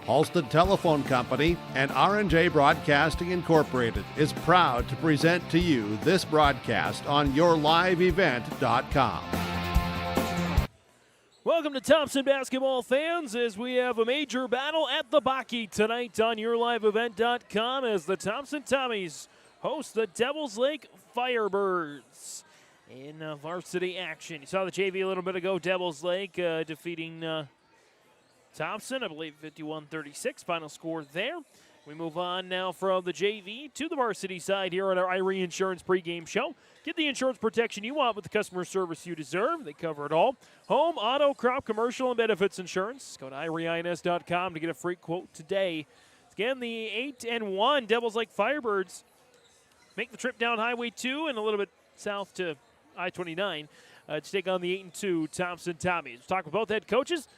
Halstead Telephone Company and R&J Broadcasting Incorporated is proud to present to you this broadcast on yourliveevent.com. Welcome to Thompson basketball fans as we have a major battle at the Baki tonight on yourliveevent.com as the Thompson Tommies host the Devils Lake Firebirds in varsity action. You saw the JV a little bit ago, Devils Lake defeating Thompson, I believe 51-36, final score there. We move on now from the JV to the varsity side here on our Irie Insurance pregame show. Get the insurance protection you want with the customer service you deserve. They cover it all. Home, auto, crop, commercial, and benefits insurance. Go to IrieINS.com to get a free quote today. Again, the 8-1 Devils Lake Firebirds make the trip down Highway 2 and a little bit south to I-29 to take on the 8-2 Thompson Tommies. We'll talk with both head coaches.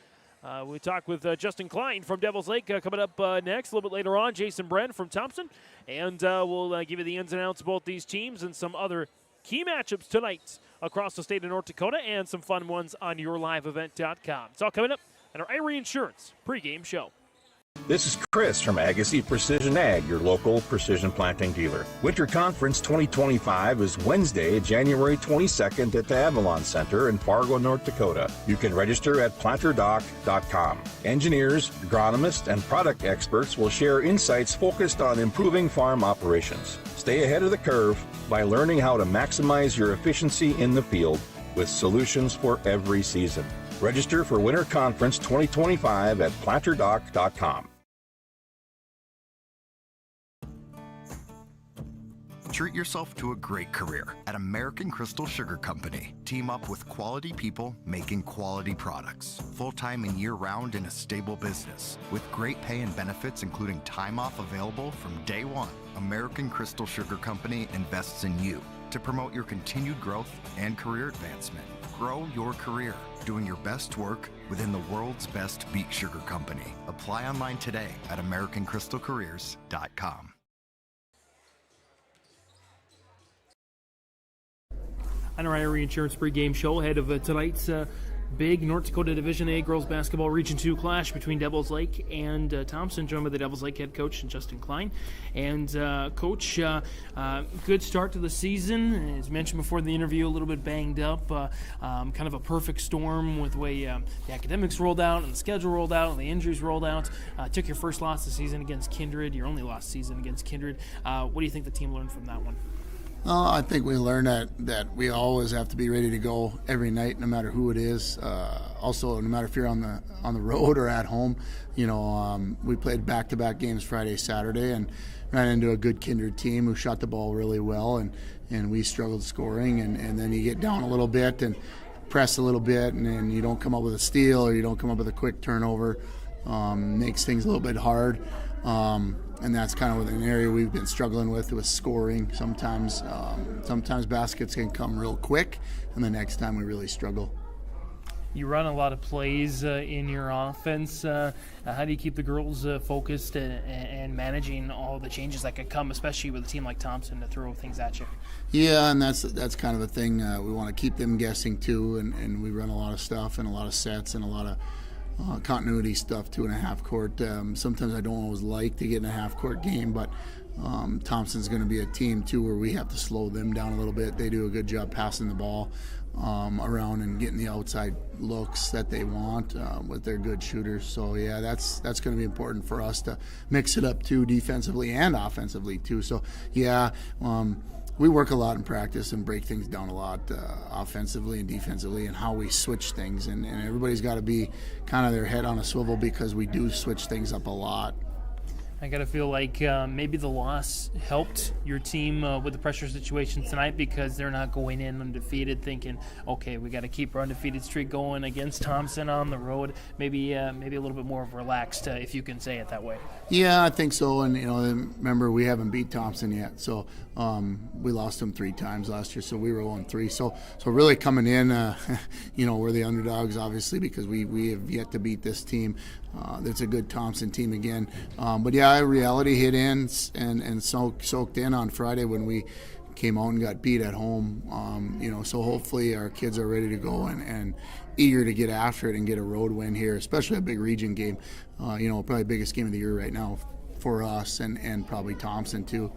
We talk with Justin Klein from Devils Lake coming up next. A little bit later on, Jason Bren from Thompson. And we'll give you the ins and outs of both these teams and some other key matchups tonight across the state of North Dakota and some fun ones on yourliveevent.com. It's all coming up at our Irie Insurance pregame show. This is Chris from Agassiz Precision Ag, your local precision planting dealer. Winter Conference 2025 is Wednesday, January 22nd at the Avalon Center in Fargo, North Dakota. You can register at planterdoc.com. Engineers, agronomists, and product experts will share insights focused on improving farm operations. Stay ahead of the curve by learning how to maximize your efficiency in the field with solutions for every season. Register for Winter Conference 2025 at planterdoc.com. Treat yourself to a great career at American Crystal Sugar Company. Team up with quality people making quality products. Full-time and year-round in a stable business. With great pay and benefits including time off available from day one. American Crystal Sugar Company invests in you to promote your continued growth and career advancement. Grow your career, doing your best work within the world's best beet sugar company. Apply online today at AmericanCrystalCareers.com. On our Irie Insurance pregame show ahead of tonight's big North Dakota Division A girls basketball Region 2 clash between Devils Lake and Thompson, joined by the Devils Lake head coach Justin Klein. And Coach, good start to the season. As mentioned before in the interview, a little bit banged up. Kind of a perfect storm with the way the academics rolled out and the schedule rolled out and the injuries rolled out. Took your first loss of the season against Kindred, your only lost season against Kindred. What do you think the team learned from that one? I think we learned that we always have to be ready to go every night, no matter who it is. Also, no matter if you're on the road or at home. We played back-to-back games Friday, Saturday, and ran into a good Kindred team who shot the ball really well, and we struggled scoring. And then you get down a little bit and press a little bit, and then you don't come up with a steal or you don't come up with a quick turnover. Makes things a little bit hard. And that's kind of an area we've been struggling with scoring. Sometimes baskets can come real quick, and the next time we really struggle. You run a lot of plays in your offense. How do you keep the girls focused and managing all the changes that could come, especially with a team like Thompson to throw things at you? Yeah, and that's kind of a thing. We want to keep them guessing too, and we run a lot of stuff and a lot of sets and a lot of continuity stuff, 2.5 court. Sometimes I don't always like to get in a half-court game, but Thompson's going to be a team, too, where we have to slow them down a little bit. They do a good job passing the ball around and getting the outside looks that they want with their good shooters. So, yeah, that's going to be important for us to mix it up, too, defensively and offensively, too. So, yeah, we work a lot in practice and break things down a lot offensively and defensively and how we switch things. And everybody's got to be kind of their head on a swivel because we do switch things up a lot. I got to feel like maybe the loss helped your team with the pressure situation tonight because they're not going in undefeated thinking, okay, we got to keep our undefeated streak going against Thompson on the road. Maybe a little bit more relaxed, if you can say it that way. Yeah, I think so. And, remember, we haven't beat Thompson yet. So we lost them 3 times last year, so we were 0-3. So really coming in, we're the underdogs, obviously, because we have yet to beat this team. That's a good Thompson team again. But, yeah, reality hit in and soaked in on Friday when we came out and got beat at home. So hopefully our kids are ready to go and eager to get after it and get a road win here, especially a big region game. Probably the biggest game of the year right now for us and probably Thompson too.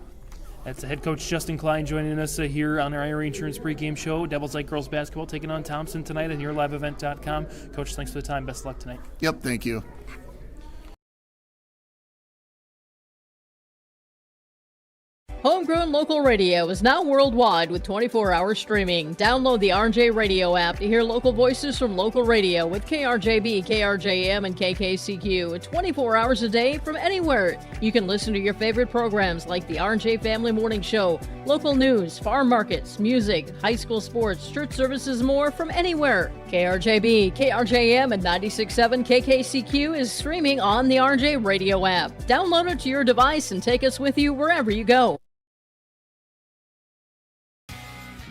That's head coach Justin Klein joining us here on our IRA Insurance pregame show. Devils Lake girls basketball taking on Thompson tonight on yourliveevent.com. Coach, thanks for the time. Best of luck tonight. Yep, thank you. Homegrown local radio is now worldwide with 24-hour streaming. Download the RJ Radio app to hear local voices from local radio with KRJB, KRJM, and KKCQ 24 hours a day from anywhere. You can listen to your favorite programs like the RJ Family Morning Show, local news, farm markets, music, high school sports, church services, more from anywhere. KRJB, KRJM, and 96.7 KKCQ is streaming on the RJ Radio app. Download it to your device and take us with you wherever you go.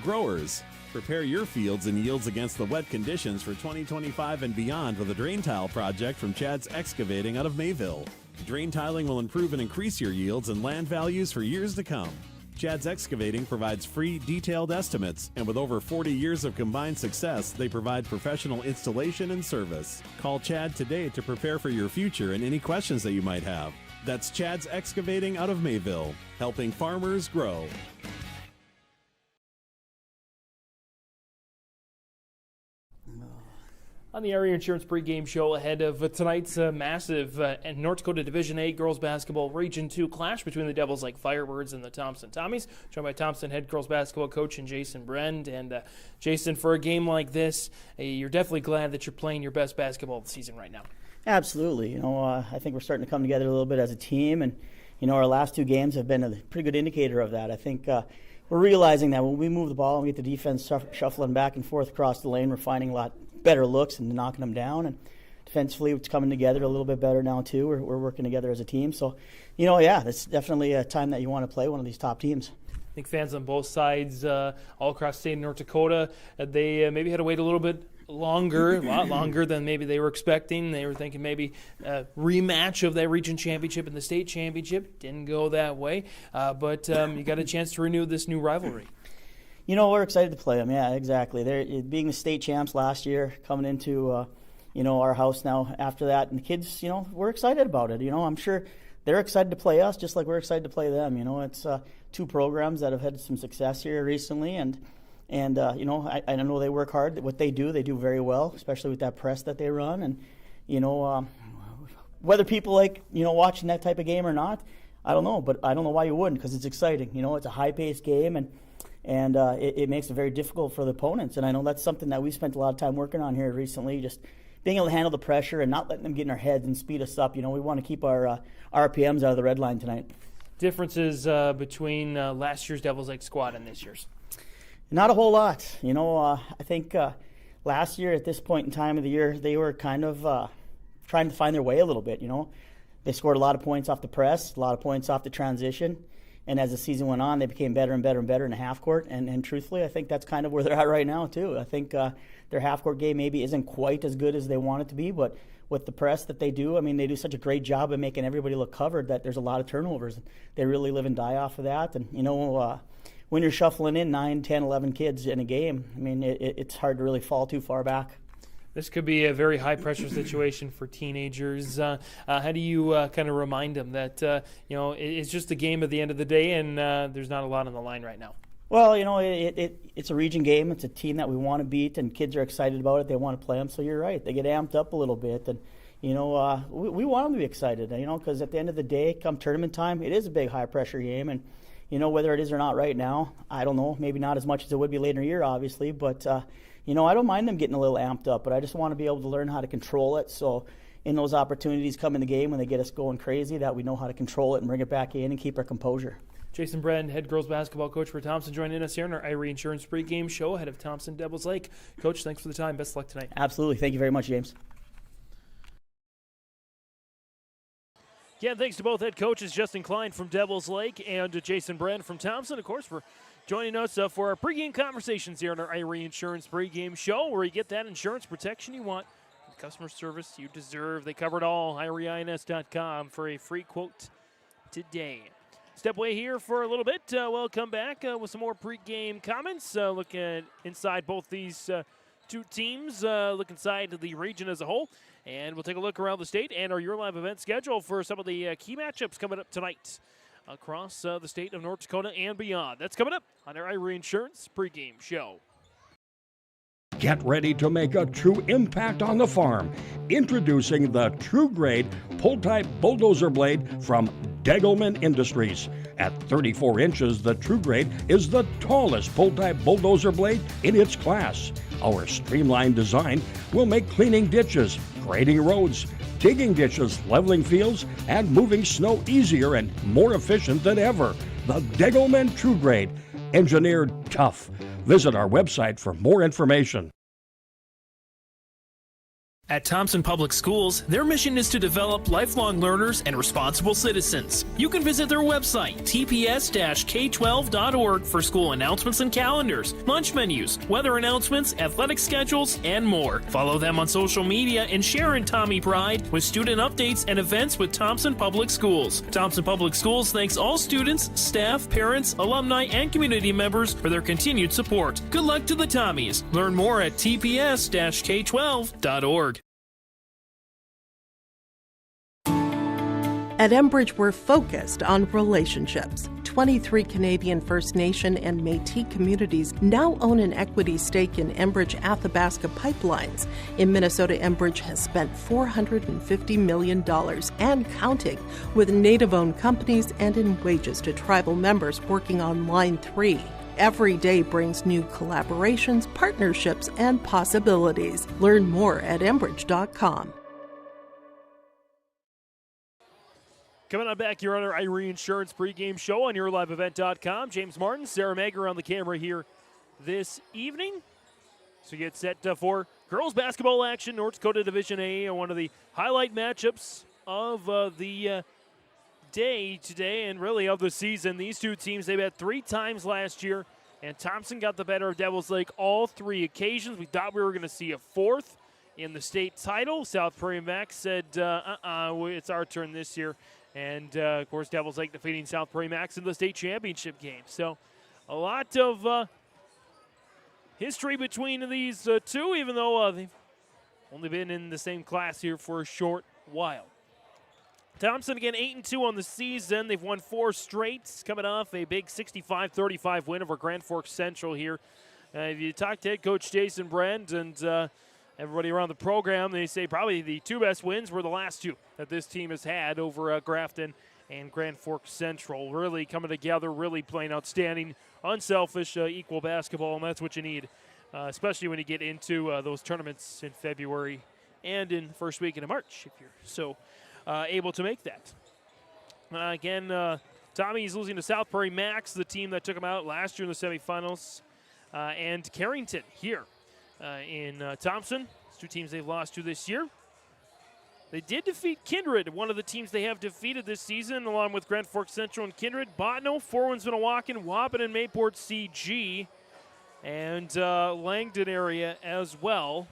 Growers, prepare your fields and yields against the wet conditions for 2025 and beyond with a drain tile project from Chad's Excavating out of Mayville. Drain tiling will improve and increase your yields and land values for years to come. Chad's Excavating provides free, detailed estimates, and with over 40 years of combined success, they provide professional installation and service. Call Chad today to prepare for your future and any questions that you might have. That's Chad's Excavating out of Mayville, helping farmers grow. On the Area Insurance pregame show ahead of tonight's massive North Dakota Division A girls basketball Region 2 clash between the Devils Lake Firebirds and the Thompson Tommies, joined by Thompson head girls basketball coach and Jason Brend. And Jason, for a game like this, you're definitely glad that you're playing your best basketball of the season right now. Absolutely. I think we're starting to come together a little bit as a team, and our last two games have been a pretty good indicator of that. I think we're realizing that when we move the ball and we get the defense shuffling back and forth across the lane, we're finding a lot better looks and knocking them down, and defensively it's coming together a little bit better now too. We're working together as a team, so that's definitely a time that you want to play one of these top teams. I think fans on both sides all across the state of North Dakota, they maybe had to wait a little bit longer, a lot longer than maybe they were expecting. They were thinking maybe a rematch of that region championship and the state championship. Didn't go that way, but you got a chance to renew this new rivalry. We're excited to play them. Yeah, exactly. They're being the state champs last year, coming into our house now after that, and the kids, we're excited about it. I'm sure they're excited to play us, just like we're excited to play them. It's two programs that have had some success here recently, and I know they work hard. What they do very well, especially with that press that they run, and whether people like watching that type of game or not, I don't know, but I don't know why you wouldn't, because it's exciting. It's a high-paced game, and it makes it very difficult for the opponents. And I know that's something that we spent a lot of time working on here recently, just being able to handle the pressure and not letting them get in our heads and speed us up. We want to keep our RPMs out of the red line tonight. Differences between last year's Devils Lake squad and this year's? Not a whole lot. I think last year at this point in time of the year, they were kind of trying to find their way a little bit. They scored a lot of points off the press, a lot of points off the transition. And as the season went on, they became better and better and better in the half court. And truthfully, I think that's kind of where they're at right now, too. I think their half court game maybe isn't quite as good as they want it to be, but with the press that they do, they do such a great job of making everybody look covered that there's a lot of turnovers. They really live and die off of that. And, when you're shuffling in 9, 10, 11 kids in a game, it's hard to really fall too far back. This could be a very high-pressure situation for teenagers. How do you kind of remind them that, it's just a game at the end of the day and there's not a lot on the line right now? Well, it's a region game. It's a team that we want to beat, and kids are excited about it. They want to play them, so you're right. They get amped up a little bit, and, we want them to be excited, because at the end of the day, come tournament time, it is a big high-pressure game, and, whether it is or not right now, I don't know. Maybe not as much as it would be later in the year, obviously, but I don't mind them getting a little amped up, but I just want to be able to learn how to control it. So in those opportunities come in the game when they get us going crazy, that we know how to control it and bring it back in and keep our composure. Jason Brend, head girls basketball coach for Thompson, joining us here on our IRA Insurance pregame show ahead of Thompson Devils Lake. Coach, thanks for the time. Best of luck tonight. Absolutely. Thank you very much, James. Yeah, thanks to both head coaches, Justin Klein from Devils Lake and Jason Brend from Thompson, of course, for joining us for our pregame conversations here on our IRA Insurance pregame show, where you get that insurance protection you want, the customer service you deserve. They cover it all. IRAINS.com for a free quote today. step away here for a little bit. We'll come back with some more pregame comments. Look at inside both these two teams. Look inside the region as a whole. And we'll take a look around the state and our Your Live event schedule for some of the key matchups coming up tonight across the state of North Dakota and beyond. That's coming up on our Irie Insurance pregame show. Get ready to make a true impact on the farm. Introducing the True Grade Pull-Type Bulldozer Blade from Degelman Industries. At 34 inches, the True Grade is the tallest pull-type bulldozer blade in its class. Our streamlined design will make cleaning ditches, grading roads, digging ditches, leveling fields, and moving snow easier and more efficient than ever. The Degelman True Grade, engineered tough. Visit our website for more information. At Thompson Public Schools, their mission is to develop lifelong learners and responsible citizens. You can visit their website, tps-k12.org, for school announcements and calendars, lunch menus, weather announcements, athletic schedules, and more. Follow them on social media and share in Tommy Pride with student updates and events with Thompson Public Schools. Thompson Public Schools thanks all students, staff, parents, alumni, and community members for their continued support. Good luck to the Tommies. Learn more at tps-k12.org. At Enbridge, we're focused on relationships. 23 Canadian First Nation and Métis communities now own an equity stake in Enbridge Athabasca Pipelines. In Minnesota, Enbridge has spent $450 million and counting with Native-owned companies and in wages to tribal members working on Line 3. Every day brings new collaborations, partnerships, and possibilities. Learn more at Enbridge.com. Coming on back here on our Irie Insurance pregame show on YourLiveEvent.com. James Martin, Sarah Mager on the camera here this evening. So get set for girls basketball action, North Dakota Division A, one of the highlight matchups of the day today and really of the season. These two teams, they've had 3 times last year, and Thompson got the better of Devils Lake all 3 occasions. We thought we were going to see a 4th in the state title. South Prairie Max said, it's our turn this year. And, of course, Devils Lake defeating South Prairie Max in the state championship game. So a lot of history between these two, even though they've only been in the same class here for a short while. Thompson, again, 8-2 on the season. They've won 4 straight, coming off a big 65-35 win over Grand Forks Central here. If you talk to head coach Jason Brand and everybody around the program, they say probably the 2 best wins were the last 2 that this team has had over Grafton and Grand Forks Central. Really coming together, really playing outstanding, unselfish, equal basketball, and that's what you need, especially when you get into those tournaments in February and in the first weekend of March, if you're so able to make that. Again, Tommy's losing to South Prairie Max, the team that took them out last year in the semifinals, and Carrington here. In Thompson. It's 2 teams they've lost to this year. They did defeat Kindred, one of the teams they have defeated this season, along with Grand Forks Central and Kindred. Botno, 4 Winds Minnewacan, Waupun, and Mayport CG, and Langdon area as well.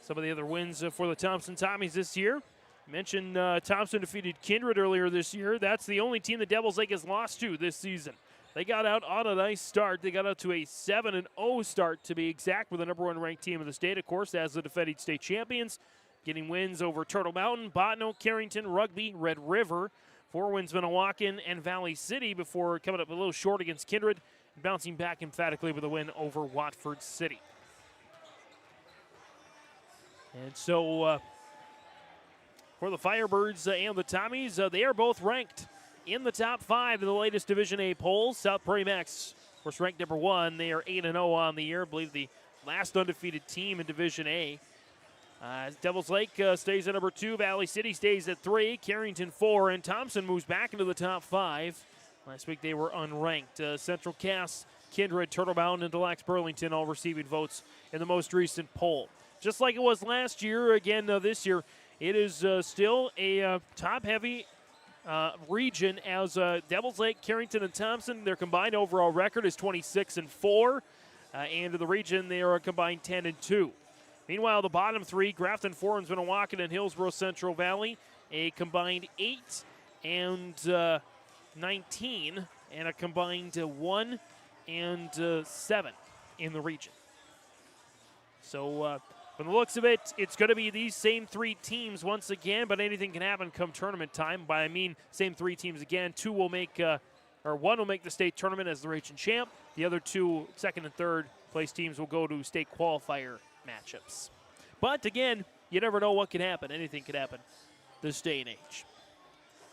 Some of the other wins for the Thompson Tommies this year. I mentioned Thompson defeated Kindred earlier this year. That's the only team the Devils Lake has lost to this season. They got out on a nice start. They got out to a 7-0 start, to be exact, with the number 1 ranked team in the state, of course, as the defending state champions, getting wins over Turtle Mountain, Botno, Carrington, Rugby, Red River, 4 Winds Minnewacan, and Valley City before coming up a little short against Kindred and bouncing back emphatically with a win over Watford City. And so for the Firebirds and the Tommies, they are both ranked in the top 5 of the latest Division A polls. South Prairie Max, of course, ranked number 1. They are 8-0 on the year. I believe the last undefeated team in Division A. Devils Lake stays at number 2. Valley City stays at 3. Carrington 4. And Thompson moves back into the top 5. Last week they were unranked. Central Cass, Kindred, Turtle Mountain, and Des Lacs Burlington all receiving votes in the most recent poll. Just like it was last year, again this year, it is still a top-heavy region as Devils Lake, Carrington, and Thompson, their combined overall record is 26-4, and in the region they are a combined 10-2. Meanwhile, the bottom 3, Grafton, 4 Winds Minnewacan, and Hillsborough Central Valley, a combined 8-2. 19 and a combined 1 and 7 in the region. So from the looks of it, it's going to be these same 3 teams once again, but anything can happen come tournament time. By I mean same 3 teams again. 2 will make, or 1 will make the state tournament as the region champ. The other 2 second and third place teams will go to state qualifier matchups. But again, you never know what can happen. Anything could happen this day and age.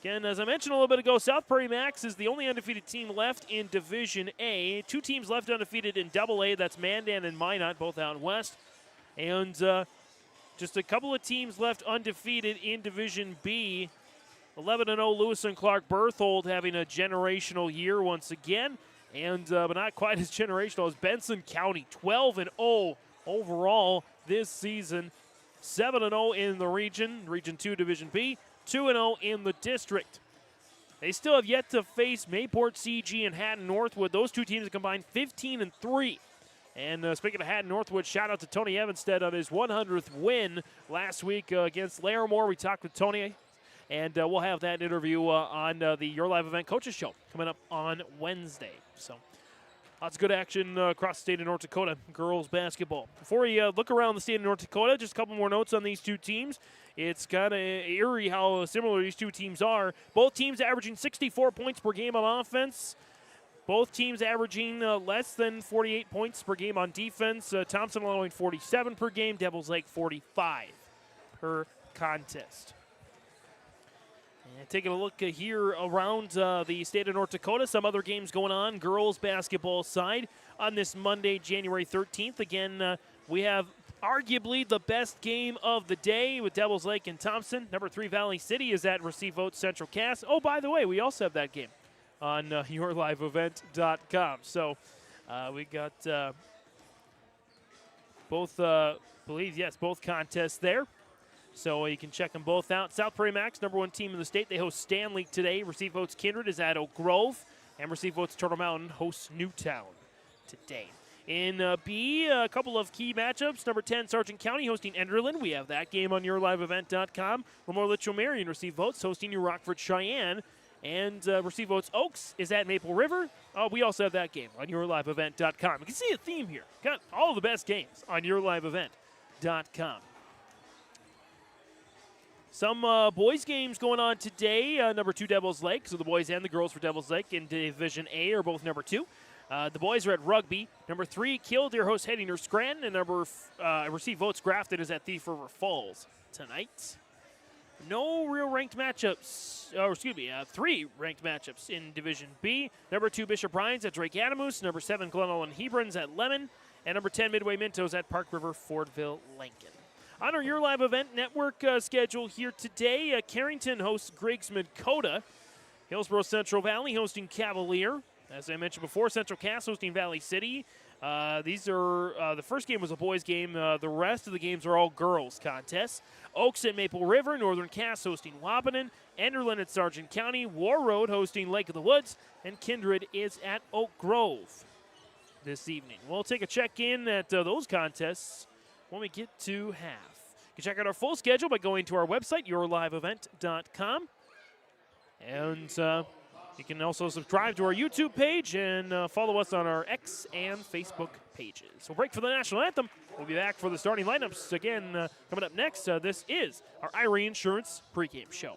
Again, as I mentioned a little bit ago, South Prairie Max is the only undefeated team left in Division A. 2 teams left undefeated in Double A. That's Mandan and Minot, both out west. And just a couple of teams left undefeated in Division B. 11-0 Lewis and Clark Berthold having a generational year once again. And but not quite as generational as Benson County. 12-0 overall this season. 7-0 in the region, Region 2 Division B. 2-0 in the district. They still have yet to face Mayport CG and Haddon Northwood. Those 2 teams combined 15-3. And speaking of Haddon Northwood, shout out to Tony Evanstead on his 100th win last week against Larimore. We talked with Tony, and we'll have that interview on the Your Live Event Coaches Show coming up on Wednesday. So lots of good action across the state of North Dakota, girls basketball. Before we look around the state of North Dakota, just a couple more notes on these 2 teams. It's kind of eerie how similar these 2 teams are. Both teams averaging 64 points per game on offense. Both teams averaging less than 48 points per game on defense. Thompson allowing 47 per game, Devils Lake 45 per contest. And taking a look here around the state of North Dakota, some other games going on. Girls basketball side on this Monday, January 13th. Again, we have arguably the best game of the day with Devils Lake and Thompson. Number 3 Valley City is at Receive Votes Central Cass. Oh, by the way, we also have that game on yourliveevent.com. So we got both contests there. So you can check them both out. South Prairie Max, number 1 team in the state. They host Stanley today. Receive Votes Kindred is at Oak Grove. And Receive Votes Turtle Mountain hosts Newtown today. In B, a couple of key matchups. Number 10, Sargent County hosting Enderlin. We have that game on yourliveevent.com. Lamar Litchfield Marion Receive Votes hosting New Rockford Cheyenne. And Receive Votes Oaks is at Maple River. We also have that game on yourliveevent.com. You can see a theme here. Got all the best games on yourliveevent.com. Some boys games going on today. Number 2 Devils Lake. So the boys and the girls for Devils Lake in Division A are both number 2. The boys are at Rugby. Number 3, Killdeer hosts Hettinger Scranton. And number Receive Votes Grafton is at Thief River Falls tonight. No real ranked matchups. 3 ranked matchups in Division B. Number 2 Bishop Ryan's at Drake Adamus. Number 7 Glenolin Hebrons at Lemon. And number 10 Midway Mintos at Park River Fordville Lincoln. On our Your Live Event Network schedule here today, Carrington hosts Griggs Dakota. Hillsborough Central Valley hosting Cavalier. As I mentioned before, Central Cass hosting Valley City. These are the first game was a boys game. The rest of the games are all girls contests. Oaks at Maple River, Northern Cass hosting Wapanen, Enderlin at Sargent County, War Road hosting Lake of the Woods, and Kindred is at Oak Grove this evening. We'll take a check-in at those contests when we get to half. You can check out our full schedule by going to our website, yourliveevent.com. And you can also subscribe to our YouTube page and follow us on our X and Facebook pages. We'll break for the national anthem. We'll be back for the starting lineups again coming up next. This is our Irie Insurance pregame show.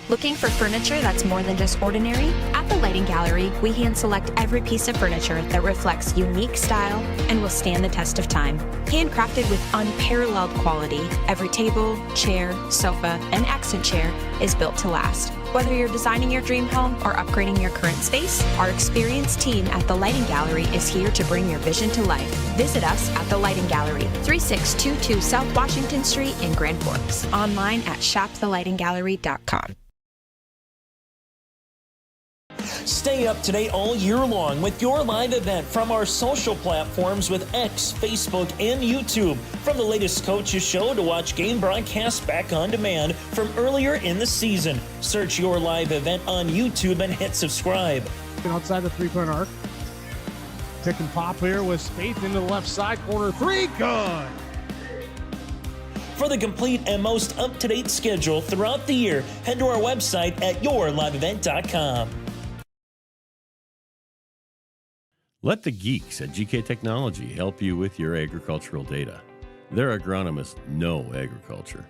Looking for furniture that's more than just ordinary? At the Lighting Gallery, we hand select every piece of furniture that reflects unique style and will stand the test of time. Handcrafted with unparalleled quality, every table, chair, sofa, and accent chair is built to last. Whether you're designing your dream home or upgrading your current space, our experienced team at the Lighting Gallery is here to bring your vision to life. Visit us at the Lighting Gallery, 3622 South Washington Street in Grand Forks. Online at shopthelightinggallery.com. Stay up to date all year long with your live event from our social platforms with X, Facebook, and YouTube. From the latest coaches show to watch game broadcasts back on demand from earlier in the season. Search Your Live Event on YouTube and hit subscribe. Outside the three-point arc. Pick and pop here with Spaeth into the left side corner. 3, good. For the complete and most up-to-date schedule throughout the year, head to our website at yourliveevent.com. Let the geeks at GK Technology help you with your agricultural data. Their agronomists know agriculture.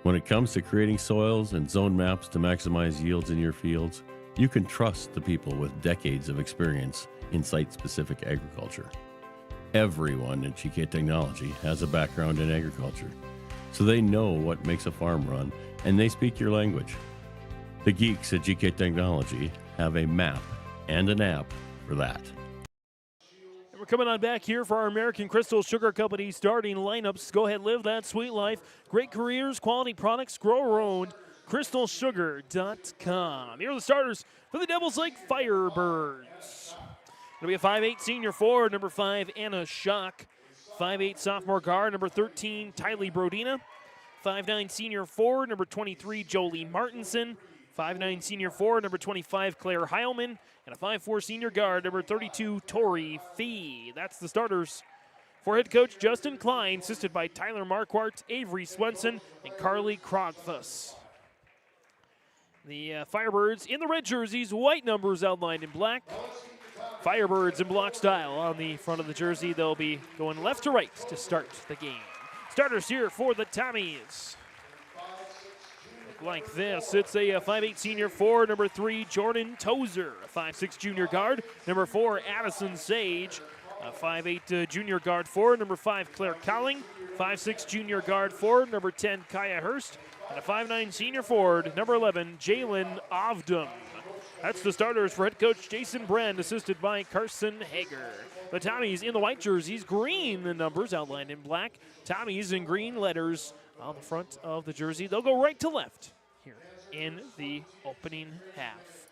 When it comes to creating soils and zone maps to maximize yields in your fields, you can trust the people with decades of experience in site-specific agriculture. Everyone at GK Technology has a background in agriculture, so they know what makes a farm run, and they speak your language. The geeks at GK Technology have a map and an app for that. And we're coming on back here for our American Crystal Sugar Company starting lineups. Go ahead, live that sweet life. Great careers, quality products, grower owned. CrystalSugar.com. Here are the starters for the Devils Lake Firebirds. It'll be a 5'8 senior forward, number 5, Anna Schock. 5'8 sophomore guard, number 13, Tylee Brodina. 5'9 senior forward, number 23, Jolie Martinson. 5'9 senior forward, number 25, Claire Heilman. And a 5'4 senior guard, number 32, Tori Fee. That's the starters for head coach Justin Klein, assisted by Tyler Marquardt, Avery Swenson, and Carly Krogfuss. The Firebirds in the red jerseys, white numbers outlined in black. Firebirds in block style on the front of the jersey. They'll be going left to right to start the game. Starters here for the Tommies. Look like this. It's a 5'8 senior forward, number 3, Jordan Tozer. A 5'6 junior guard, number 4, Addison Sage. A 5'8 junior guard forward, number 5, Claire Cowling. 5'6 junior guard forward, number 10, Kaya Hurst. And a 5'9 senior forward, number 11, Jalen Ovdom. That's the starters for head coach Jason Brand, assisted by Carson Hager. The Tommies in the white jerseys, green the numbers outlined in black. Tommies in green letters on the front of the jersey. They'll go right to left here in the opening half.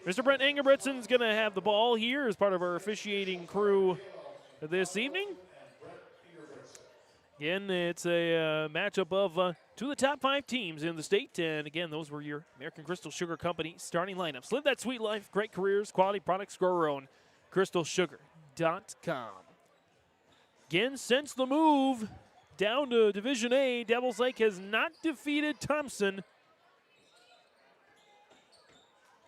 Mr. Brent Engebretsen's going to have the ball here as part of our officiating crew this evening. Again, it's a matchup of two of the top 5 teams in the state. And again, those were your American Crystal Sugar Company starting lineups. Live that sweet life, great careers, quality products, grow our own. CrystalSugar.com. Again, since the move down to Division A, Devils Lake has not defeated Thompson.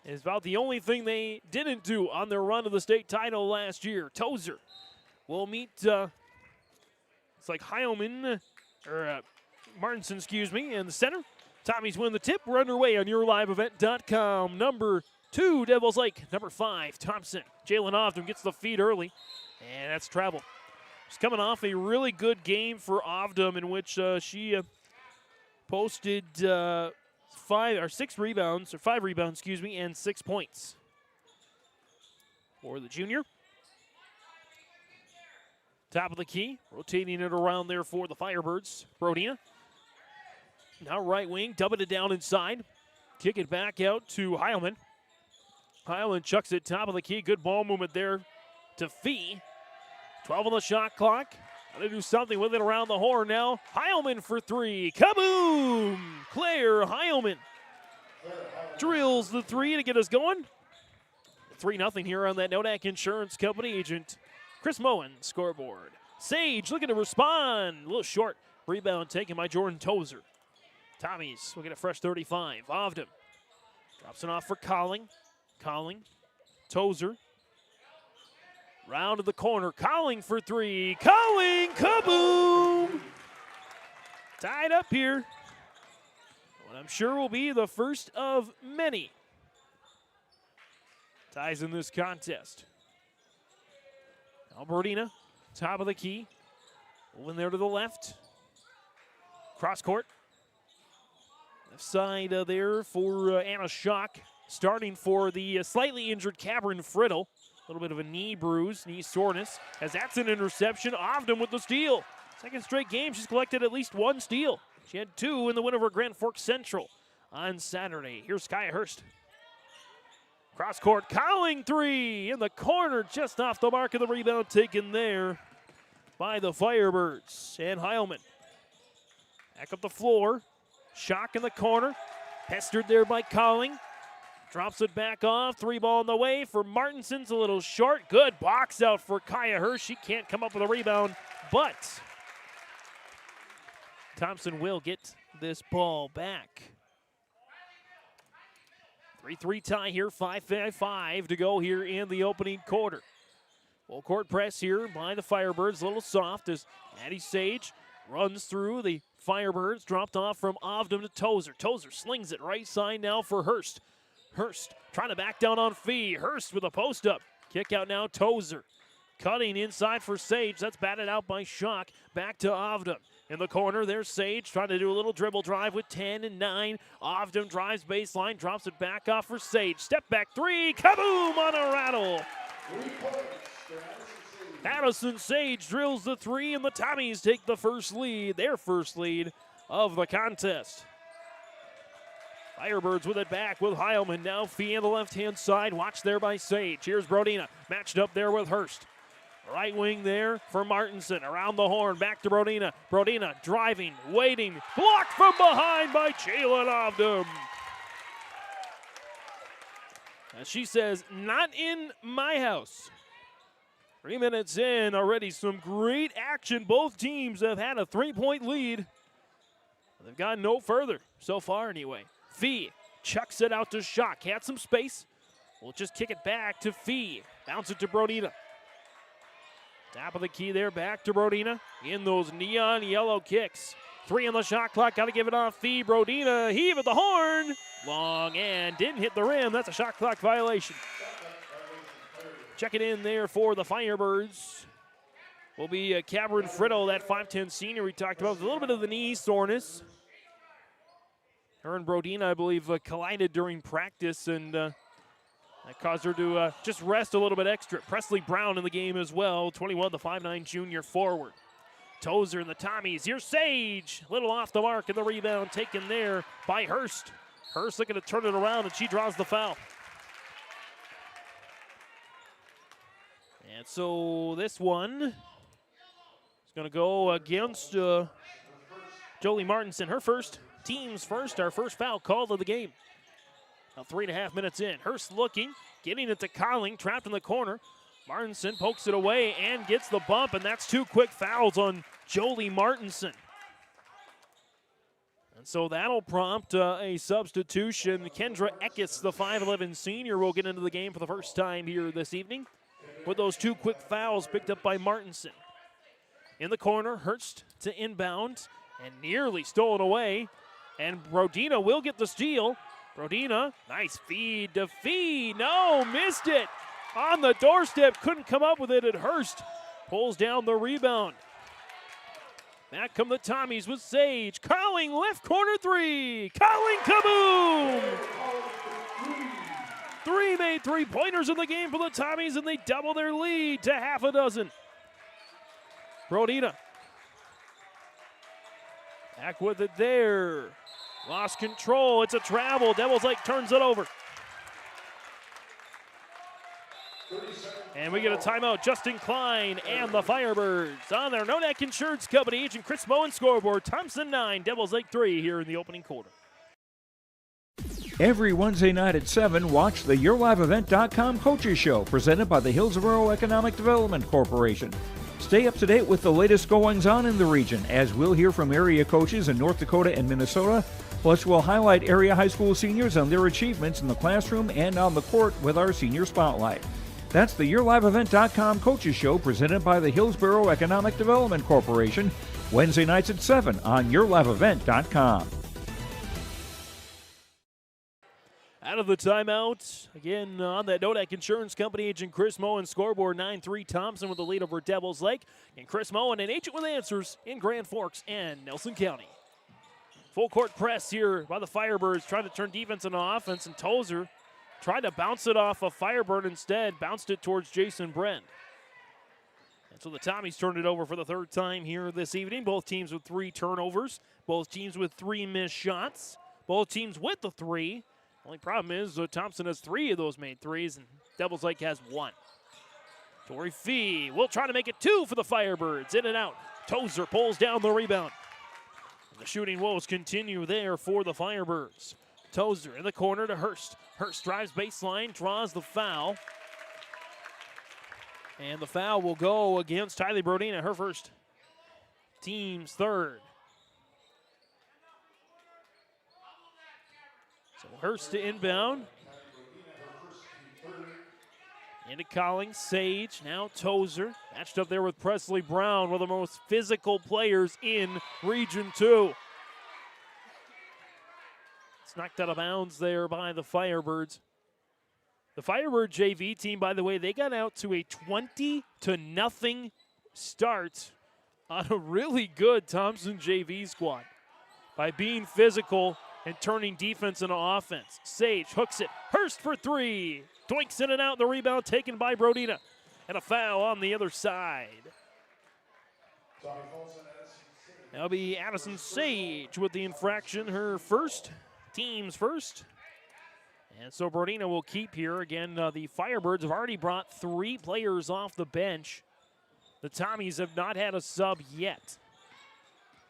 It's about the only thing they didn't do on their run to the state title last year. Tozer will meet... It's like Heilman, or Martinson, excuse me, in the center. Tommies win the tip. We're underway on yourliveevent.com. Number 2, Devils Lake. Number 5, Thompson. Jalen Ovdom gets the feed early, and that's travel. She's coming off a really good game for Ovdom in which she posted 5 rebounds, and 6 points. For the junior. Top of the key, rotating it around there for the Firebirds. Brodina. Now right wing, dumping it down inside. Kick it back out to Heilman. Heilman chucks it top of the key. Good ball movement there to Fee. 12 on the shot clock. Got to do something with it around the horn now. Heilman for 3. Kaboom! Claire Heilman drills the 3 to get us going. 3-0 here on that Nodak Insurance Company agent. Chris Moen, scoreboard. Sage looking to respond. A little short. Rebound taken by Jordan Tozer. Tommies will get a fresh 35. Ovdom drops it off for Colling. Tozer. Round to the corner. Colling for 3. Colling, kaboom! Tied up here. What I'm sure will be the first of many ties in this contest. Albertina, top of the key. Moving there to the left. Cross court. Left side there for Anna Schock. Starting for the slightly injured Cameron Friddle. A little bit of a knee bruise, knee soreness, as that's an interception. Ovdom with the steal. Second straight game, she's collected at least 1 steal. She had 2 in the win over Grand Forks Central on Saturday. Here's Kaya Hurst. Cross court, Cowling 3 in the corner, just off the mark of the rebound taken there by the Firebirds. And Heilman back up the floor. Schock in the corner, pestered there by Cowling. Drops it back off, 3 ball in the way for Martinson's a little short. Good box out for Kaya Hurst. She can't come up with a rebound, but Thompson will get this ball back. 3-3 tie here, 5-5 to go here in the opening quarter. Full court press here by the Firebirds, a little soft as Maddie Sage runs through the Firebirds, dropped off from Ovdom to Tozer. Tozer slings it right side now for Hurst. Hurst trying to back down on Fee. Hurst with a post up. Kick out now, Tozer. Cutting inside for Sage. That's batted out by Schock. Back to Ovdom. In the corner, there's Sage trying to do a little dribble drive with 10 and 9. Ovdom drives baseline, drops it back off for Sage. Step back three, kaboom on a rattle. Addison Sage drills the three, and the Tommies take the first lead, their first lead of the contest. Firebirds with it back with Heilman. Now Fee on the left-hand side. Watch there by Sage. Here's Brodina. Matched up there with Hurst. Right wing there for Martinson. Around the horn. Back to Brodina. Brodina driving, waiting. Blocked from behind by Jalen Ovdom. As she says, not in my house. 3 minutes in, already some great action. Both teams have had a 3-point lead. They've gotten no further so far anyway. Fee chucks it out to Schock. Had some space. We'll just kick it back to Fee. Bounce it to Brodina. Top of the key there, back to Brodina. In those neon yellow kicks. 3 on the shot clock, got to give it off Fee. Brodina, heave at the horn. Long and didn't hit the rim. That's a shot clock violation. Checking in there for the Firebirds will be Cameron Fritto, that 5'10 senior we talked about. With a little bit of the knee soreness. Her and Brodina, I believe, collided during practice, and that caused her to just rest a little bit extra. Presley Brown in the game as well, 21, the 5'9 junior forward. Tozer and the Tommies. Here's Sage. A little off the mark, and the rebound taken there by Hurst. Hurst looking to turn it around, and she draws the foul. And so this one is going to go against Jolie Martinson. Her first, team's first, our first foul called of the game. About 3.5 minutes in. Hurst looking, getting it to Colling, trapped in the corner. Martinson pokes it away and gets the bump, and that's 2 quick fouls on Jolie Martinson. And so that'll prompt a substitution. Kendra Eckes, the 5'11 senior, will get into the game for the first time here this evening with those 2 quick fouls picked up by Martinson. In the corner, Hurst to inbound and nearly stolen away. And Brodina will get the steal. Brodina, nice feed to Fee. No, missed it. On the doorstep, couldn't come up with it, and Hurst pulls down the rebound. Back come the Tommies with Sage. Colling, left corner three. Colling, kaboom! 3 made 3-pointers in the game for the Tommies, and they double their lead to half a dozen. Brodina. Back with it there. Lost control. It's a travel. Devils Lake turns it over. And we get a timeout. Justin Klein and the Firebirds on their No-Neck Insurance Company. Agent Chris Moen scoreboard. Thompson 9, Devils Lake 3 here in the opening quarter. Every Wednesday night at 7, watch the YourLiveEvent.com Coaches Show presented by the Hillsborough Economic Development Corporation. Stay up to date with the latest goings-on in the region, as we'll hear from area coaches in North Dakota and Minnesota. Plus, we'll highlight area high school seniors and their achievements in the classroom and on the court with our Senior Spotlight. That's the YourLiveEvent.com Coaches Show presented by the Hillsborough Economic Development Corporation, Wednesday nights at 7 on YourLiveEvent.com. Out of the timeout, again on that No-Neck Insurance Company, Agent Chris Moen scoreboard 9-3 Thompson with the lead over Devils Lake. And Chris Moen, an agent with answers in Grand Forks and Nelson County. Full court press here by the Firebirds, trying to turn defense into offense, and Tozer tried to bounce it off a Firebird instead, bounced it towards Jason Brent. And so the Tommies turned it over for the 3rd time here this evening. Both teams with 3 turnovers, both teams with 3 missed shots, both teams with the 3. Only problem is Thompson has 3 of those made threes, and Devils Lake has 1. Tori Fee will try to make it 2 for the Firebirds. In and out. Tozer pulls down the rebound. And the shooting woes continue there for the Firebirds. Tozer in the corner to Hurst. Hurst drives baseline, draws the foul. And the foul will go against Tylee Brodina, her first, team's 3rd. So Hurst to inbound. Into Collins, Sage, now Tozer. Matched up there with Presley Brown, one of the most physical players in Region 2. It's knocked out of bounds there by the Firebirds. The Firebird JV team, by the way, they got out to a 20-0 start on a really good Thompson JV squad by being physical and turning defense into offense. Sage hooks it. Hurst for three. Doinks in and out. The rebound taken by Brodina. And a foul on the other side. That'll be Addison Sage with the infraction. Her first. Team's first. And so Brodina will keep here. Again, the Firebirds have already brought 3 players off the bench. The Tommies have not had a sub yet.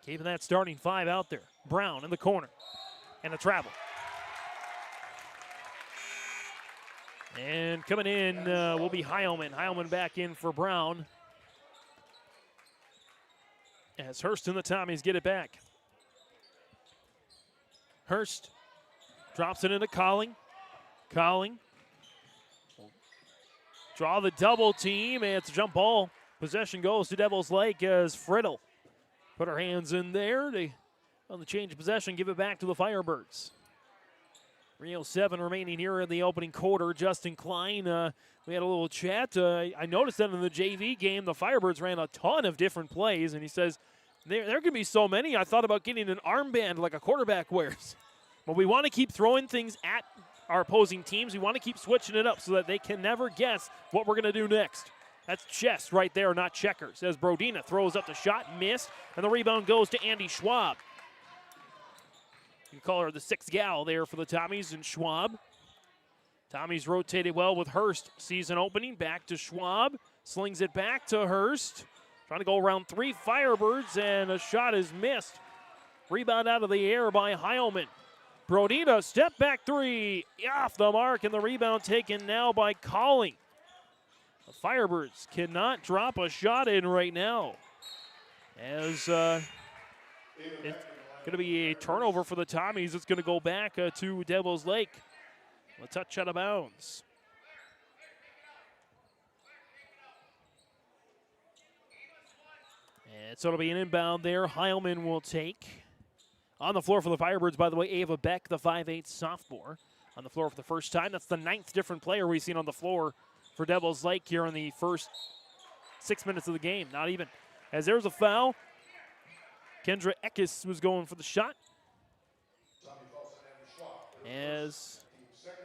Keeping that starting 5 out there. Brown in the corner. And a travel. And coming in will be Heilman. Heilman back in for Brown. As Hurst and the Tommies get it back. Hurst drops it into Colling. Colling. Draw the double team, and it's a jump ball. Possession goes to Devils Lake as Friddle put her hands in there. They, on the change of possession, give it back to the Firebirds. 3:07 remaining here in the opening quarter. Justin Klein, we had a little chat. I noticed that in the JV game, the Firebirds ran a ton of different plays, and he says, there can be so many. I thought about getting an armband like a quarterback wears. But we want to keep throwing things at our opposing teams. We want to keep switching it up so that they can never guess what we're going to do next. That's chess right there, not checkers. As Brodina throws up the shot, missed, and the rebound goes to Andy Schwab. You call her the 6th gal there for the Tommies and Schwab. Tommies rotated well with Hurst. Season opening, back to Schwab. Slings it back to Hurst. Trying to go around 3 Firebirds, and a shot is missed. Rebound out of the air by Heilman. Brodina, step back 3, off the mark, and the rebound taken now by Colling. The Firebirds cannot drop a shot in right now. As it's going to be a turnover for the Tommies. It's going to go back to Devils Lake. A touch out of bounds. And so it'll be an inbound there. Heilman will take. On the floor for the Firebirds, by the way, Ava Beck, the 5'8" sophomore, on the floor for the first time. That's the 9th different player we've seen on the floor for Devils Lake here in the first 6 minutes of the game. Not even. As there's a foul. Kendra Eckes was going for the shot. As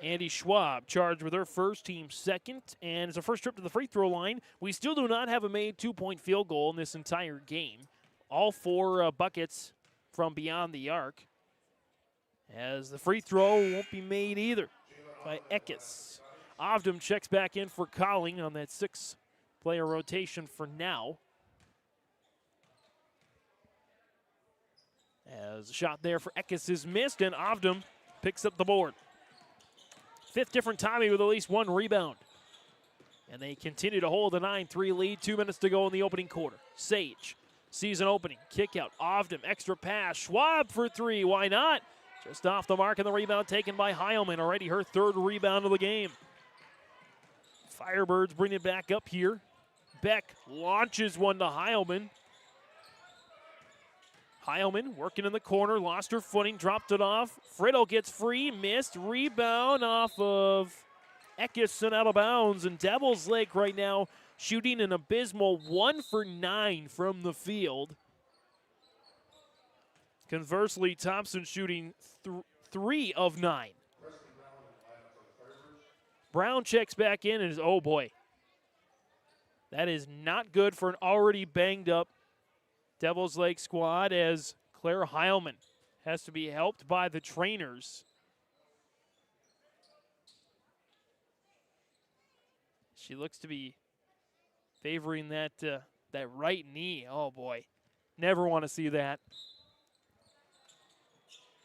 Andy Schwab charged with her first, team second. And it's a first trip to the free throw line. We still do not have a made 2-point field goal in this entire game. All 4 buckets from beyond the arc. As the free throw won't be made either by Eckes. Ovdom checks back in for Colling on that 6-player rotation for now. As a shot there for Eckes is missed, and Ovdom picks up the board. 5th different Tommy with at least 1 rebound. And they continue to hold a 9-3 lead. 2 minutes to go in the opening quarter. Sage, season opening, kick out. Ovdom, extra pass. Schwab for 3, why not? Just off the mark, and the rebound taken by Heilman. Already her 3rd rebound of the game. Firebirds bring it back up here. Beck launches one to Heilman. Heilman working in the corner, lost her footing, dropped it off. Friddle gets free, missed, rebound off of Eckes and out of bounds. And Devils Lake right now shooting an abysmal 1 for 9 from the field. Conversely, Thompson shooting 3 of 9. Brown checks back in and is, oh boy. That is not good for an already banged up Devils Lake squad, as Claire Heilman has to be helped by the trainers. She looks to be favoring that right knee. Oh boy, never want to see that.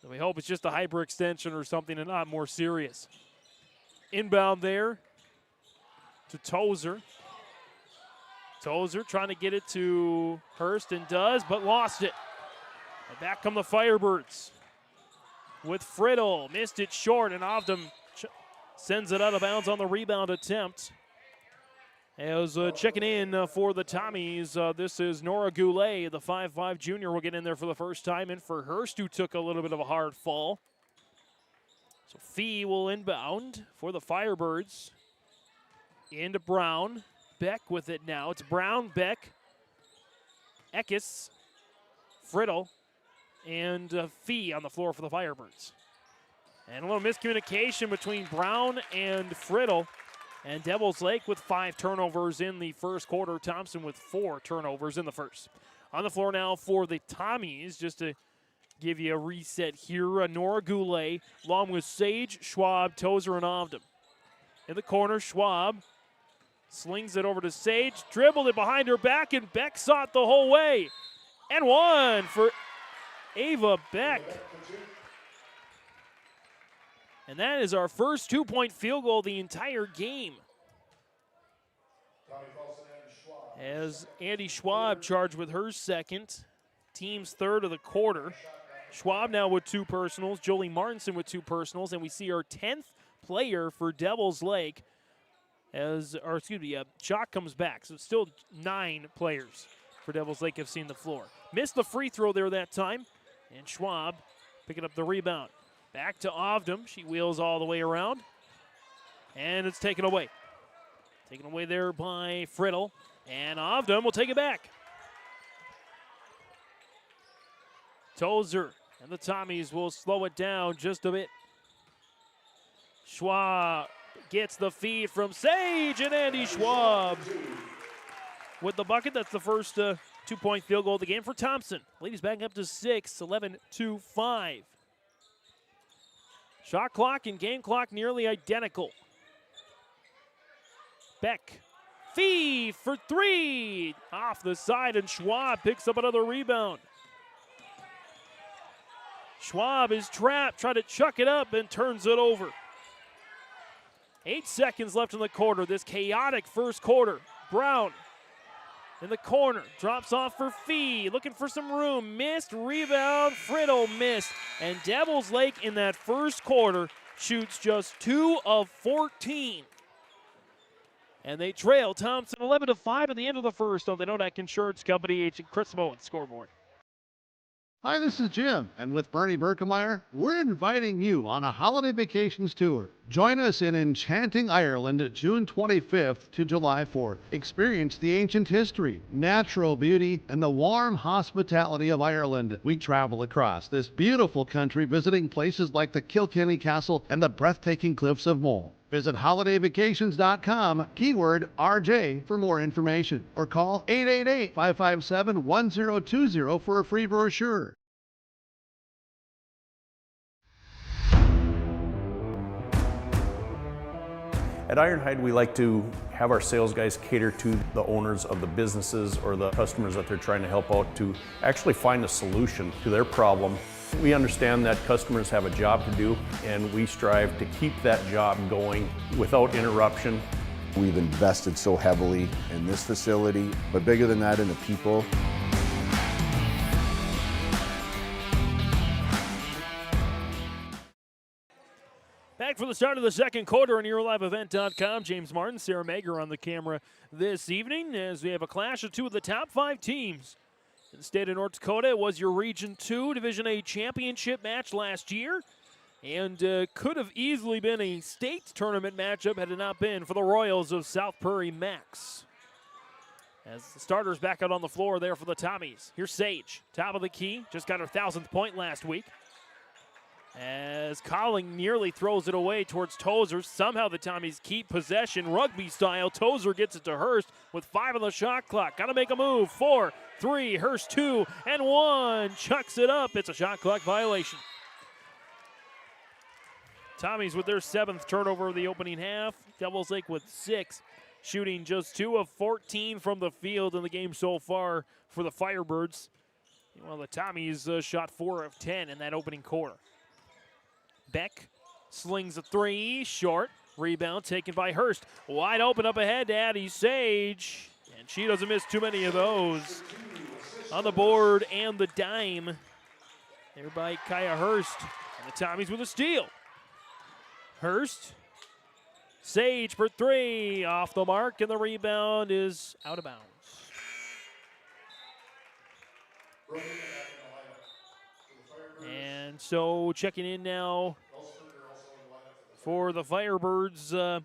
So we hope it's just a hyperextension or something and not more serious. Inbound there to Tozer. Tozer trying to get it to Hurst and does, but lost it. And back come the Firebirds. with Friddle. Missed it short, and Ovdam sends it out of bounds on the rebound attempt. As checking in for the Tommies, this is Nora Goulet, the 5'5 junior, will get in there for the first time. And for Hurst, who took a little bit of a hard fall. So Fee will inbound for the Firebirds. Into Brown. Beck with it now. It's Brown, Beck, Eckes, Friddle, and Fee on the floor for the Firebirds. And a little miscommunication between Brown and Friddle. And Devils Lake with 5 turnovers in the first quarter. Thompson with 4 turnovers in the first. On the floor now for the Tommies, just to give you a reset here. Nora Goulet, along with Sage, Schwab, Tozer, and Ovdam. In the corner, Schwab slings it over to Sage, dribbled it behind her back, and Beck saw it the whole way. And one for Ava Beck. And that is our first 2-point field goal the entire game. As Andy Schwab charged with her second, team's third of the quarter. Schwab now with 2 personals, Jolie Martinson with 2 personals, and we see our 10th player for Devils Lake Chalk comes back. So still 9 players for Devils Lake have seen the floor. Missed the free throw there that time, and Schwab picking up the rebound. Back to Ovdam. She wheels all the way around. And it's taken away. Taken away there by Friddle. And Ovdam will take it back. Tozer and the Tommies will slow it down just a bit. Schwab gets the feed from Sage, and Andy Schwab with the bucket. That's the first 2-point field goal of the game for Thompson. Ladies back up to 6, 11-5. Shot clock and game clock nearly identical. Beck, Fee for 3. Off the side, and Schwab picks up another rebound. Schwab is trapped, trying to chuck it up, and turns it over. 8 seconds left in the quarter, this chaotic first quarter. Brown in the corner, drops off for Fee, looking for some room, missed, rebound, Friddle missed. And Devils Lake in that first quarter shoots just 2 of 14. And they trail Thompson 11-5 at the end of the first on the Nodak Insurance Company Agent Chris Moen scoreboard. Hi, this is Jim, and with Bernie Berkemeyer, we're inviting you on a holiday vacations tour. Join us in enchanting Ireland June 25th to July 4th. Experience the ancient history, natural beauty, and the warm hospitality of Ireland. We travel across this beautiful country, visiting places like the Kilkenny Castle and the breathtaking cliffs of Moyle. Visit holidayvacations.com, keyword RJ, for more information, or call 888-557-1020 for a free brochure. At Ironhide, we like to have our sales guys cater to the owners of the businesses or the customers that they're trying to help out to actually find a solution to their problem. We understand that customers have a job to do, and we strive to keep that job going without interruption. We've invested so heavily in this facility, but bigger than that, in the people. Back for the start of the second quarter on YourLiveEvent.com. James Martin, Sarah Mager on the camera this evening as we have a clash of 2 of the top 5 teams in the state of North Dakota. It was your Region 2 Division A championship match last year, and could have easily been a state tournament matchup had it not been for the Royals of South Prairie Max. As the starters back out on the floor there for the Tommies. Here's Sage, top of the key, just got her 1,000th point last week. As Colling nearly throws it away towards Tozer. Somehow the Tommies keep possession, rugby style. Tozer gets it to Hurst with 5 on the shot clock. Got to make a move. 4, 3, Hurst 2, and 1. Chucks it up. It's a shot clock violation. Tommies with their 7th turnover of the opening half. Devils Lake with 6, shooting just 2 of 14 from the field in the game so far for the Firebirds. Well, the Tommies shot 4 of 10 in that opening quarter. Beck slings a 3, short. Rebound taken by Hurst. Wide open up ahead to Addie Sage. And she doesn't miss too many of those. On the board and the dime there by Kaya Hurst. And the Tommies with a steal. Hurst. Sage for three. Off the mark, and the rebound is out of bounds. And so checking in now for the Firebirds.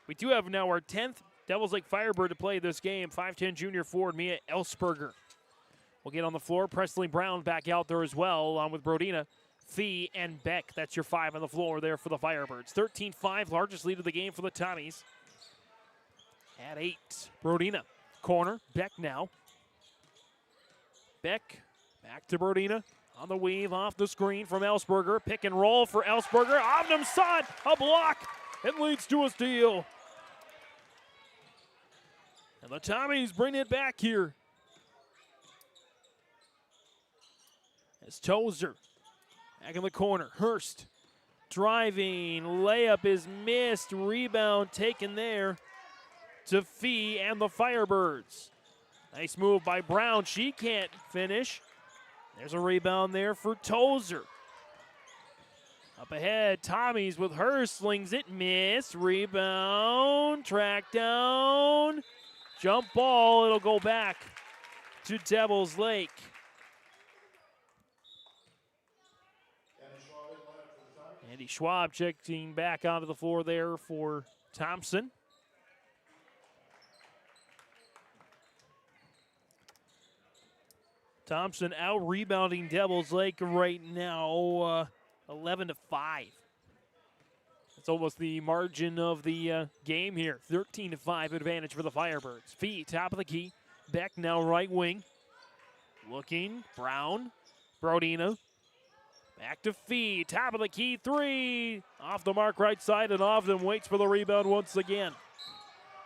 We do have now our 10th Devils Lake Firebird to play this game. 5'10 junior forward Mia Elsperger will get on the floor. Presley Brown back out there as well, along with Brodina, Fee, and Beck. That's your five on the floor there for the Firebirds. 13-5, largest lead of the game for the Tommies. At 8, Brodina. Corner, Beck now. Beck back to Brodina. On the weave, off the screen from Elsperger. Pick and roll for Elsperger. Omnum saw it, a block. It leads to a steal. And the Tommies bring it back here. As Tozer back in the corner. Hurst driving. Layup is missed. Rebound taken there to Fee and the Firebirds. Nice move by Brown. She can't finish. There's a rebound there for Tozer. Up ahead, Tommies with Hurst, slings it, miss, rebound, track down, jump ball, it'll go back to Devils Lake. Andy Schwab checking back onto the floor there for Thompson. Thompson out-rebounding Devils Lake right now, 11-5. That's almost the margin of the game here. 13-5 advantage for the Firebirds. Fee, top of the key. Beck now right wing. Looking, Brown, Brodina. Back to Fee, top of the key, three. Off the mark right side, and Ovdom waits for the rebound once again.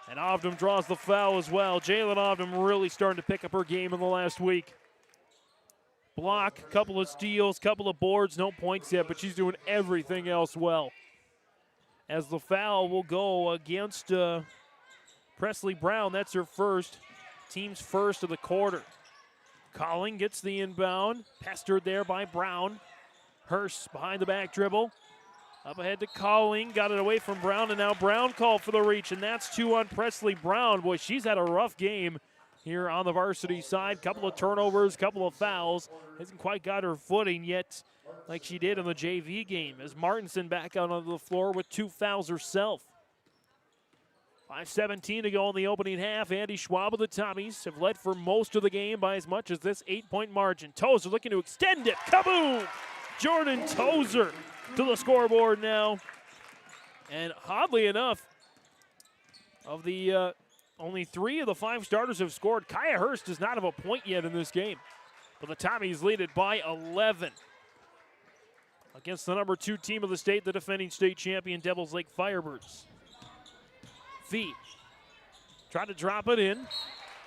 And Ovdom draws the foul as well. Jalen Ovdom really starting to pick up her game in the last week. Block, couple of steals, couple of boards, no points yet, but she's doing everything else well. As the foul will go against Presley Brown. That's her first, team's first of the quarter. Colling gets the inbound, pestered there by Brown. Hurst behind the back dribble. Up ahead to Colling, got it away from Brown, and now Brown called for the reach, and that's two on Presley Brown. Boy, she's had a rough game here on the varsity side. Couple of turnovers, couple of fouls. Hasn't quite got her footing yet like she did in the JV game, as Martinson back out on the floor with 2 fouls herself. 5:17 to go in the opening half. Andy Schwab of the Tommies have led for most of the game by as much as this 8-point margin. Tozer looking to extend it. Kaboom! Jordan Tozer to the scoreboard now. And oddly enough, of the only 3 of the 5 starters have scored. Kaya Hurst does not have a point yet in this game. But the Tommies lead it by 11. Against the number 2 team of the state, the defending state champion Devils Lake Firebirds. Fee tried to drop it in.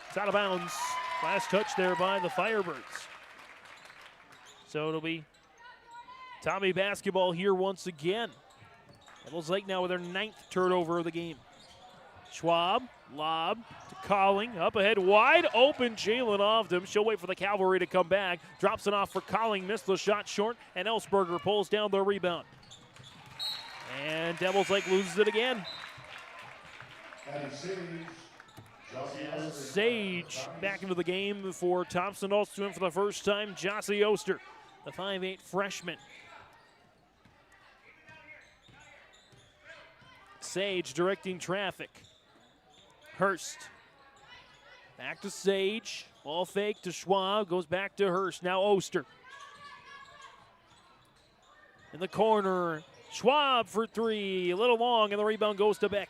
It's out of bounds. Last touch there by the Firebirds. So it'll be Tommy basketball here once again. Devils Lake now with their 9th turnover of the game. Schwab, lob to Colling, up ahead, wide open, Jalen Ovdom. She'll wait for the Cavalry to come back. Drops it off for Colling, missed the shot short, and Elsperger pulls down the rebound. And Devils Lake loses it again. As Sage back into the game for Thompson, also in for the first time, Jossie Oster, the 5'8 freshman. Sage directing traffic. Hurst. Back to Sage. Ball fake to Schwab. Goes back to Hurst. Now Oster. In the corner. Schwab for 3. A little long, and the rebound goes to Beck.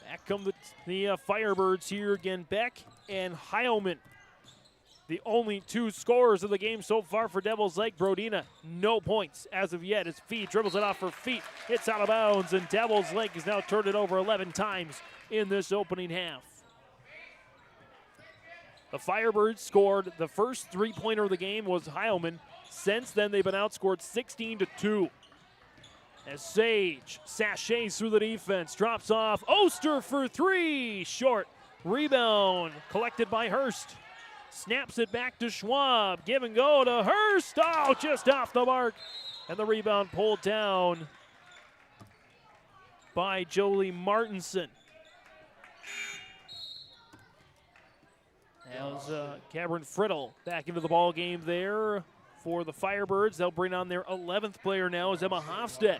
Back come the Firebirds here again. Beck and Heilman. The only 2 scorers of the game so far for Devils Lake. Brodina, no points as of yet. As Fee dribbles it off her feet. It's out of bounds, and Devils Lake has now turned it over 11 times in this opening half. The Firebirds scored the first 3-pointer of the game was Heilman. Since then, they've been outscored 16-2. As Sage sachets through the defense, drops off. Oster for 3, short. Rebound collected by Hurst. Snaps it back to Schwab. Give and go to Hurst. Oh, just off the mark. And the rebound pulled down by Jolie Martinson. As Cameron Friddle back into the ball game there for the Firebirds. They'll bring on their 11th player now as Emma Hofstedt.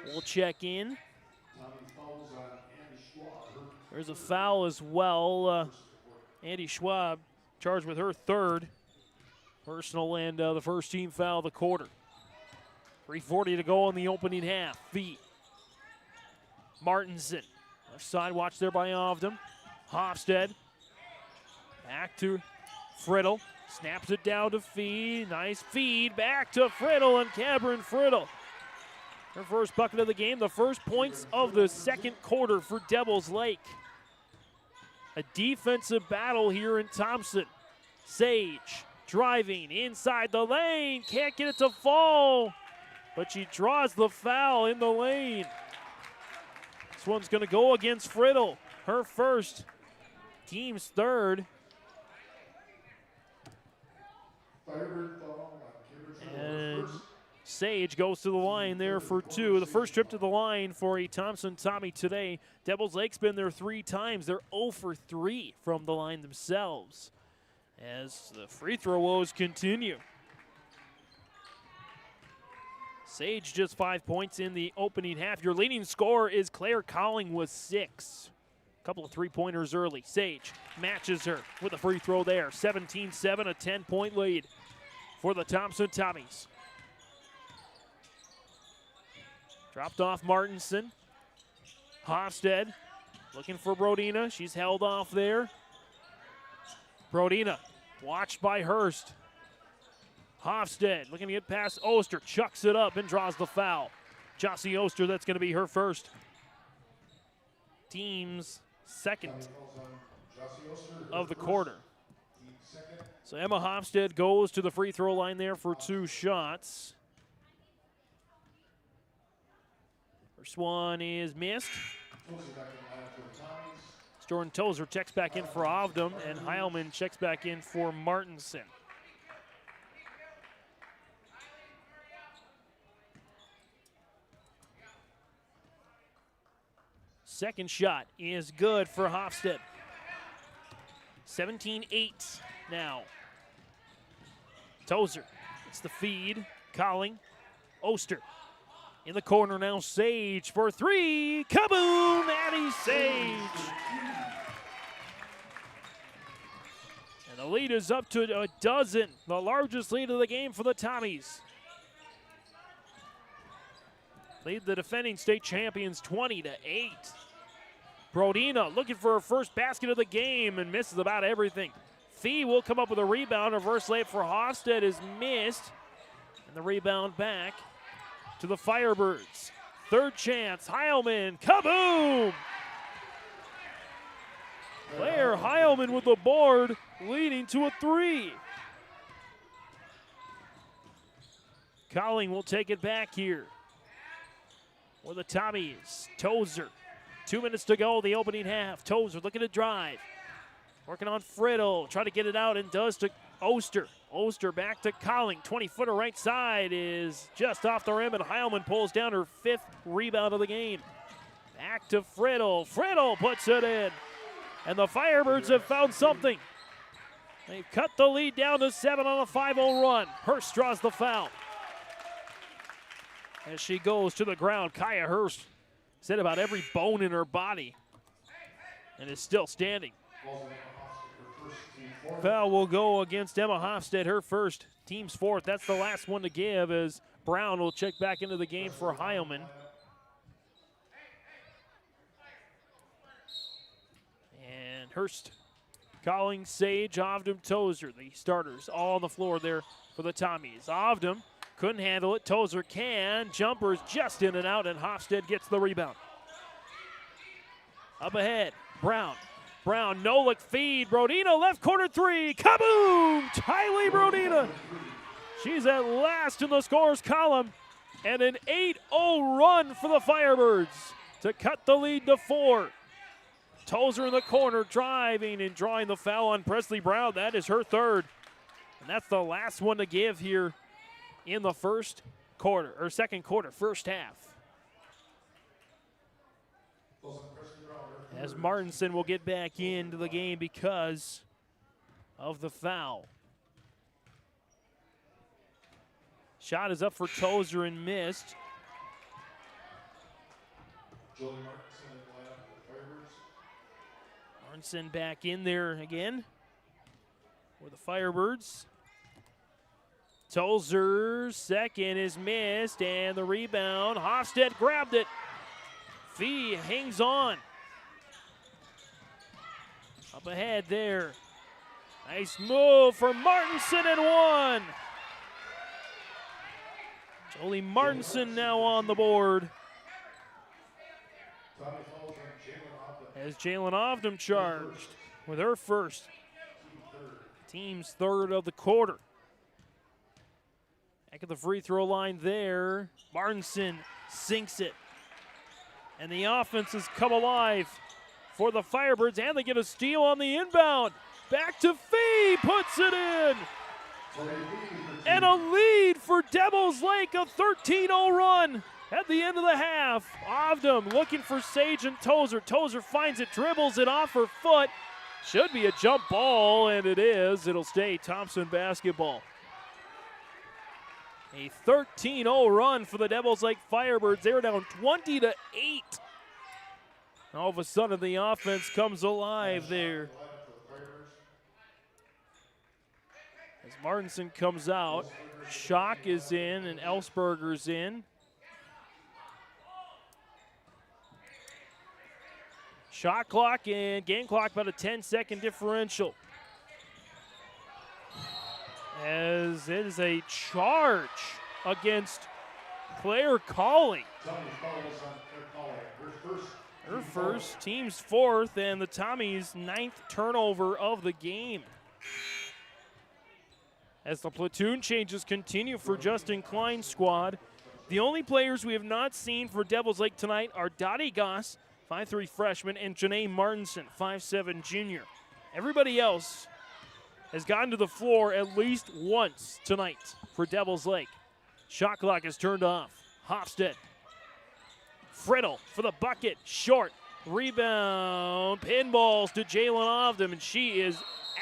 We'll check in. There's a foul as well. Andy Schwab charged with her third personal and the first team foul of the quarter. 3:40 to go in the opening half. Fee. Martinson. Left side watch there by Ovdam. Hofstead. Back to Friddle. Snaps it down to Fee. Nice feed. Back to Friddle and Cameron Friddle. Her first bucket of the game. The first points of the second quarter for Devils Lake. A defensive battle here in Thompson. Sage driving inside the lane. Can't get it to fall. But she draws the foul in the lane. This one's going to go against Friddle. Her first. Team's third. And Sage goes to the line there for two. The first trip to the line for a Thompson Tommy today. Devils Lake's been there 3 times. They're 0 for 3 from the line themselves as the free throw woes continue. Sage just 5 points in the opening half. Your leading scorer is Claire Colling with 6. A couple of three-pointers early. Sage matches her with a free throw there. 17-7, a 10-point lead for the Thompson Tommies. Dropped off Martinson. Hofstead looking for Brodina. She's held off there. Brodina watched by Hurst. Hofstead looking to get past Oster. Chucks it up and draws the foul. Jossie Oster, that's going to be her first. Team's second of the quarter. So Emma Hofstead goes to the free throw line there for 2 shots. First one is missed. Jordan Tozer checks back in for Ovdam, and Heilman checks back in for Martinson. Second shot is good for Hofstead. 17-8 now. Tozer, it's the feed. Colling, Oster. In the corner now, Sage for 3. Kaboom! Maddie Sage. And the lead is up to a dozen. The largest lead of the game for the Tommies. Lead the defending state champions 20-8. Brodina looking for her first basket of the game and misses about everything. Fee will come up with a rebound. Reverse layup for Hofstead is missed. And the rebound back to the Firebirds. Third chance, Heilman, kaboom! Claire Heilman with the board, leading to a 3. Colling will take it back here. For the Tommies, Tozer. 2 minutes to go, the opening half. Tozer looking to drive. Working on Friddle, trying to get it out and does to Oster. Oster back to Colling. 20-footer right side is just off the rim, and Heilman pulls down her 5th rebound of the game. Back to Friddle. Friddle puts it in. And the Firebirds have found something. They've cut the lead down to 7 on a 5-0 run. Hurst draws the foul. As she goes to the ground, Kaya Hurst said about every bone in her body and is still standing. Foul will go against Emma Hofstead, her first, team's 4th. That's the last one to give as Brown will check back into the game for Heilman. And Hurst, Colling, Sage, Ovdam, Tozer, the starters, all on the floor there for the Tommies. Ovdam couldn't handle it. Tozer can. Jumpers just in and out, and Hofstead gets the rebound. Up ahead, Brown. Brown, no-look feed. Brodina, left corner 3. Kaboom! Tylee Brodina. She's at last in the scorer's column. And an 8-0 run for the Firebirds to cut the lead to 4. Tozer in the corner, driving and drawing the foul on Presley Brown. That is her third. And that's the last one to give here in the second quarter, first half. As Martinson will get back into the game because of the foul. Shot is up for Tozer and missed. Martinson back in there again for the Firebirds. Tozer's second is missed, and the rebound. Hofstad grabbed it. Fee hangs on. Up ahead there. Nice move for Martinson and one. Jolie Martinson now on the board. As Jalen Ovdom charged with her first. Team's third of the quarter. Back at the free throw line there. Martinson sinks it. And the offense has come alive for the Firebirds, and they get a steal on the inbound. Back to Fee, puts it in. And a lead for Devils Lake, a 13-0 run at the end of the half. Ovdom looking for Sage and Tozer. Tozer finds it, dribbles it off her foot. Should be a jump ball, and it is. It'll stay Thompson basketball. A 13-0 run for the Devils Lake Firebirds. They're down 20-8. All of a sudden, the offense comes alive there. As Martinson comes out, Schock is in and Ellsberger's in. Shot clock and game clock about a 10-second differential. As it is a charge against Claire Colley. Her first, team's fourth, and the Tommies' 9th turnover of the game. As the platoon changes continue for Justin Klein's squad, the only players we have not seen for Devils Lake tonight are Dottie Goss, 5'3" freshman, and Janae Martinson, 5'7" junior. Everybody else has gotten to the floor at least once tonight for Devils Lake. Shot clock is turned off. Hofstad. Friddle for the bucket, short. Rebound, pinballs to Jalen Ovdom, and she is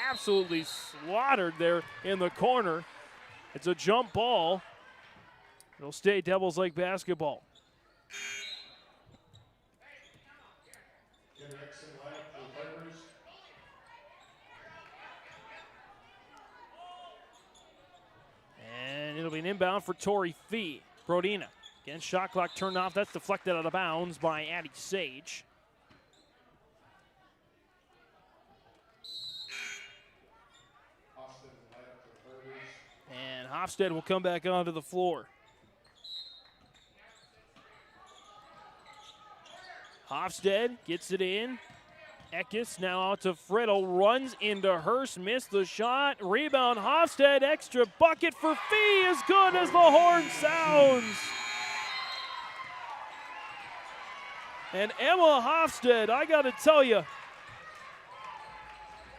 absolutely slaughtered there in the corner. It's a jump ball. It'll stay Devils Lake basketball. And it'll be an inbound for Tori Fee. Brodina. Again, shot clock turned off. That's deflected out of bounds by Addie Sage. And Hofstad will come back onto the floor. Hofstad gets it in. Eckes now out to Friddle, runs into Hurst, missed the shot. Rebound, Hofstad, extra bucket for Fee, as good as the horn sounds. And Emma Hofstad, I got to tell you,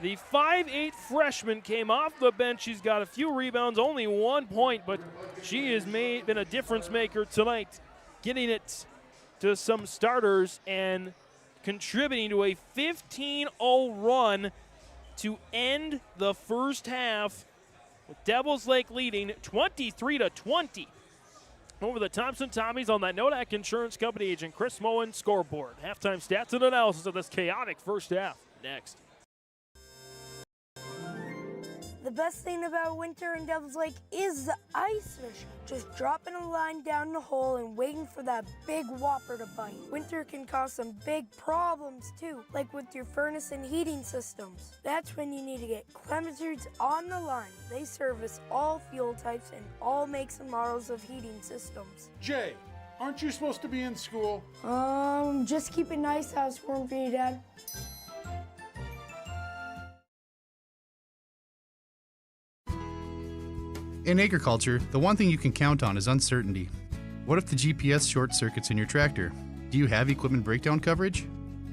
the 5'8" freshman came off the bench. She's got a few rebounds, only 1 point, but she has been a difference maker tonight, getting it to some starters and contributing to a 15-0 run to end the first half, with Devils Lake leading 23-20 over the Thompson Tommies on that Nodak Insurance Company agent Chris Moen scoreboard. Halftime stats and analysis of this chaotic first half next. The best thing about winter in Devils Lake is the ice fish. Just dropping a line down the hole and waiting for that big whopper to bite. Winter can cause some big problems too, like with your furnace and heating systems. That's when you need to get Clements on the line. They service all fuel types and all makes and models of heating systems. Jay, aren't you supposed to be in school? Just keep a nice house warm for you, Dad. In agriculture, the one thing you can count on is uncertainty. What if the GPS short circuits in your tractor? Do you have equipment breakdown coverage?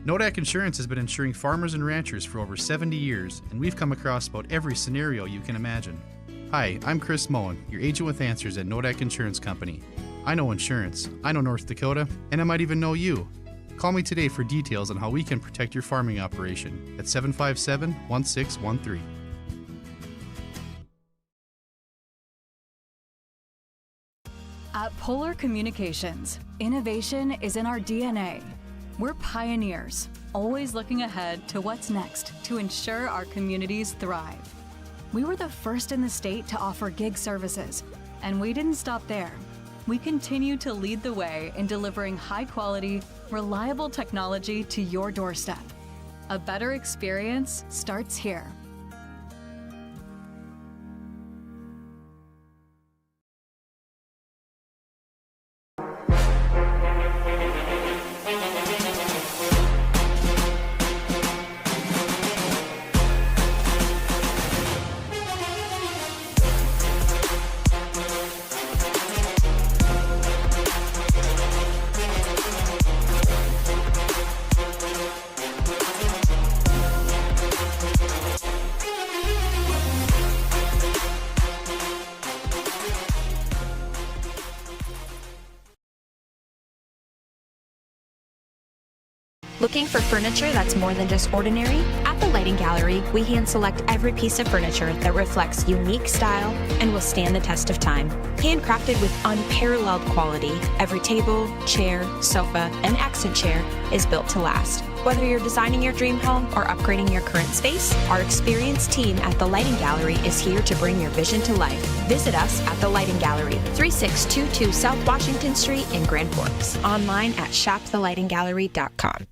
Nodak Insurance has been insuring farmers and ranchers for over 70 years, and we've come across about every scenario you can imagine. Hi, I'm Chris Moen, your agent with answers at Nodak Insurance Company. I know insurance, I know North Dakota, and I might even know you. Call me today for details on how we can protect your farming operation at 757-1613. At Polar Communications, innovation is in our DNA. We're pioneers, always looking ahead to what's next to ensure our communities thrive. We were the first in the state to offer gig services, and we didn't stop there. We continue to lead the way in delivering high-quality, reliable technology to your doorstep. A better experience starts here. Looking for furniture that's more than just ordinary? At the Lighting Gallery, we hand select every piece of furniture that reflects unique style and will stand the test of time. Handcrafted with unparalleled quality, every table, chair, sofa, and accent chair is built to last. Whether you're designing your dream home or upgrading your current space, our experienced team at the Lighting Gallery is here to bring your vision to life. Visit us at the Lighting Gallery, 3622 South Washington Street in Grand Forks. Online at shopthelightinggallery.com.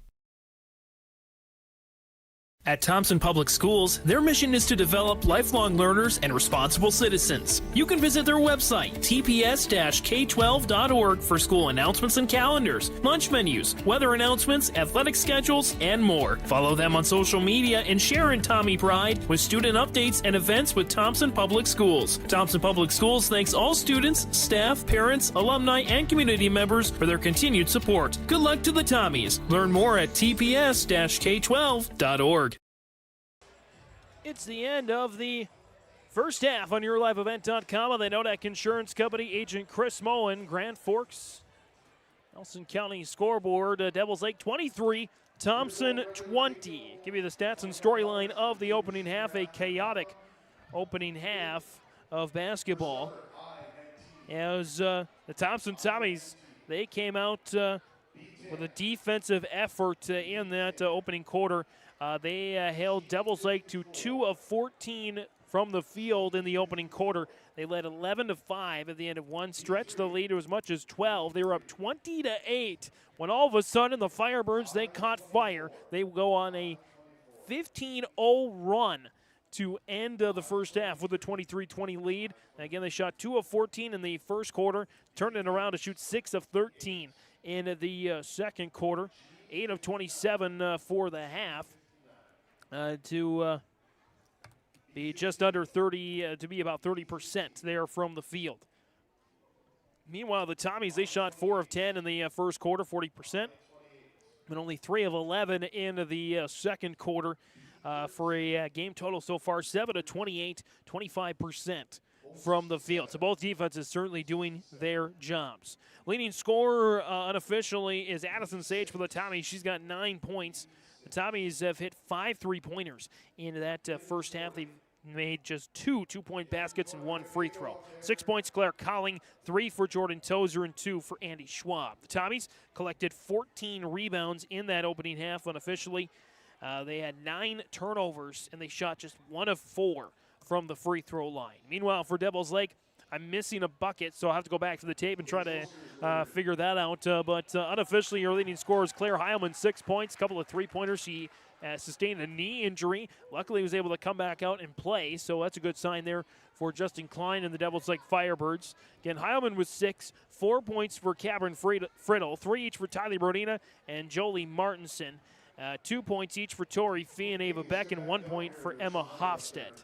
At Thompson Public Schools, their mission is to develop lifelong learners and responsible citizens. You can visit their website, tps-k12.org, for school announcements and calendars, lunch menus, weather announcements, athletic schedules, and more. Follow them on social media and share in Tommy Pride with student updates and events with Thompson Public Schools. Thompson Public Schools thanks all students, staff, parents, alumni, and community members for their continued support. Good luck to the Tommies. Learn more at tps-k12.org. It's the end of the first half on YourLiveEvent.com on the Nodak Insurance Company. Agent Chris Moen, Grand Forks, Nelson County scoreboard. Devils Lake 23, Thompson 20. Give you the stats and storyline of the opening half. A chaotic opening half of basketball. As the Thompson Tommies, they came out with a defensive effort in that opening quarter. They held Devils Lake to 2 of 14 from the field in the opening quarter. They led 11-5 at the end of one stretch. The lead was as much as 12. They were up 20-8 when all of a sudden the Firebirds, they caught fire. They go on a 15-0 run to end the first half with a 23-20 lead. And again, they shot 2 of 14 in the first quarter, turned it around to shoot 6 of 13 in the second quarter. 8 of 27 for the half. To be just under 30, to be about 30% there from the field. Meanwhile, the Tommies, they shot 4 of 10 in the first quarter, 40%, but only 3 of 11 in the second quarter for a game total so far, 7 of 28, 25% from the field. So both defenses certainly doing their jobs. Leading scorer unofficially is Addison Sage for the Tommies. She's got 9 points. The Tommies have hit 5 3-pointers in that first half. They've made just 2 two-point baskets and 1 free throw. 6 points, Claire Colling, 3 for Jordan Tozer, and 2 for Andy Schwab. The Tommies collected 14 rebounds in that opening half unofficially. They had 9 turnovers, and they shot just 1 of 4 from the free throw line. Meanwhile, for Devils Lake, I'm missing a bucket, so I'll have to go back to the tape and try to figure that out. But unofficially, your leading scorer is Claire Heilman, 6 points, a couple of three-pointers. She sustained a knee injury. Luckily, was able to come back out and play, so that's a good sign there for Justin Klein and the Devils Lake Firebirds. Again, Heilman with 6, 4 points for Cameron Friddle, 3 each for Tylee Brodina and Jolie Martinson. 2 points each for Tori Fee and Ava Beck, and 1 point for Emma Hofstedt.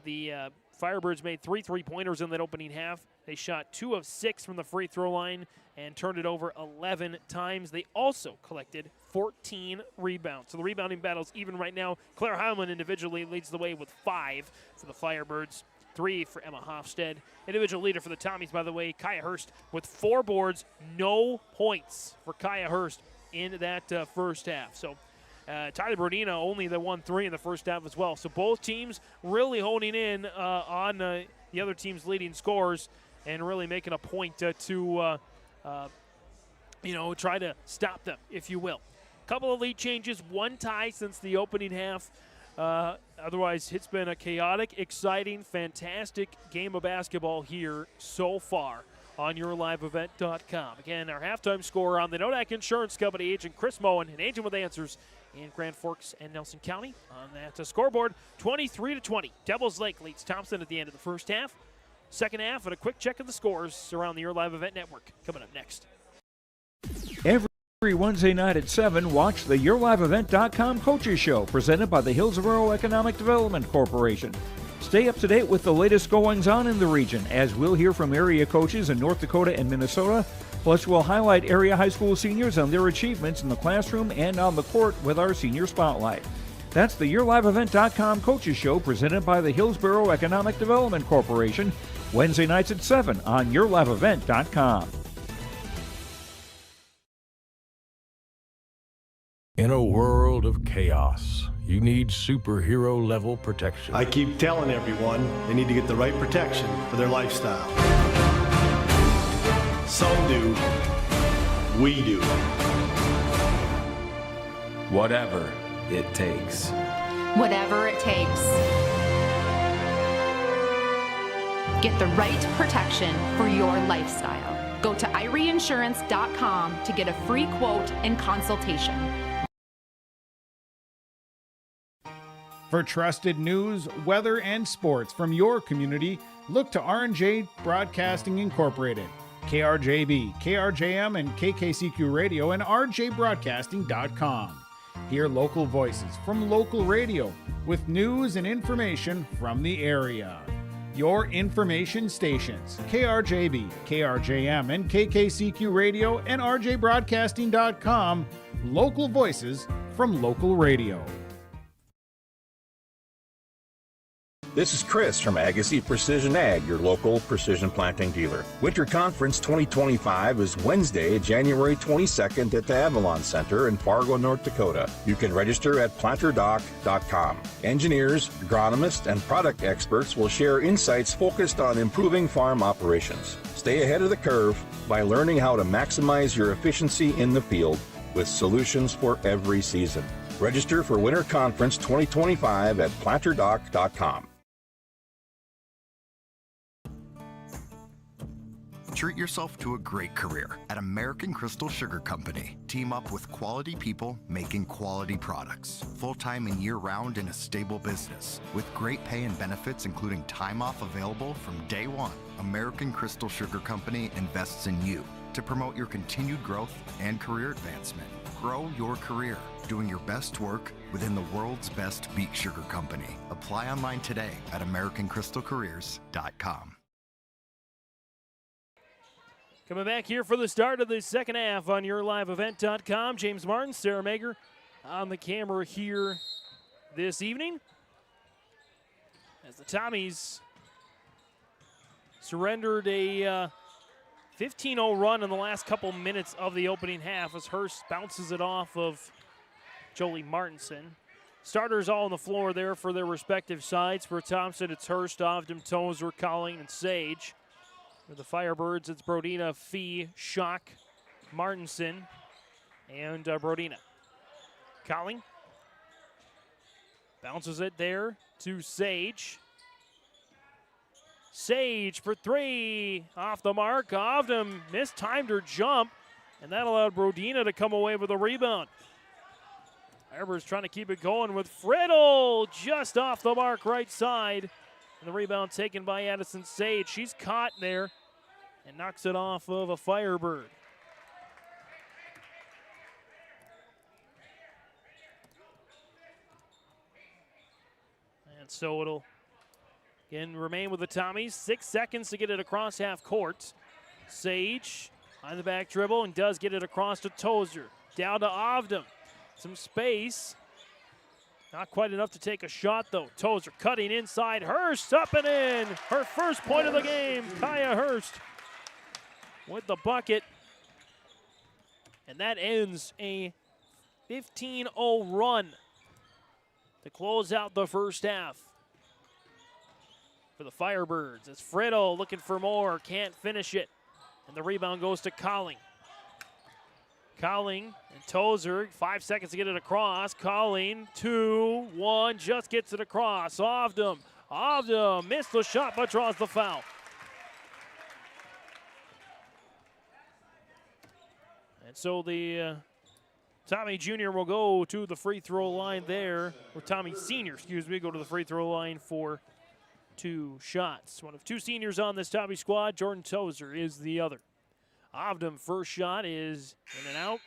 The Firebirds made 3 3-pointers in that opening half. They shot 2 of 6 from the free throw line and turned it over 11 times. They also collected 14 rebounds. So the rebounding battle's even right now. Claire Heilman individually leads the way with 5 for the Firebirds, 3 for Emma Hofstede. Individual leader for the Tommies, by the way, Kaya Hurst with 4 boards, no points for Kaya Hurst in that first half. So Tyler Brodina only the 1-3 in the first half as well. So both teams really honing in on the other team's leading scorers and really making a point to try to stop them, if you will. Couple of lead changes, 1 tie since the opening half. Otherwise, it's been a chaotic, exciting, fantastic game of basketball here so far on YourLiveEvent.com. Again, our halftime scorer on the Nodak Insurance Company, Agent Chris Moen, an agent with answers in Grand Forks and Nelson County. On that scoreboard, 23-20. Devils Lake leads Thompson at the end of the first half. Second half, and a quick check of the scores around the Your Live Event Network coming up next. Every Wednesday night at 7, watch the YourLiveEvent.com Coaches Show presented by the Hillsborough Economic Development Corporation. Stay up to date with the latest goings-on in the region, as we'll hear from area coaches in North Dakota and Minnesota. Plus, we'll highlight area high school seniors on their achievements in the classroom and on the court with our Senior Spotlight. That's the YourLiveEvent.com Coaches Show presented by the Hillsborough Economic Development Corporation, Wednesday nights at 7 on YourLiveEvent.com. In a world of chaos, you need superhero-level protection. I keep telling everyone they need to get the right protection for their lifestyle. Some do. We do. Whatever it takes. Whatever it takes. Get the right protection for your lifestyle. Go to IRIinsurance.com to get a free quote and consultation. For trusted news, weather, and sports from your community, look to R&J Broadcasting Incorporated, KRJB, KRJM, and KKCQ Radio, and rjbroadcasting.com. Hear local voices from local radio with news and information from the area. Your information stations, KRJB, KRJM, and KKCQ Radio, and rjbroadcasting.com, local voices from local radio. This is Chris from Agassiz Precision Ag, your local precision planting dealer. Winter Conference 2025 is Wednesday, January 22nd at the Avalon Center in Fargo, North Dakota. You can register at planterdoc.com. Engineers, agronomists, and product experts will share insights focused on improving farm operations. Stay ahead of the curve by learning how to maximize your efficiency in the field with solutions for every season. Register for Winter Conference 2025 at planterdoc.com. Treat yourself to a great career at American Crystal Sugar Company. Team up with quality people making quality products. Full-time and year-round in a stable business. With great pay and benefits including time off available from day one. American Crystal Sugar Company invests in you to promote your continued growth and career advancement. Grow your career doing your best work within the world's best beet sugar company. Apply online today at AmericanCrystalCareers.com. Coming back here for the start of the second half on YourLiveEvent.com. James Martin, Sarah Mager on the camera here this evening. As the Tommies surrendered a 15-0 run in the last couple minutes of the opening half as Hurst bounces it off of Jolie Martinson. Starters all on the floor there for their respective sides. For Thompson, it's Hurst, Ovdom, Tozer, Colling, and Sage. For the Firebirds, it's Brodina, Fee, Schock, Martinson, and Brodina. Colling bounces it there to Sage. Sage for 3, off the mark. Ovdom mistimed her jump, and that allowed Brodina to come away with a rebound. Firebirds trying to keep it going with Friddle just off the mark right side. And the rebound taken by Addison Sage. She's caught there and knocks it off of a Firebird. And so it'll again remain with the Tommies. 6 seconds to get it across half court. Sage on the back dribble and does get it across to Tozer. Down to Ovdom. some space. Not quite enough to take a shot, though. Tozer cutting inside. Hurst up and in. Her first point of the game. Kaya Hurst with the bucket. And that ends a 15-0 run to close out the first half for the Firebirds. As Frito looking for more, can't finish it. And the rebound goes to Colling. Colling and Tozer, 5 seconds to get it across. Colling, 2-1, just gets it across. Ovdom missed the shot but draws the foul. And so the Tommy Jr. will go to the free throw line there, or Tommy Sr., go to the free throw line for 2 shots. One of 2 seniors on this Tommy squad. Jordan Tozer is the other. Ovdom first shot is in and out.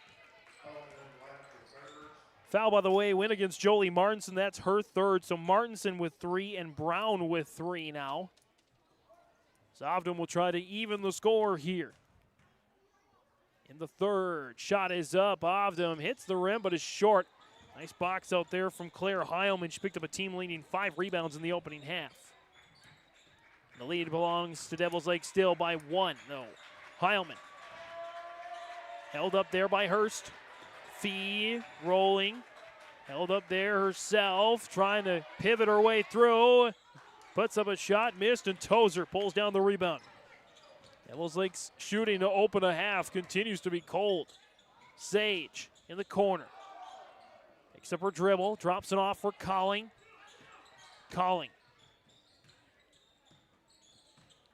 Foul, by the way, win against Jolie Martinson. That's her third. So Martinson with 3 and Brown with 3 now. So Ovdom will try to even the score here. In the third, shot is up. Ovdom hits the rim but is short. Nice box out there from Claire Heilman. She picked up a team-leading 5 rebounds in the opening half. The lead belongs to Devils Lake still by 1. No, Heilman. Held up there by Hurst. Fee rolling. Held up there herself, trying to pivot her way through. Puts up a shot, missed, and Tozer pulls down the rebound. Devils Lake's shooting to open a half continues to be cold. Sage in the corner. Picks up her dribble, drops it off for Colling. Colling.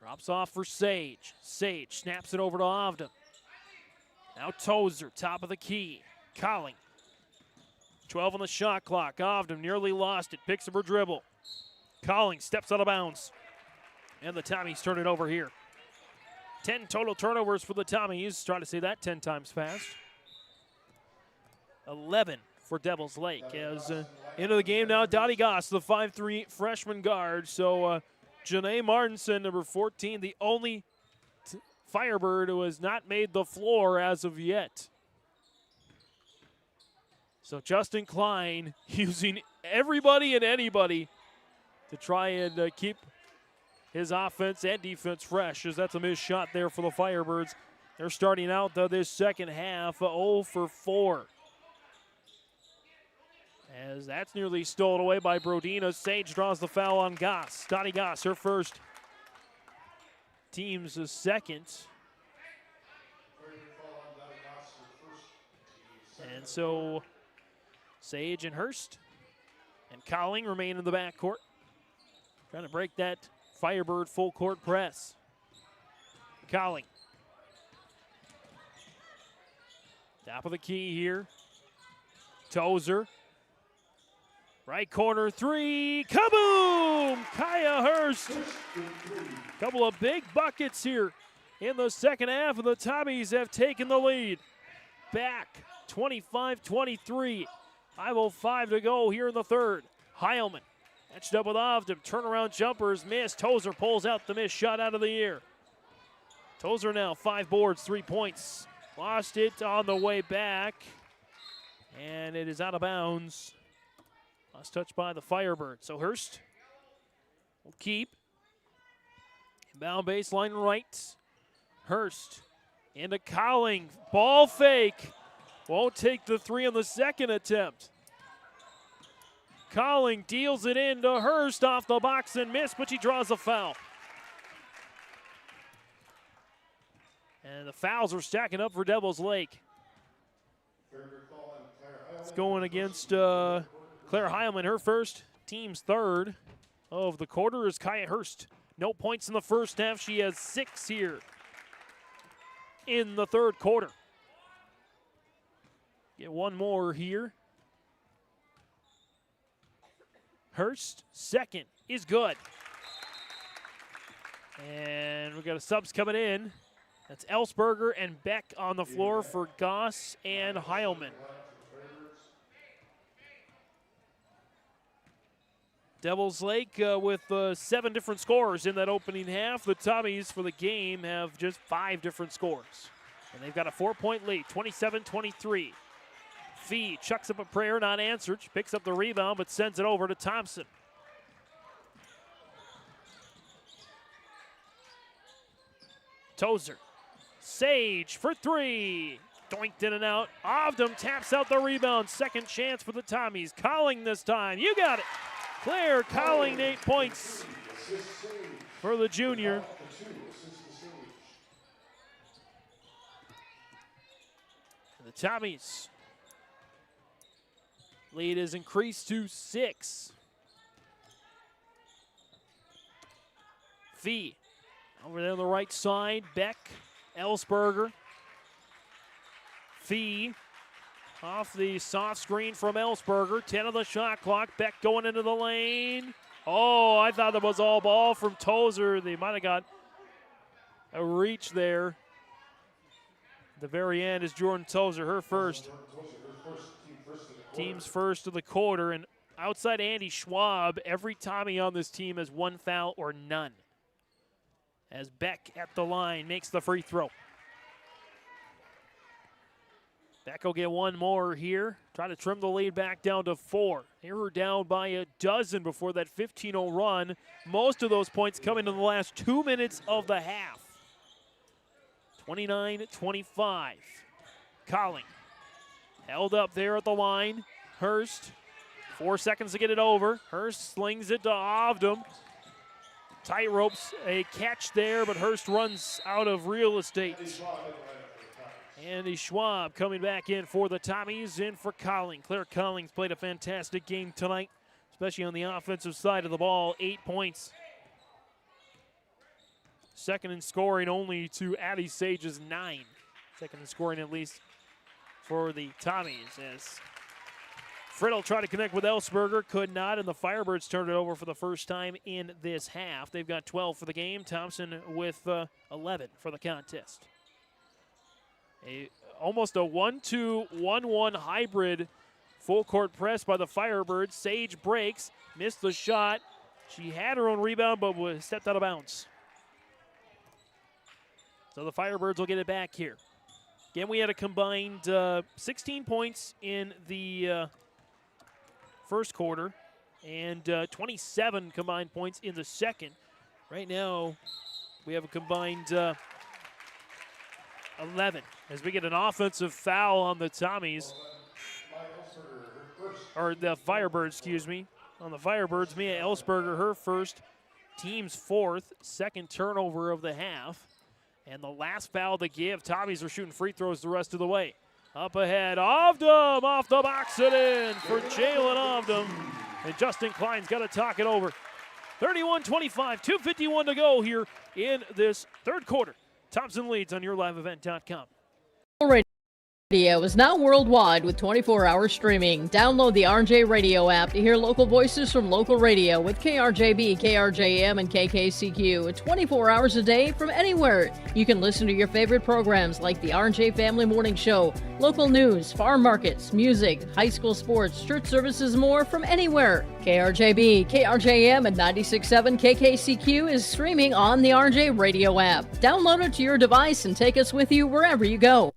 Drops off for Sage. Sage snaps it over to Ovdom. Now Tozer, top of the key. Colling. 12 on the shot clock. Ovdom nearly lost it. Picks up her dribble. Colling steps out of bounds. And the Tommies turn it over here. 10 total turnovers for the Tommies. Try to say that 10 times fast. 11 for Devils Lake. As into the game now, Dottie Goss, the 5'3" freshman guard. So Janae Martinson, number 14, the only Firebird who has not made the floor as of yet. So Justin Klein using everybody and anybody to try and keep his offense and defense fresh, as that's a missed shot there for the Firebirds. They're starting out this second half 0 for 4. As that's nearly stolen away by Brodina. Sage draws the foul on Goss. Dottie Goss, her first. Team's second. And so Sage and Hurst and Colling remain in the backcourt. Trying to break that Firebird full court press. Colling. Top of the key here. Tozer. Right corner 3. Kaboom! Kaya Hurst. Couple of big buckets here in the second half, and the Tommies have taken the lead. Back 25-23. 5:05 to go here in the third. Heilman matched up with Ovdom. Turnaround jumpers missed. Tozer pulls out the missed shot out of the air. Tozer now 5 boards, 3 points. Lost it on the way back, and it is out of bounds. Last touch by the Firebird. So Hurst will keep. Inbound baseline right. Hurst into Colling. Ball fake. Won't take the 3 on the second attempt. Colling deals it in to Hurst off the box and missed, but she draws a foul. And the fouls are stacking up for Devils Lake. It's going against Claire Heilman, her first, team's third of the quarter is Kaya Hurst. No points in the first half. She has 6 here in the third quarter. Get one more here. Hurst, second, is good. And we've got a subs coming in. That's Ellsberger and Beck on the floor for Goss and Heilman. Devils Lake with 7 different scorers in that opening half. The Tommies for the game have just 5 different scores. And they've got a 4-point lead, 27-23. Fee chucks up a prayer, not answered. She picks up the rebound, but sends it over to Thompson. Tozer. Sage for three. Doinked in and out. Ovdom taps out the rebound. Second chance for the Tommies. Colling this time. You got it. Claire Colling, 8 points for the junior. The Tommies lead is increased to 6. Fee over there on the right side. Beck, Ellsberger. Fee off the soft screen from Ellsberger. 10 on the shot clock. Beck going into the lane. Oh, I thought that was all ball from Tozer. They might have got a reach there. At the very end is Jordan Tozer, her first. Team's first of the quarter. And outside Andy Schwab, every Tommy on this team has 1 foul or none. As Beck at the line makes the free throw. Beck will get one more here. Try to trim the lead back down to 4. They were down by a dozen before that 15-0 run. Most of those points coming in the last 2 minutes of the half. 29-25. Colling held up there at the line. Hurst, 4 seconds to get it over. Hurst slings it to Ovdom. Tight ropes, a catch there, but Hurst runs out of real estate. Andy Schwab coming back in for the Tommies, in for Colling. Claire Collings played a fantastic game tonight, especially on the offensive side of the ball. 8 points. Second in scoring only to Addie Sage's 9. Second in scoring at least for the Tommies as Friddle tried to connect with Ellsberger, could not, and the Firebirds turned it over for the first time in this half. They've got 12 for the game. Thompson with 11 for the contest. Almost a 1-2-1-1 hybrid full court press by the Firebirds. Sage breaks, missed the shot. She had her own rebound, but was stepped out of bounds. So the Firebirds will get it back here. Again, we had a combined 16 points in the first quarter and 27 combined points in the second. Right now, we have a combined 11 as we get an offensive foul on the Tommies. Or the Firebirds, excuse me. On the Firebirds, Mia Ellsberger, her first, team's 4th, second turnover of the half. And the last foul to give. Tommies are shooting free throws the rest of the way. Up ahead, Ovdom off the box and in for Jalen Ovdom. And Justin Klein's got to talk it over. 31-25, 2:51 to go here in this third quarter. Thompson leads on YourLiveEvent.com. Radio is now worldwide with 24-hour streaming. Download the RJ Radio app to hear local voices from local radio with KRJB, KRJM, and KKCQ 24 hours a day from anywhere. You can listen to your favorite programs like the RJ Family Morning Show, local news, farm markets, music, high school sports, church services, more from anywhere. KRJB, KRJM, and 96.7 KKCQ is streaming on the RJ Radio app. Download it to your device and take us with you wherever you go.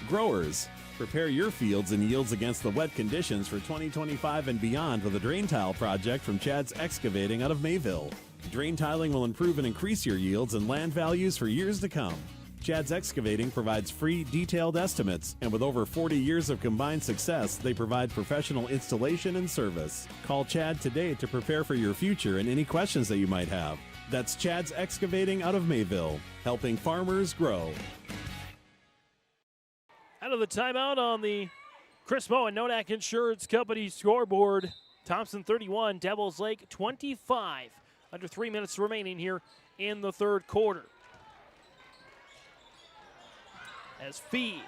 Growers, prepare your fields and yields against the wet conditions for 2025 and beyond with a drain tile project from Chad's Excavating out of Mayville. Drain tiling will improve and increase your yields and land values for years to come. Chad's Excavating provides free, detailed estimates, and with over 40 years of combined success, they provide professional installation and service. Call Chad today to prepare for your future and any questions that you might have. That's Chad's Excavating out of Mayville, helping farmers grow. Out of the timeout on the Chris Moe and Nodak Insurance Company scoreboard. Thompson 31, Devils Lake 25. Under 3 minutes remaining here in the third quarter. As Fee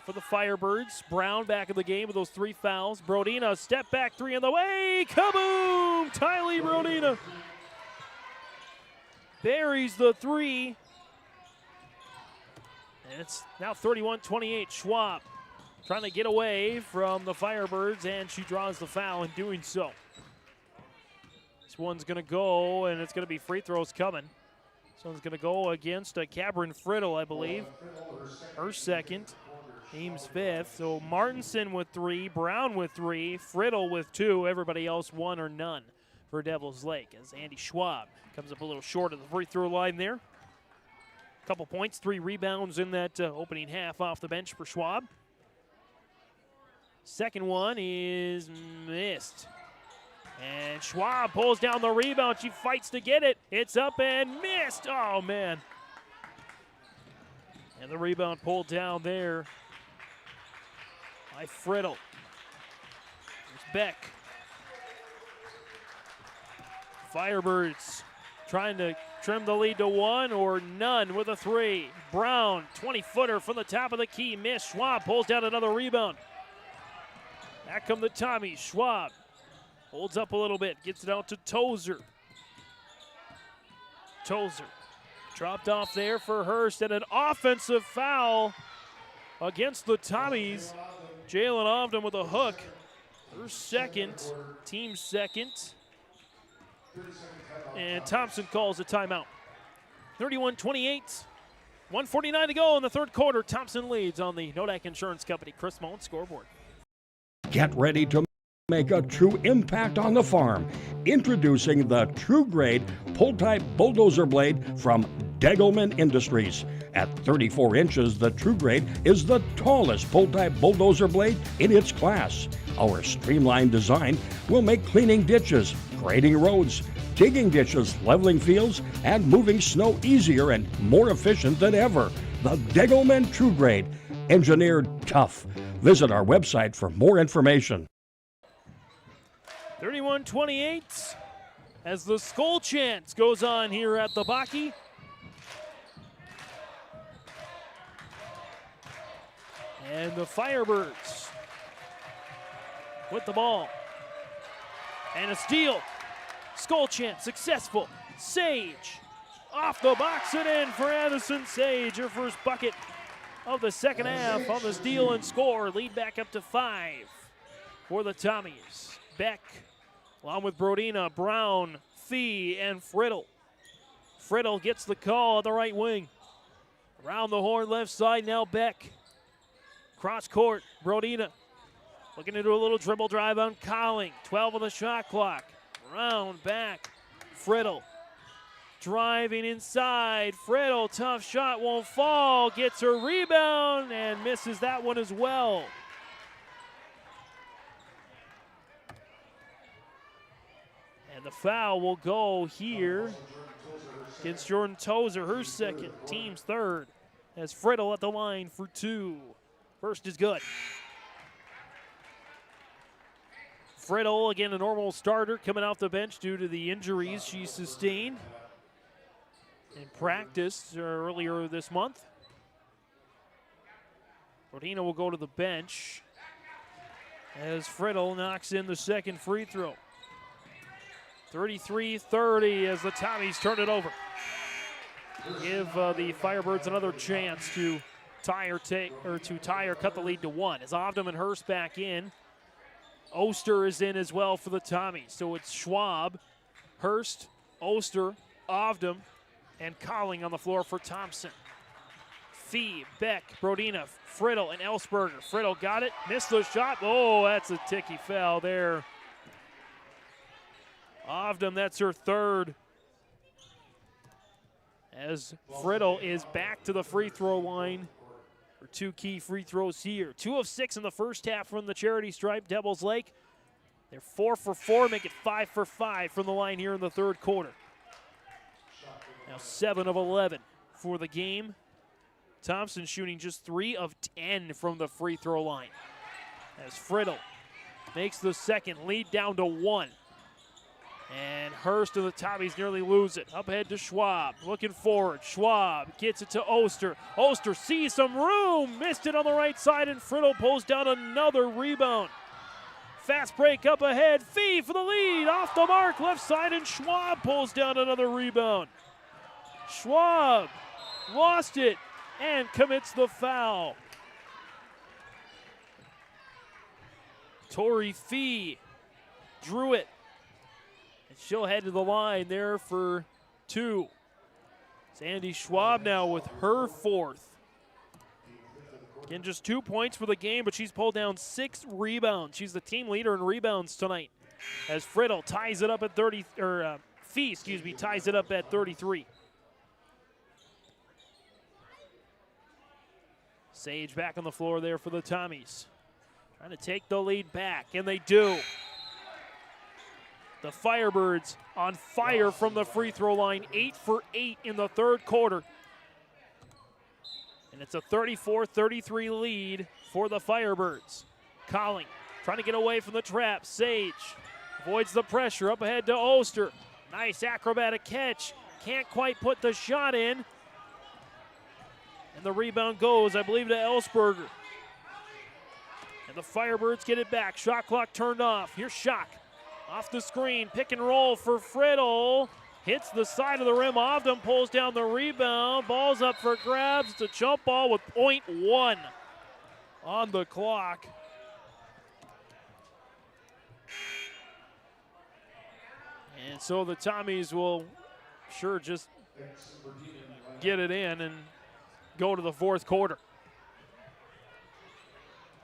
for the Firebirds. Brown back in the game with those 3 fouls. Brodina, step back 3 in the way. Kaboom! Tylee Brodina buries the 3. And it's now 31-28. Schwab trying to get away from the Firebirds, and she draws the foul in doing so. This one's going to go, and it's going to be free throws coming. This one's going to go against Cabrin Friddle, I believe. Her second. Ames fifth. So Martinson with 3, Brown with 3, Friddle with 2. Everybody else 1 or none for Devils Lake as Andy Schwab comes up a little short of the free throw line there. Couple points, 3 rebounds in that opening half off the bench for Schwab. Second one is missed. And Schwab pulls down the rebound. She fights to get it. It's up and missed. Oh, man. And the rebound pulled down there by Friddle. There's Beck. Firebirds trying to trim the lead to 1 or none with a 3. Brown, 20-footer from the top of the key. Missed. Schwab pulls down another rebound. Back come the Tommies. Schwab holds up a little bit. Gets it out to Tozer. Tozer dropped off there for Hurst, and an offensive foul against the Tommies. Jalen Ovden with a hook. Her second, team second. And Thompson calls a timeout. 31-28, 1:49 to go in the third quarter. Thompson leads on the Nodak Insurance Company Chris Mullen scoreboard. Get ready to make a true impact on the farm. Introducing the True Grade pull-type bulldozer blade from Degelman Industries. At 34 inches, the True Grade is the tallest pull-type bulldozer blade in its class. Our streamlined design will make cleaning ditches, grading roads, digging ditches, leveling fields, and moving snow easier and more efficient than ever. The Degelman True Grade, engineered tough. Visit our website for more information. 31-28 as the Skull Chance goes on here at the Baki. And the Firebirds with the ball. And a steal. Skull Chance successful. Sage off the box and in for Addison Sage. Her first bucket of the second half on the steal and score. Lead back up to 5 for the Tommies. Beck along with Brodina, Brown, Fee, and Friddle. Friddle gets the call at the right wing. Around the horn left side now Beck. Cross court, Brodina looking to do a little dribble drive on Cowling. 12 on the shot clock. Round back, Friddle driving inside. Friddle, tough shot, won't fall. Gets her rebound and misses that one as well. And the foul will go here against Jordan Tozer, her second, team's third, as Friddle at the line for 2. First is good. Friddle, again, a normal starter coming off the bench due to the injuries she sustained in practice earlier this month. Brodina will go to the bench as Friddle knocks in the second free throw. 33-30 as the Tommies turn it over. Give the Firebirds another chance to tie or cut the lead to 1. As Ovdam and Hurst back in, Oster is in as well for the Tommies. So it's Schwab, Hurst, Oster, Ovdam, and Colling on the floor for Thompson. Fee, Beck, Brodina, Friddle, and Ellsberger. Friddle got it, missed the shot. Oh, that's a ticky foul there. Ovdam, that's her third. As Friddle is back to the free throw line for 2 key free throws here. 2 of 6 in the first half from the charity stripe. Devils Lake, they're 4 for 4, make it 5 for 5 from the line here in the third quarter. Now 7 of 11 for the game. Thompson shooting just 3 of 10 from the free throw line. As Friddle makes the second, lead down to 1. And Hurst and the Tommies nearly lose it. Up ahead to Schwab, looking forward. Schwab gets it to Oster. Oster sees some room, missed it on the right side, and Friddle pulls down another rebound. Fast break up ahead, Fee for the lead, off the mark, left side, and Schwab pulls down another rebound. Schwab lost it and commits the foul. Tori Fee drew it. She'll head to the line there for 2. It's Andy Schwab now with her 4th. Again, just 2 points for the game, but she's pulled down 6 rebounds. She's the team leader in rebounds tonight. As Friddle ties it up at 30, or Fee, excuse me, ties it up at 33. Sage back on the floor there for the Tommies. Trying to take the lead back, and they do. The Firebirds on fire from the free throw line, 8 for 8 in the third quarter. And it's a 34-33 lead for the Firebirds. Colling trying to get away from the trap. Sage avoids the pressure, up ahead to Oster. Nice acrobatic catch. Can't quite put the shot in. And the rebound goes, I believe, to Ellsberger. And the Firebirds get it back. Shot clock turned off. Here's Schock. Off the screen, pick and roll for Friddle. Hits the side of the rim. Ovdam pulls down the rebound. Ball's up for grabs. It's a jump ball with .1 on the clock. And so the Tommies will sure just get it in and go to the fourth quarter.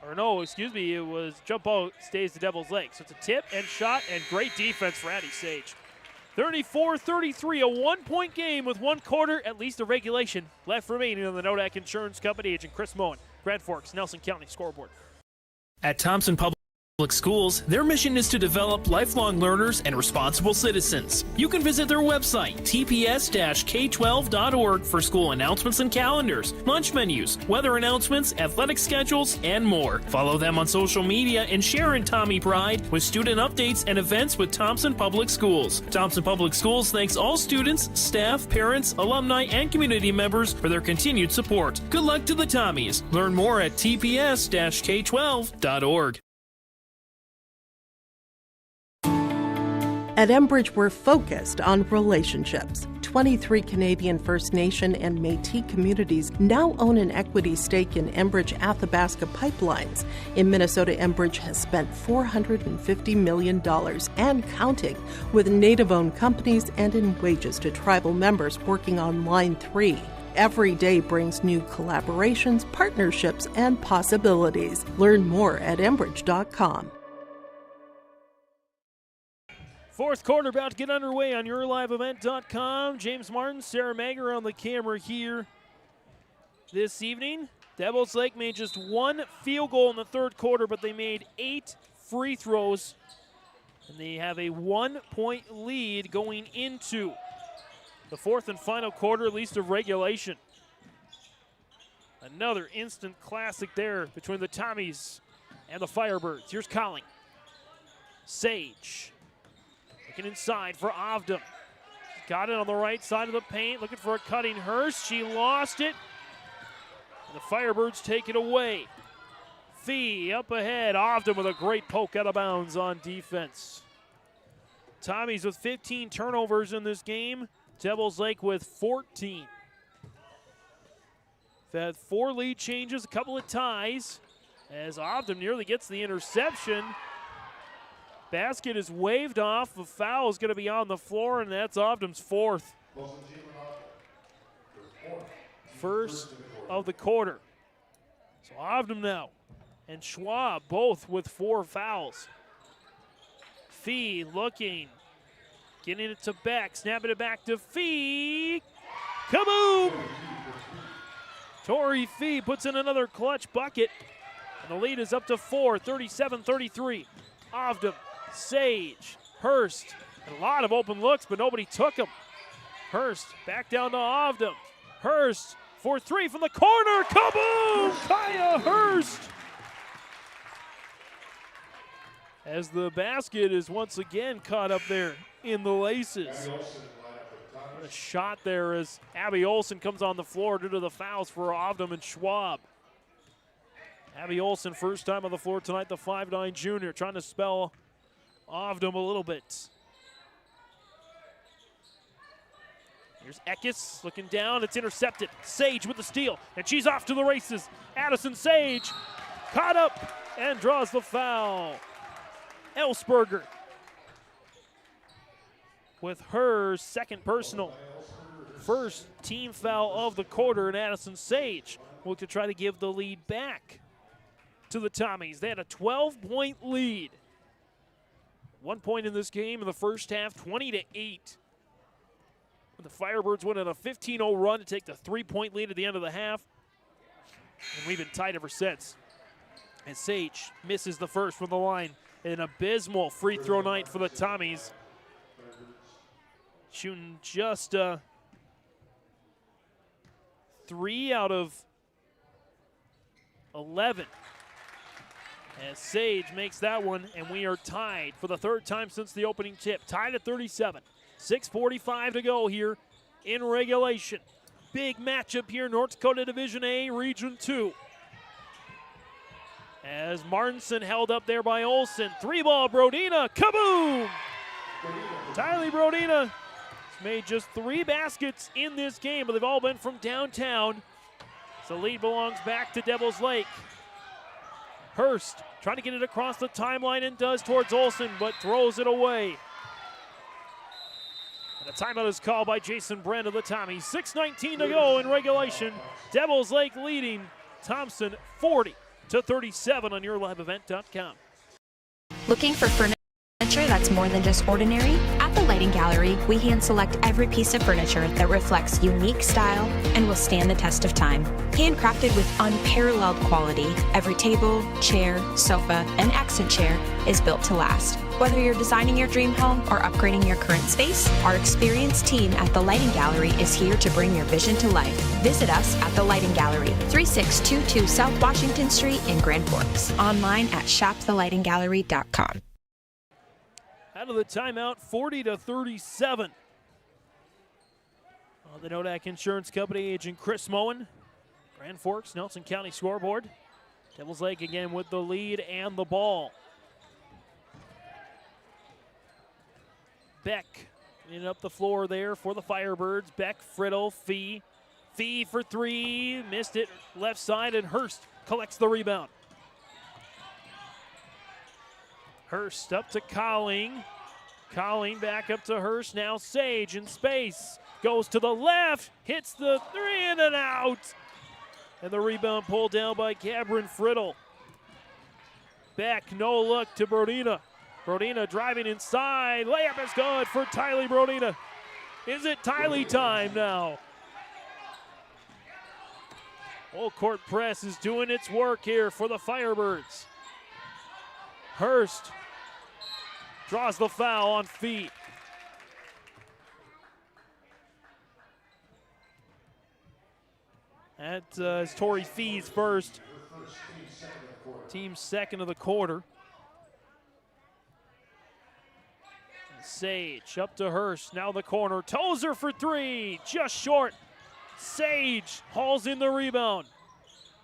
Or no, excuse me, it was jump out, stays the Devil's Lake. So it's a tip and shot and great defense for Addie Sage. 34-33, a 1-point game with 1 quarter, at least a regulation, left remaining on the Nodak Insurance Company. Agent Chris Moen, Grand Forks, Nelson County scoreboard. At Thompson Public Schools, their mission is to develop lifelong learners and responsible citizens. You can visit their website, tps-k12.org, for school announcements and calendars, lunch menus, weather announcements, athletic schedules, and more. Follow them on social media and share in Tommy Pride with student updates and events with Thompson Public Schools. Thompson Public Schools thanks all students, staff, parents, alumni, and community members for their continued support. Good luck to the Tommies. Learn more at tps-k12.org. At Enbridge, we're focused on relationships. 23 Canadian First Nation and Métis communities now own an equity stake in Enbridge Athabasca Pipelines. In Minnesota, Enbridge has spent $450 million and counting with Native-owned companies and in wages to tribal members working on Line 3. Every day brings new collaborations, partnerships, and possibilities. Learn more at Enbridge.com. Fourth quarter about to get underway on YourLiveEvent.com. James Martin, Sarah Mager on the camera here this evening. Devils Lake made just 1 field goal in the third quarter, but they made 8 free throws. And they have a 1-point lead going into the fourth and final quarter, at least of regulation. Another instant classic there between the Tommies and the Firebirds. Here's Colling. Sage. Looking inside for Ovdam. Got it on the right side of the paint, looking for a cutting Hurst. She lost it. And the Firebirds take it away. Fee up ahead. Ovdam with a great poke out of bounds on defense. Tommies with 15 turnovers in this game. Devils Lake with 14. They've had 4 lead changes, a couple of ties, as Ovdam nearly gets the interception. Basket is waved off. A foul is going to be on the floor, and that's Ovdam's 4th. First of the quarter. So Ovdam now and Schwab both with 4 fouls. Fee looking. Getting it to Beck. Snapping it back to Fee. Kaboom! Tori Fee puts in another clutch bucket. And the lead is up to 4, 37-33. Ovdam. Sage, Hurst, and a lot of open looks, but nobody took them. Hurst back down to Ovdam. Hurst for 3 from the corner. Kaboom! Kaya Hurst! As the basket is once again caught up there in the laces. A shot there as Abby Olsen comes on the floor due to the fouls for Ovdam and Schwab. Abby Olsen, first time on the floor tonight, the 5'9" junior, trying to spell Ovdam a little bit. Here's Eckes looking down. It's intercepted. Sage with the steal, and she's off to the races. Addison Sage caught up and draws the foul. Ellsberger with her second personal. First team foul of the quarter, and Addison Sage look to try to give the lead back to the Tommies. They had a 12-point lead. 1 point in this game in the first half, 20-8. The Firebirds went on a 15-0 run to take the 3-point lead at the end of the half. And we've been tied ever since. And Sage misses the first from the line. An abysmal free throw night for the Tommies. Shooting just 3 out of 11. As Sage makes that one, and we are tied for the third time since the opening tip. Tied at 37. 6:45 to go here in regulation. Big matchup here, North Dakota Division A, Region 2. As Martinson held up there by Olsen. 3-ball, Brodina, kaboom! Tylee Brodina has made just 3 baskets in this game, but they've all been from downtown. So the lead belongs back to Devils Lake. Hurst trying to get it across the timeline and does towards Olsen, but throws it away. And a timeout is called by Jason Brand of the Tommies. 6:19 to go in regulation. Devils Lake leading Thompson 40-37 on YourLiveEvent.com. Looking for furniture that's more than just ordinary? At the Lighting Gallery, we hand select every piece of furniture that reflects unique style and will stand the test of time. Handcrafted with unparalleled quality, every table, chair, sofa, and accent chair is built to last. Whether you're designing your dream home or upgrading your current space, our experienced team at the Lighting Gallery is here to bring your vision to life. Visit us at the Lighting Gallery, 3622 South Washington Street in Grand Forks. Online at shopthelightinggallery.com. Out of the timeout, 40-37. The Nodak Insurance Company agent Chris Moen. Grand Forks, Nelson County scoreboard. Devils Lake again with the lead and the ball. Beck in up the floor there for the Firebirds. Beck, Friddle, Fee. Fee for 3, missed it left side, and Hurst collects the rebound. Hurst up to Colling. Colling back up to Hurst. Now Sage in space. Goes to the left. Hits the 3 in and out. And the rebound pulled down by Cameron Friddle. Beck, no look to Brodina. Brodina driving inside. Layup is good for Tylee Brodina. Is it Tylee time now? Full court press is doing its work here for the Firebirds. Hurst draws the foul on Fee. That is Torrey Fee's first. Team's second of the quarter. And Sage up to Hurst. Now the corner. Tozer for 3. Just short. Sage hauls in the rebound.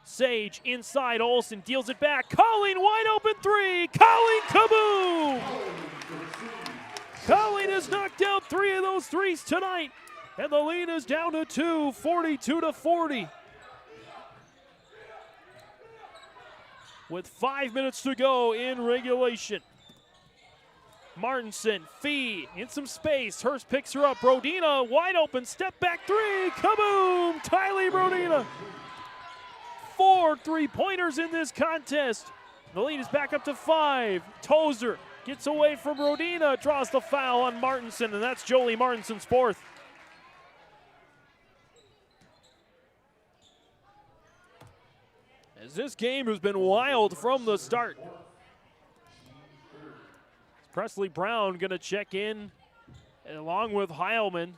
Sage inside. Olsen deals it back. Colling wide open 3. Colling kaboom! Colling has knocked out 3 of those threes tonight. And the lead is down to 2, 42-40. With 5 minutes to go in regulation. Martinson, Fee in some space. Hurst picks her up. Brodina wide open. Step back 3. Kaboom! Tylee Brodina. 4 3-pointers in this contest. The lead is back up to 5. Tozer gets away from Brodina. Draws the foul on Martinson, and that's Jolie Martinson's 4th. As this game has been wild from the start. Presley Brown going to check in along with Heilman.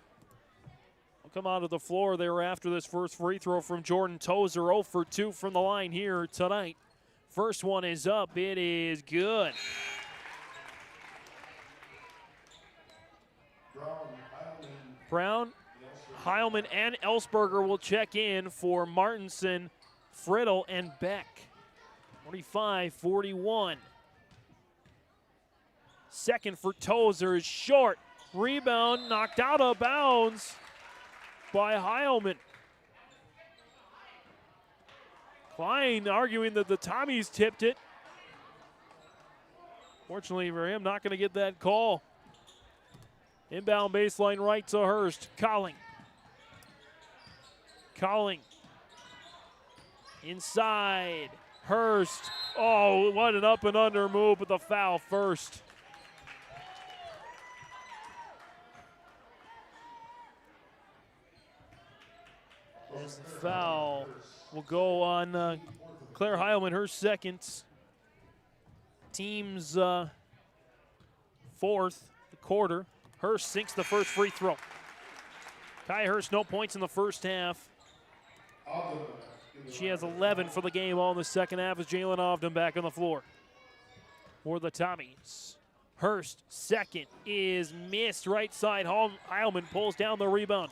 Will come out of the floor there after this first free throw from Jordan Tozer. 0 for 2 from the line here tonight. First one is up. It is good. Brown, Heilman, and Ellsberger will check in for Martinson, Friddle, and Beck. 45-41. Second for Tozer is short. Rebound knocked out of bounds by Heilman. Klein arguing that the Tommies tipped it. Fortunately for him, not going to get that call. Inbound baseline right to Hurst. Colling. Inside, Hurst. Oh, what an up and under move, but the foul first. As the foul will go on Claire Heilman, her second. Team's fourth, the quarter. Hurst sinks the first free throw. Kai Hurst, no points in the first half. She has 11 for the game all in the second half as Jalen Ovden back on the floor for the Tommies. Hurst, second, is missed. Right side, Heilman pulls down the rebound.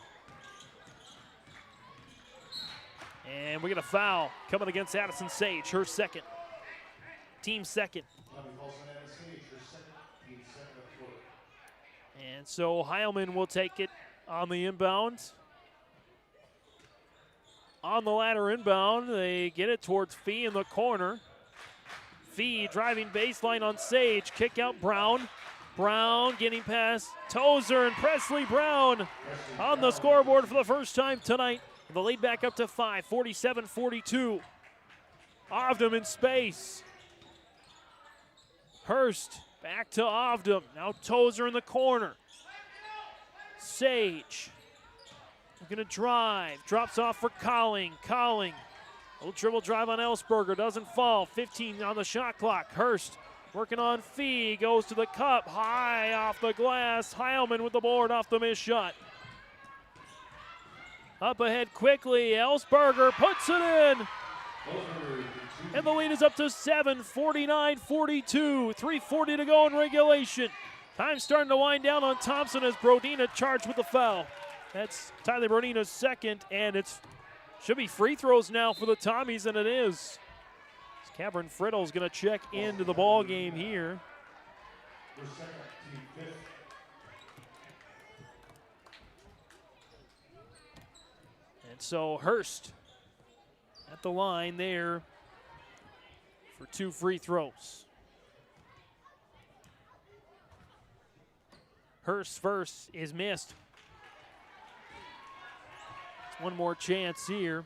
And we get a foul coming against Addison Sage, her second. Team second. And so Heilman will take it on the inbound. On the ladder inbound, they get it towards Fee in the corner. Fee driving baseline on Sage. Kick out Brown. Brown getting past Tozer and Presley Brown on the scoreboard for the first time tonight. The lead back up to 5, 47-42. Ovdam in space. Hurst back to Ovdam. Now Tozer in the corner. Sage going to drive. Drops off for Colling. Colling. Little dribble drive on Ellsberger. Doesn't fall. 15 on the shot clock. Hurst working on Fee. Goes to the cup. High off the glass. Heilman with the board off the missed shot. Up ahead quickly. Ellsberger puts it in. And the lead is up to 7, 49-42. 3:40 to go in regulation. Time starting to wind down on Thompson as Brodina charged with the foul. That's Tyler Brodina's second, and it should be free throws now for the Tommies, and it is. Cameron Friddle's going to check into the ball game here. And so Hurst at the line there for 2 free throws. Hurst's first is missed. It's one more chance here.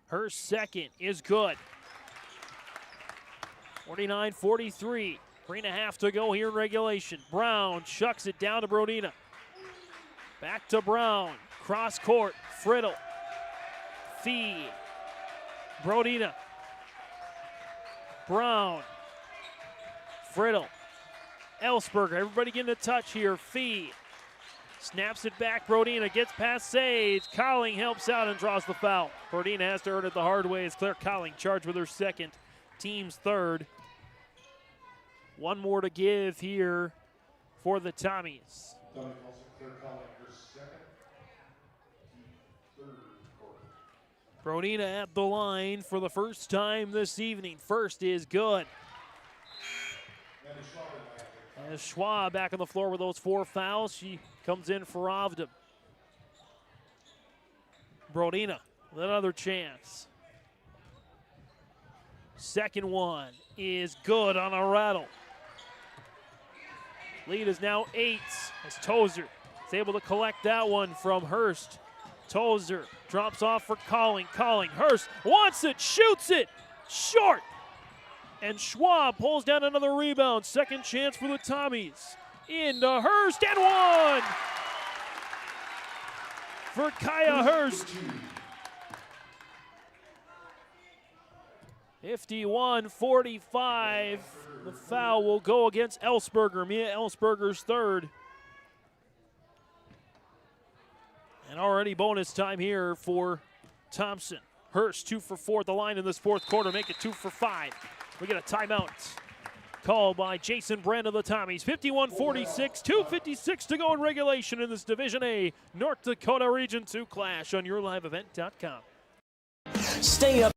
Hurst's second is good. 49-43. 3.5 to go here in regulation. Brown chucks it down to Brodina. Back to Brown. Cross court. Friddle. Fee. Brodina. Brown. Friddle. Ellsberger. Everybody getting a touch here. Fee. Snaps it back. Brodina gets past Sage. Colling helps out and draws the foul. Brodina has to earn it the hard way as Claire Colling charged with her second. Team's third. One more to give here for the Tommies. Brodina at the line for the first time this evening. First is good. As Schwab back on the floor with those 4 fouls, she comes in for Ovdam. Brodina with another chance. Second one is good on a rattle. Lead is now 8 as Tozer is able to collect that one from Hurst. Tozer drops off for Colling. Colling. Hurst wants it, shoots it, short. And Schwab pulls down another rebound. Second chance for the Tommies. Into Hurst and one for Kaya Hurst. 51-45. The foul will go against Ellsberger. Mia Ellsberger's third. And already bonus time here for Thompson. Hurst 2 for 4 at the line in this fourth quarter. Make it 2 for 5. We get a timeout called by Jason Brand of the Tommies. 51-46, 2:56 to go in regulation in this Division A North Dakota Region 2 clash on YourLiveEvent.com. Stay up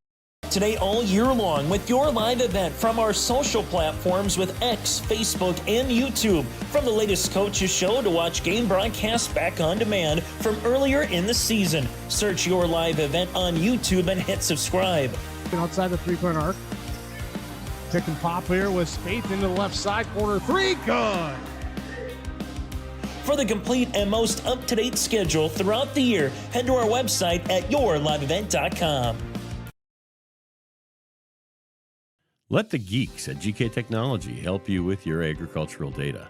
to date all year long with your live event from our social platforms with X, Facebook, and YouTube. From the latest coaches show to watch game broadcasts back on demand from earlier in the season. Search Your Live Event on YouTube and hit subscribe. Outside the three-point arc. Pick and pop here with Spaeth into the left side corner. 3, good. For the complete and most up-to-date schedule throughout the year, head to our website at yourliveevent.com. Let the geeks at GK Technology help you with your agricultural data.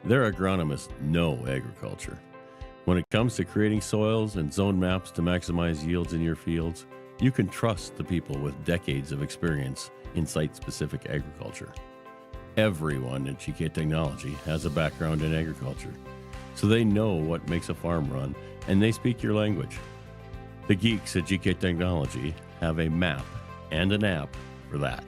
Their agronomists know agriculture. When it comes to creating soils and zone maps to maximize yields in your fields, you can trust the people with decades of experience in site-specific agriculture. Everyone at GK Technology has a background in agriculture, so they know what makes a farm run, and they speak your language. The geeks at GK Technology have a map and an app for that.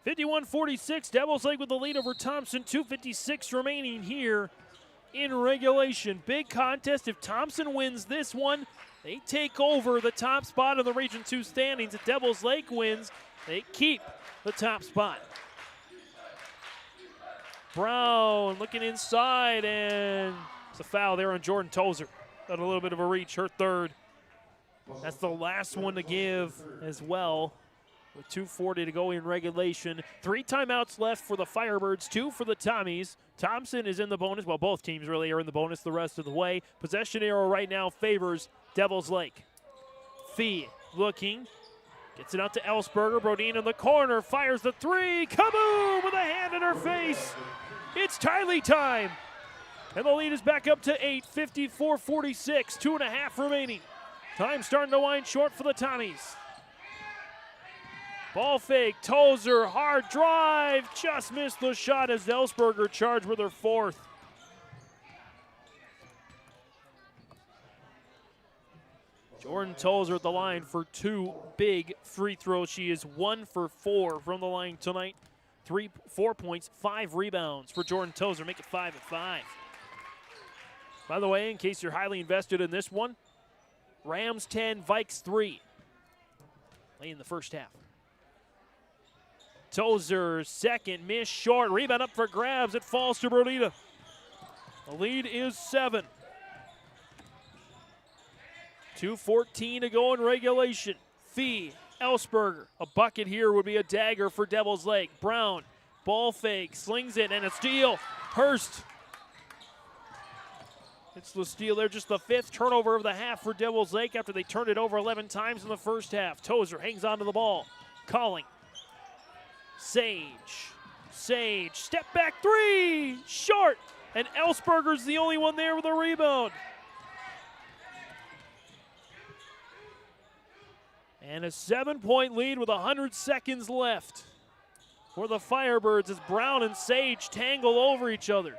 51-46, Devils Lake with the lead over Thompson. 2:56 remaining here in regulation. Big contest. If Thompson wins this one, they take over the top spot of the Region 2 standings. If Devils Lake wins, they keep the top spot. Brown looking inside, and it's a foul there on Jordan Tozer. Got a little bit of a reach, her third. That's the last one to give as well, with 2:40 to go in regulation. 3 timeouts left for the Firebirds, 2 for the Tommies. Thompson is in the bonus. Well, both teams really are in the bonus the rest of the way. Possession arrow right now favors Devils Lake. Fee looking. Gets it out to Ellsberger. Brodin in the corner. Fires the 3. Kaboom! With a hand in her face. It's Tiley time. And the lead is back up to 8. 54-46. 2.5 remaining. Time starting to wind short for the Tommies. Ball fake, Tozer, hard drive, just missed the shot as Ellsberger charged with her 4th. Jordan Tozer at the line for 2 big free throws. She is 1 for 4 from the line tonight. 4 points, 5 rebounds for Jordan Tozer. Make it 5-5. By the way, in case you're highly invested in this one, Rams 10, Vikes 3. Late in the first half. Tozer, second, miss short. Rebound up for grabs. It falls to Brodina. The lead is 7. 2:14 to go in regulation. Fee, Ellsberger. A bucket here would be a dagger for Devils Lake. Brown, ball fake, slings it, and a steal. Hurst. It's the steal there, just the 5th turnover of the half for Devils Lake after they turned it over 11 times in the first half. Tozer hangs onto the ball. Calling. Sage, step back 3, short, and Ellsberger's the only one there with a rebound. And a 7-point lead with 100 seconds left for the Firebirds as Brown and Sage tangle over each other.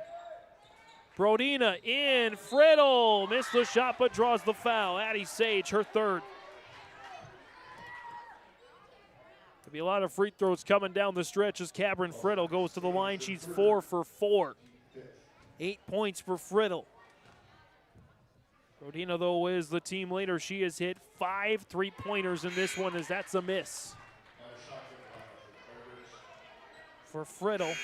Brodina in, Friddle, missed the shot but draws the foul. Addie Sage, her 3rd. There'll be a lot of free throws coming down the stretch as Cabrin Friddle goes to the line. She's 4 for 4. 8 points for Friddle. Brodina, though, is the team leader. She has hit 5 3-pointers in this one, as that's a miss. For Friddle,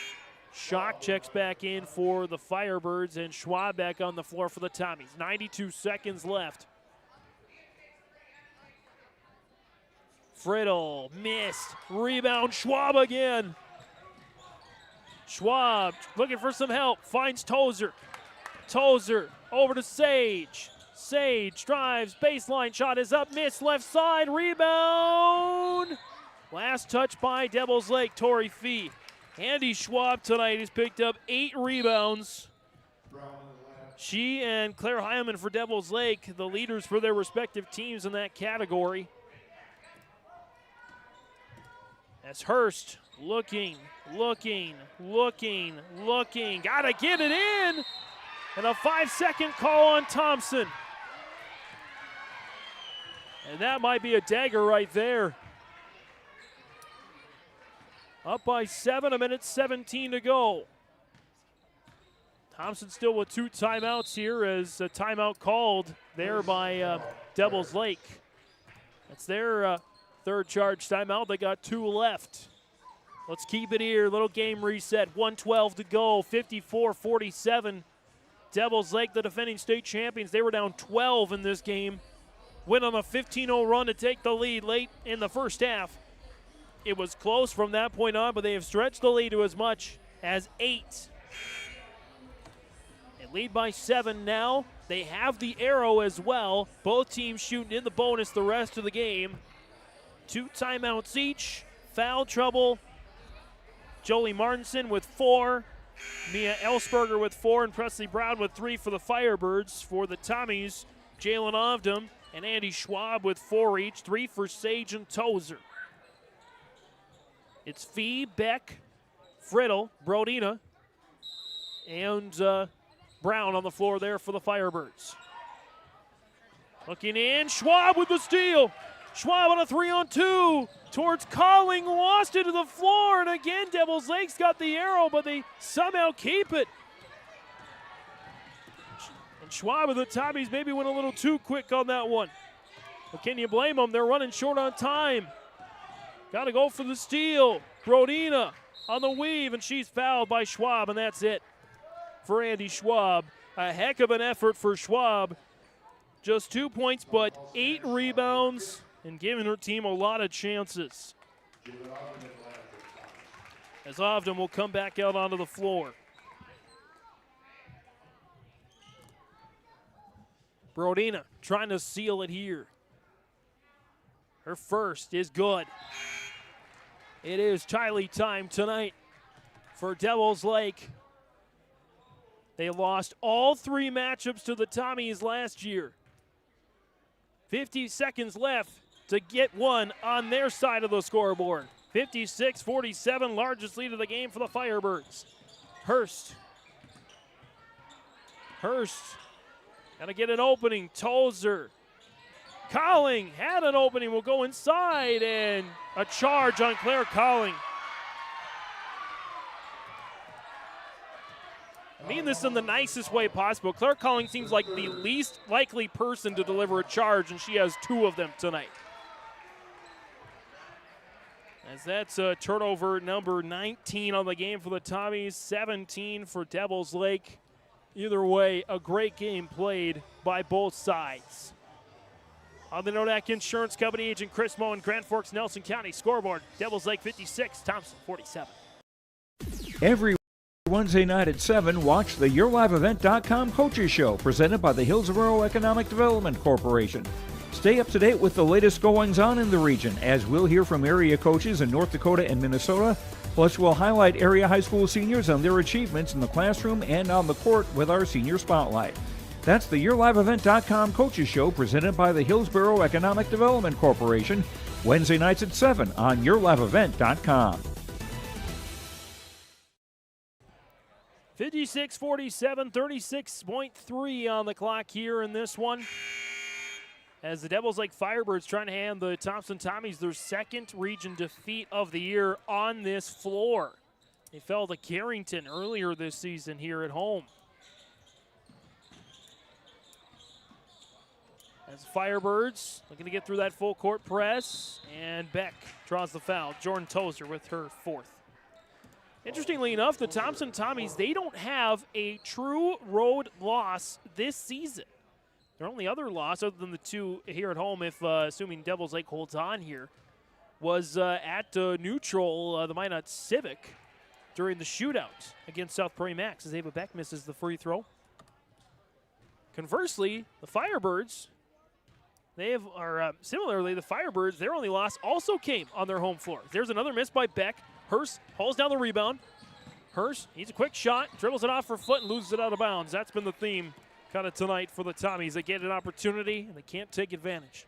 Schock checks back in for the Firebirds, and Schwab back on the floor for the Tommies. 92 seconds left. Friddle missed. Rebound, Schwab again. Schwab looking for some help. Finds Tozer. Tozer over to Sage. Sage drives. Baseline shot is up. Missed left side. Rebound. Last touch by Devils Lake. Tori Fee. Andy Schwab tonight has picked up 8 rebounds. She and Claire Hyman for Devils Lake, the leaders for their respective teams in that category. As Hurst looking. Gotta get it in. And a 5-second call on Thompson. And that might be a dagger right there. Up by 7, 1:17 to go. Thompson still with 2 timeouts here, as a timeout called there by Devils Lake. That's their 3rd charge timeout. They got 2 left. Let's keep it here. Little game reset. 1:12 to go. 54-47. Devils Lake, the defending state champions, they were down 12 in this game. Went on a 15-0 run to take the lead late in the first half. It was close from that point on, but they have stretched the lead to as much as 8. Lead by 7 now. They have the arrow as well. Both teams shooting in the bonus the rest of the game. 2 timeouts each. Foul trouble. Jolie Martinson with 4. Mia Ellsberger with 4 and Presley Brown with 3 for the Firebirds. For the Tommies, Jalen Ovdom and Andy Schwab with 4 each. 3 for Sage and Tozer. It's Fee, Beck, Friddle, Brodina, and Brown on the floor there for the Firebirds. Looking in, Schwab with the steal. Schwab on a 3-on-2 towards Colling, lost it to the floor, and again Devils Lake's got the arrow, but they somehow keep it. And Schwab and the Tommies maybe went a little too quick on that one. But can you blame them? They're running short on time. Got to go for the steal. Brodina on the weave, and she's fouled by Schwab, and that's it for Andy Schwab. A heck of an effort for Schwab. Just 2 points, but 8 rebounds, and giving her team a lot of chances. As Ovdom will come back out onto the floor. Brodina trying to seal it here. Her first is good. It is Tylee time tonight for Devils Lake. They lost all 3 matchups to the Tommies last year. 50 seconds left to get one on their side of the scoreboard. 56-47, largest lead of the game for the Firebirds. Hurst, got to get an opening. Tozer. Colling had an opening, will go inside, and a charge on Claire Colling. I mean this in the nicest way possible. Claire Colling seems like the least likely person to deliver a charge, and she has 2 of them tonight. As that's turnover number 19 on the game for the Tommies, 17 for Devils Lake. Either way, a great game played by both sides. On the Nodak Insurance Company, agent Chris Moen, Grand Forks, Nelson County scoreboard. Devils Lake 56, Thompson 47. Every Wednesday night at 7, watch the YourLiveEvent.com Coaches Show, presented by the Hillsborough Economic Development Corporation. Stay up to date with the latest goings-on in the region, as we'll hear from area coaches in North Dakota and Minnesota. Plus, we'll highlight area high school seniors and their achievements in the classroom and on the court with our Senior Spotlight. That's the YourLiveEvent.com Coaches Show, presented by the Hillsborough Economic Development Corporation, Wednesday nights at 7 on YourLiveEvent.com. 56-47, 36.3 on the clock here in this one. As the Devils Lake Firebirds trying to hand the Thompson Tommies their second region defeat of the year on this floor. They fell to Carrington earlier this season here at home. As Firebirds looking to get through that full court press, and Beck draws the foul. Jordan Tozer with her 4th. Interestingly enough, the Thompson Tommies, they don't have a true road loss this season. Their only other loss, other than the 2 here at home, if assuming Devils Lake holds on here, was at neutral, the Minot Civic, during the shootout against South Prairie Max, as Ava Beck misses the free throw. Conversely, the Firebirds, similarly, the Firebirds, their only loss also came on their home floor. There's another miss by Beck. Hurst hauls down the rebound. Hurst needs a quick shot, dribbles it off her foot, and loses it out of bounds. That's been the theme kind of tonight for the Tommies. They get an opportunity, and they can't take advantage.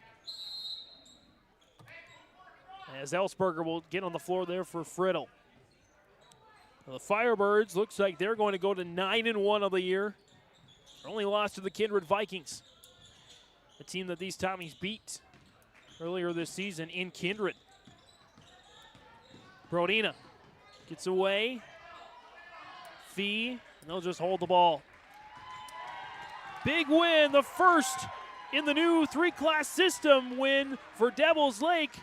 As Ellsberger will get on the floor there for Friddle. The Firebirds, looks like they're going to go to 9-1 of the year. Only lost to the Kindred Vikings, the team that these Tommies beat earlier this season in Kindred. Brodina gets away. Fee, and they'll just hold the ball. Big win, the first in the new 3-class system win for Devils Lake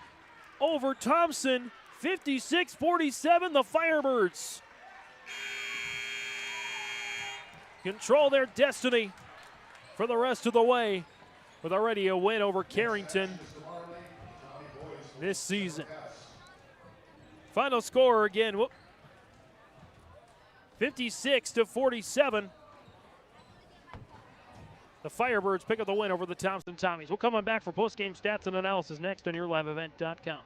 over Thompson. 56-47, the Firebirds control their destiny for the rest of the way with already a win over Carrington this season. Final score again, 56-47. The Firebirds pick up the win over the Thompson Tommies. We'll come on back for post-game stats and analysis next on YourLiveEvent.com.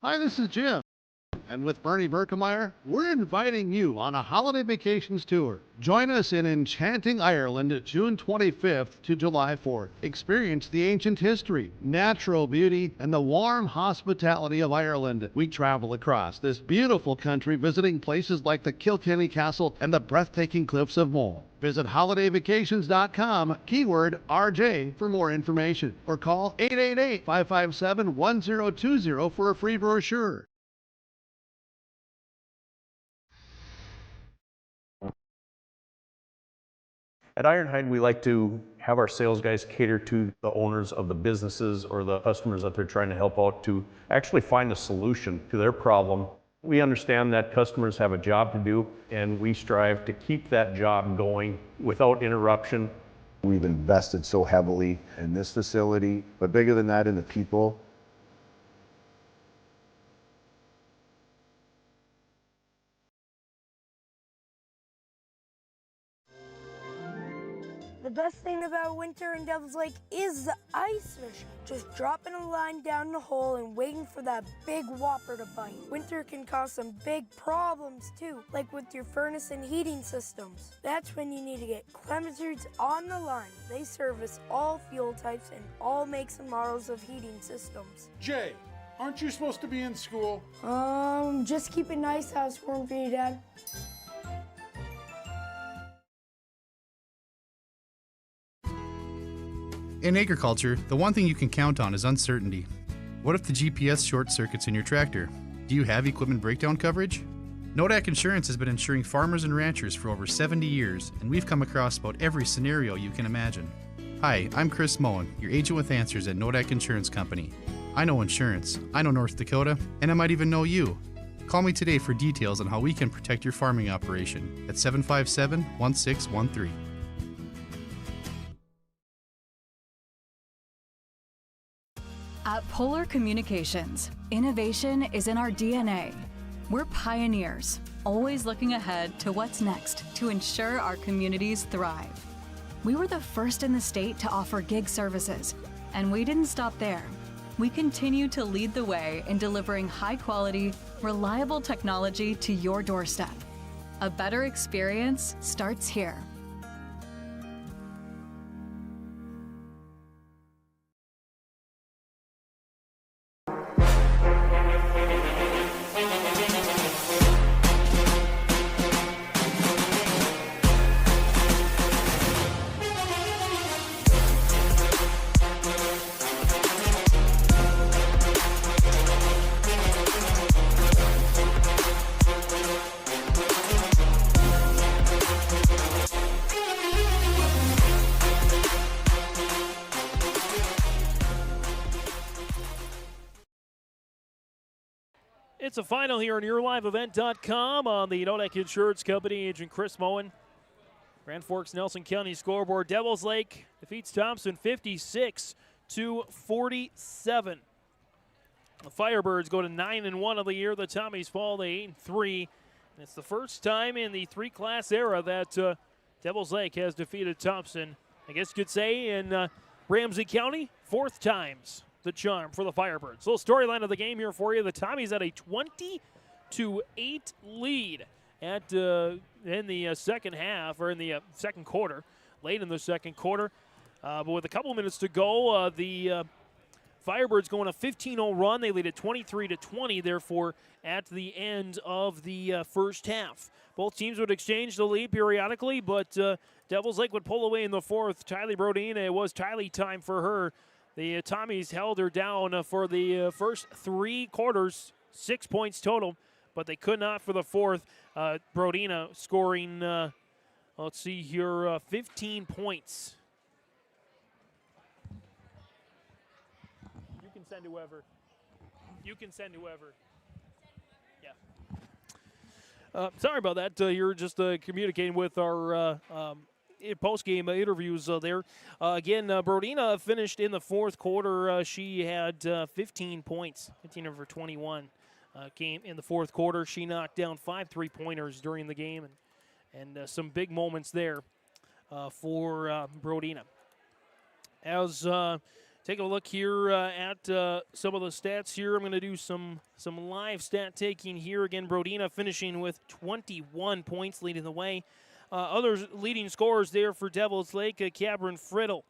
Hi, this is Jim. And with Bernie Berkemeyer, we're inviting you on a holiday vacations tour. Join us in enchanting Ireland June 25th to July 4th. Experience the ancient history, natural beauty, and the warm hospitality of Ireland. We travel across this beautiful country visiting places like the Kilkenny Castle and the breathtaking cliffs of Moher. Visit holidayvacations.com, keyword RJ, for more information, or call 888-557-1020 for a free brochure. At Ironhide, we like to have our sales guys cater to the owners of the businesses or the customers that they're trying to help out to actually find a solution to their problem. We understand that customers have a job to do, and we strive to keep that job going without interruption. We've invested so heavily in this facility, but bigger than that, in the people. The best thing about winter in Devil's Lake is the ice fishing. Just dropping a line down the hole and waiting for that big whopper to bite. Winter can cause some big problems too, like with your furnace and heating systems. That's when you need to get Clemence's on the line. They service all fuel types and all makes and models of heating systems. Jay, aren't you supposed to be in school? Just keep a nice house warm for you, Dad. In agriculture, the one thing you can count on is uncertainty. What if the GPS short circuits in your tractor? Do you have equipment breakdown coverage? Nodak Insurance has been insuring farmers and ranchers for over 70 years, and we've come across about every scenario you can imagine. Hi, I'm Chris Moen, your agent with answers at Nodak Insurance Company. I know insurance, I know North Dakota, and I might even know you. Call me today for details on how we can protect your farming operation at 757-1613. At Polar Communications, innovation is in our DNA. We're pioneers, always looking ahead to what's next to ensure our communities thrive. We were the first in the state to offer gig services, and we didn't stop there. We continue to lead the way in delivering high-quality, reliable technology to your doorstep. A better experience starts here. It's a final here on YourLiveEvent.com on the Nodak Insurance Company. Agent Chris Moen. Grand Forks Nelson County scoreboard. Devils Lake defeats Thompson 56-47. The Firebirds go to 9-1 of the year. The Tommies fall to 8-3. And it's the first time in the three-class era that Devils Lake has defeated Thompson. I guess you could say in Ramsey County, fourth time's the charm for the Firebirds. Little storyline of the game here for you. The Tommies had a 20-8 lead at in the second half, or in the second quarter, late in the second quarter. But with a couple minutes to go, the Firebirds go on a 15-0 run. They lead at 23-20, therefore, at the end of the first half. Both teams would exchange the lead periodically, but Devils Lake would pull away in the fourth. Tylee Brodina, it was Tylee time for her. The Tommies held her down for the first three quarters, 6 points total, but they could not for the fourth. Brodina scoring, let's see here, 15 points. You can send whoever. You can send whoever. Yeah. Sorry about that. You're just communicating with our post-game interviews there. Again, Brodina finished in the fourth quarter. She had 15 points, 15 over 21 came in the fourth quarter. She knocked down 5 3-pointers during the game, and some big moments there. for Brodina. As take a look here at some of the stats here. I'm going to do some live stat taking here. Again, Brodina finishing with 21 points, leading the way. Other leading scorers there for Devils Lake, Cabrin Friddle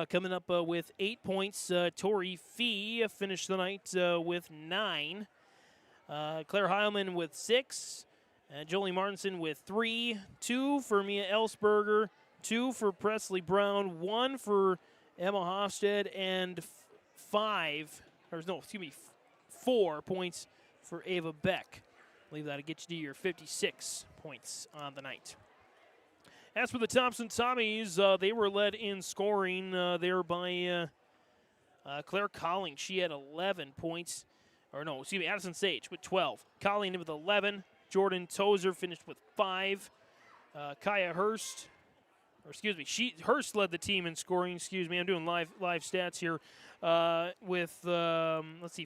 coming up with 8 points. Tori Fee finished the night with 9. Claire Heilman with 6. Jolie Martinson with 3. 2 for Mia Ellsberger. 2 for Presley Brown. 1 for Emma Hofstad. And 4 points for Ava Beck. I believe that'll get you to your 56 points on the night. As for the Thompson Tommies, they were led in scoring there by Claire Colling. She had 11 points. Addison Sage with 12. Colling with 11. Jordan Tozer finished with 5. Kaya Hurst, Hurst led the team in scoring. I'm doing live stats here with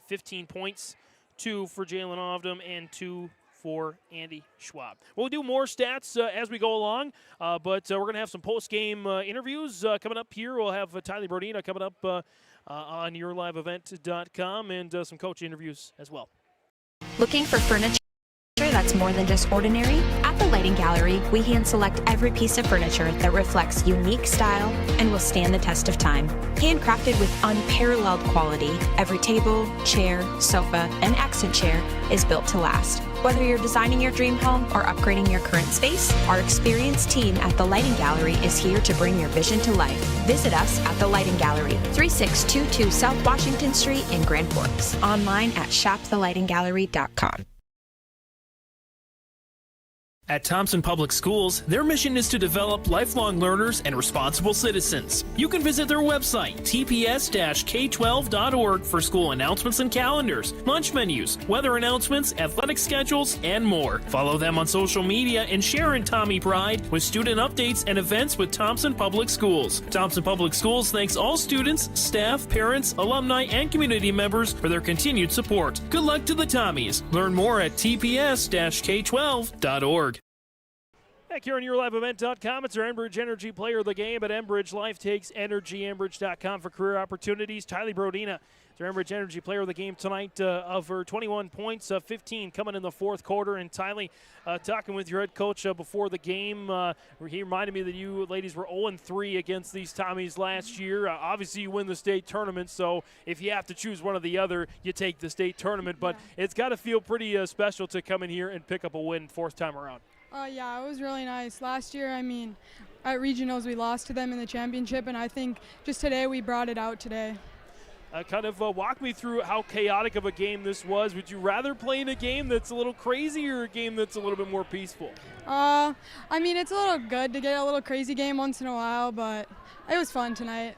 15 points. 2 for Jalen Ovdom and 2 for Andy Schwab. We'll do more stats as we go along, but we're going to have some post-game interviews coming up here. We'll have Tylee Brodina coming up on yourliveevent.com and some coach interviews as well. Looking for furniture that's more than just ordinary? At the Lighting Gallery, we hand select every piece of furniture that reflects unique style and will stand the test of time. Handcrafted with unparalleled quality, every table, chair, sofa, and accent chair is built to last. Whether you're designing your dream home or upgrading your current space, our experienced team at the Lighting Gallery is here to bring your vision to life. Visit us at the Lighting Gallery, 3622 South Washington Street in Grand Forks. Online at shopthelightinggallery.com. At Thompson Public Schools, their mission is to develop lifelong learners and responsible citizens. You can visit their website, tps-k12.org, for school announcements and calendars, lunch menus, weather announcements, athletic schedules, and more. Follow them on social media and share in Tommy Pride with student updates and events with Thompson Public Schools. Thompson Public Schools thanks all students, staff, parents, alumni, and community members for their continued support. Good luck to the Tommies. Learn more at tps-k12.org. Back here on yourliveevent.com, it's our Enbridge Energy Player of the Game at Enbridge. Life takes energy. Enbridge.com for career opportunities. Tylee Brodina, our Enbridge Energy Player of the Game tonight, of her 21 points, 15 coming in the fourth quarter. And Tylee, talking with your head coach before the game, he reminded me that you ladies were 0-3 against these Tommies last year. Obviously, you win the state tournament, so if you have to choose one or the other, you take the state tournament. But it's got to feel pretty special to come in here and pick up a win fourth time around. Yeah, it was really nice. Last year, at regionals, we lost to them in the championship, and I think just today we brought it out today. Walk me through how chaotic of a game this was. Would you rather play in a game that's a little crazy or a game that's a little bit more peaceful? It's a little good to get a little crazy game once in a while, but it was fun tonight.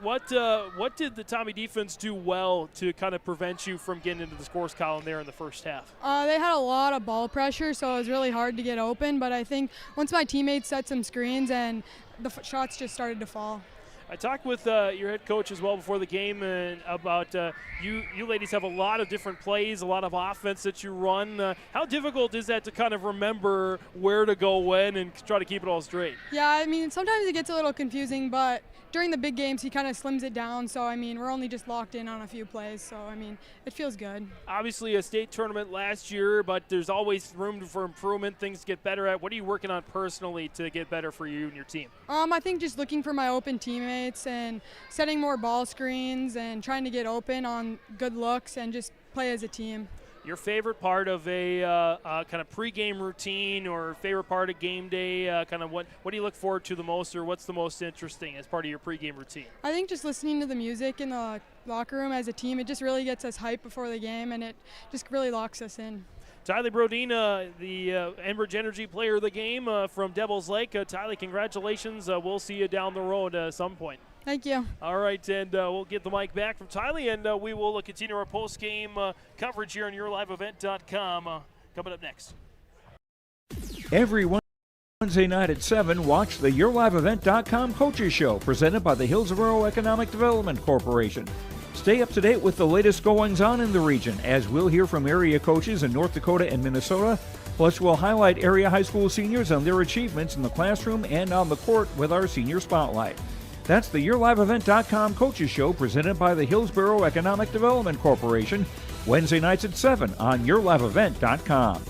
What did the Tommy defense do well to kind of prevent you from getting into the scores column there in the first half? They had a lot of ball pressure, so it was really hard to get open. But I think once my teammates set some screens and the shots just started to fall. I talked with your head coach as well before the game and about you ladies have a lot of different plays, a lot of offense that you run. How difficult is that to kind of remember where to go when and try to keep it all straight? Yeah, sometimes it gets a little confusing, but during the big games, he kind of slims it down. So, we're only just locked in on a few plays. So, it feels good. Obviously, a state tournament last year, but there's always room for improvement, things to get better at. What are you working on personally to get better for you and your team? I think just looking for my open teammates and setting more ball screens and trying to get open on good looks and just play as a team. Your favorite part of a kind of pregame routine or favorite part of game day, what do you look forward to the most, or what's the most interesting as part of your pregame routine? I think just listening to the music in the locker room as a team, it just really gets us hyped before the game, and it just really locks us in. Tylee Brodina, the Enbridge Energy Player of the Game from Devils Lake. Tylee, congratulations. We'll see you down the road at some point. Thank you. All right, and we'll get the mic back from Tylee, and we will continue our post-game coverage here on yourliveevent.com coming up next. Every Wednesday night at 7, watch the yourliveevent.com Coaches Show, presented by the Hillsborough Economic Development Corporation. Stay up to date with the latest goings-on in the region, as we'll hear from area coaches in North Dakota and Minnesota, Plus, we'll highlight area high school seniors and their achievements in the classroom and on the court with our Senior Spotlight. That's the YourLiveEvent.com Coaches Show presented by the Hillsborough Economic Development Corporation, Wednesday nights at 7 on YourLiveEvent.com.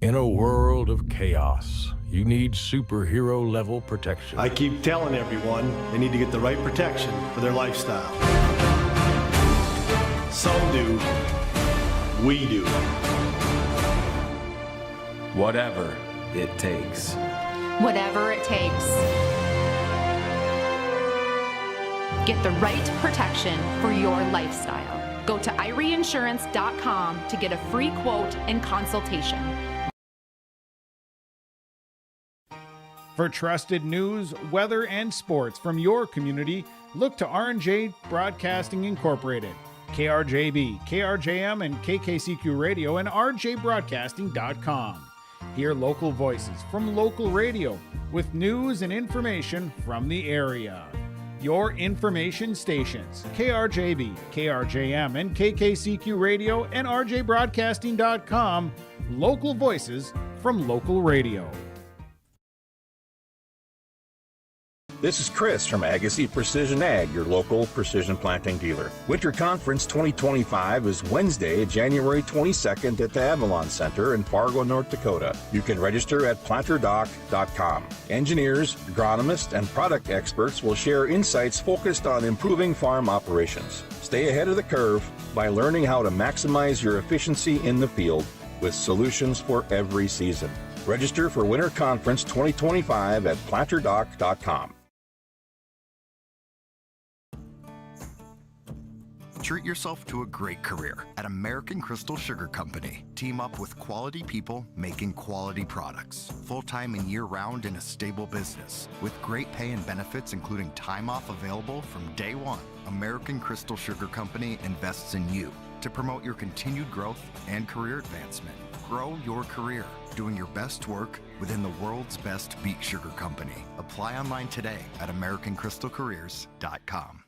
In a world of chaos, you need superhero-level protection. I keep telling everyone they need to get the right protection for their lifestyle. Some do. We do. Whatever it takes. Whatever it takes. Get the right protection for your lifestyle. Go to IRIinsurance.com to get a free quote and consultation. For trusted news, weather, and sports from your community, look to R&J Broadcasting Incorporated, KRJB, KRJM, and KKCQ Radio, and rjbroadcasting.com. Hear local voices from local radio with news and information from the area. Your information stations, KRJB, KRJM, and KKCQ Radio, and rjbroadcasting.com. Local voices from local radio. This is Chris from Agassiz Precision Ag, your local precision planting dealer. Winter Conference 2025 is Wednesday, January 22nd at the Avalon Center in Fargo, North Dakota. You can register at planterdoc.com. Engineers, agronomists, and product experts will share insights focused on improving farm operations. Stay ahead of the curve by learning how to maximize your efficiency in the field with solutions for every season. Register for Winter Conference 2025 at planterdoc.com. Treat yourself to a great career at American Crystal Sugar Company. Team up with quality people making quality products. Full-time and year-round in a stable business. With great pay and benefits including time off available from day one. American Crystal Sugar Company invests in you to promote your continued growth and career advancement. Grow your career doing your best work within the world's best beet sugar company. Apply online today at AmericanCrystalCareers.com.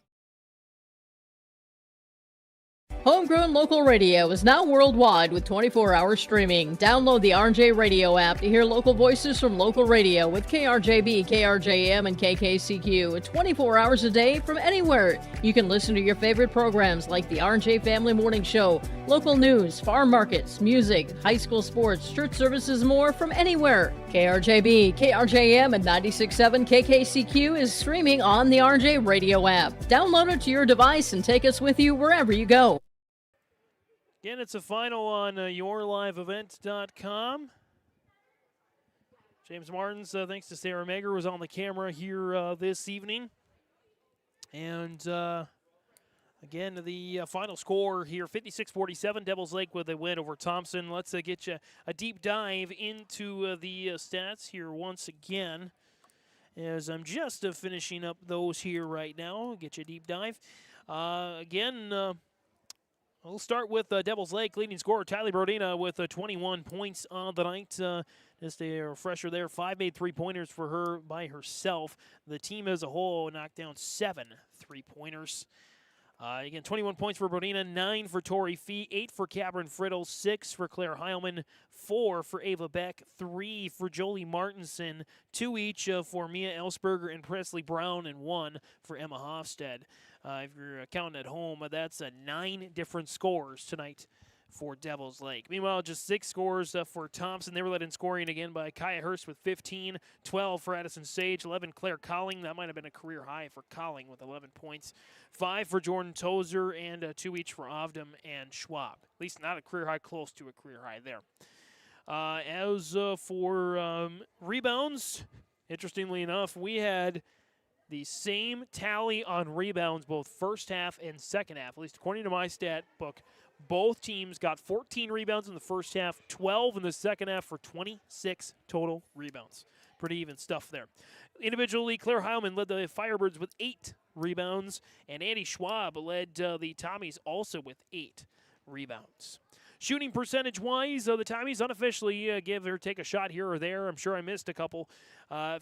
Homegrown local radio is now worldwide with 24-hour streaming. Download the RJ Radio app to hear local voices from local radio with KRJB, KRJM, and KKCQ 24 hours a day from anywhere. You can listen to your favorite programs like the RJ Family Morning Show, local news, farm markets, music, high school sports, church services, more from anywhere. KRJB, KRJM, and 96.7 KKCQ is streaming on the RJ Radio app. Download it to your device and take us with you wherever you go. Again, it's a final on YourLiveEvent.com. James Martins, thanks to Sarah Mager, was on the camera here this evening. And again, the final score here, 56-47, Devils Lake with a win over Thompson. Let's get you a deep dive into the stats here once again, as I'm just finishing up those here right now. Get you a deep dive. We'll start with Devils Lake leading scorer Tyler Brodina with 21 points on the night. Just a refresher there, 5 made three-pointers for her by herself. The team as a whole knocked down 7 three-pointers. Again, 21 points for Brodina, 9 for Tori Fee, 8 for Cameron Friddle, 6 for Claire Heilman, 4 for Ava Beck, 3 for Jolie Martinson, 2 each for Mia Ellsberger and Presley Brown, and 1 for Emma Hofstad. If you're counting at home, that's 9 different scores tonight for Devils Lake. Meanwhile, just 6 scores for Thompson. They were led in scoring again by Kaya Hurst with 15, 12 for Addison Sage, 11 Claire Colling. That might have been a career high for Colling with 11 points. 5 for Jordan Tozer, and 2 each for Ovdam and Schwab. At least not a career high, close to a career high there. As for rebounds, interestingly enough, we had the same tally on rebounds both first half and second half, at least according to my stat book. Both teams got 14 rebounds in the first half, 12 in the second half for 26 total rebounds. Pretty even stuff there. Individually, Claire Heilman led the Firebirds with 8 rebounds, and Andy Schwab led the Tommies also with 8 rebounds. Shooting percentage-wise, the Tommies unofficially give or take a shot here or there. I'm sure I missed a couple.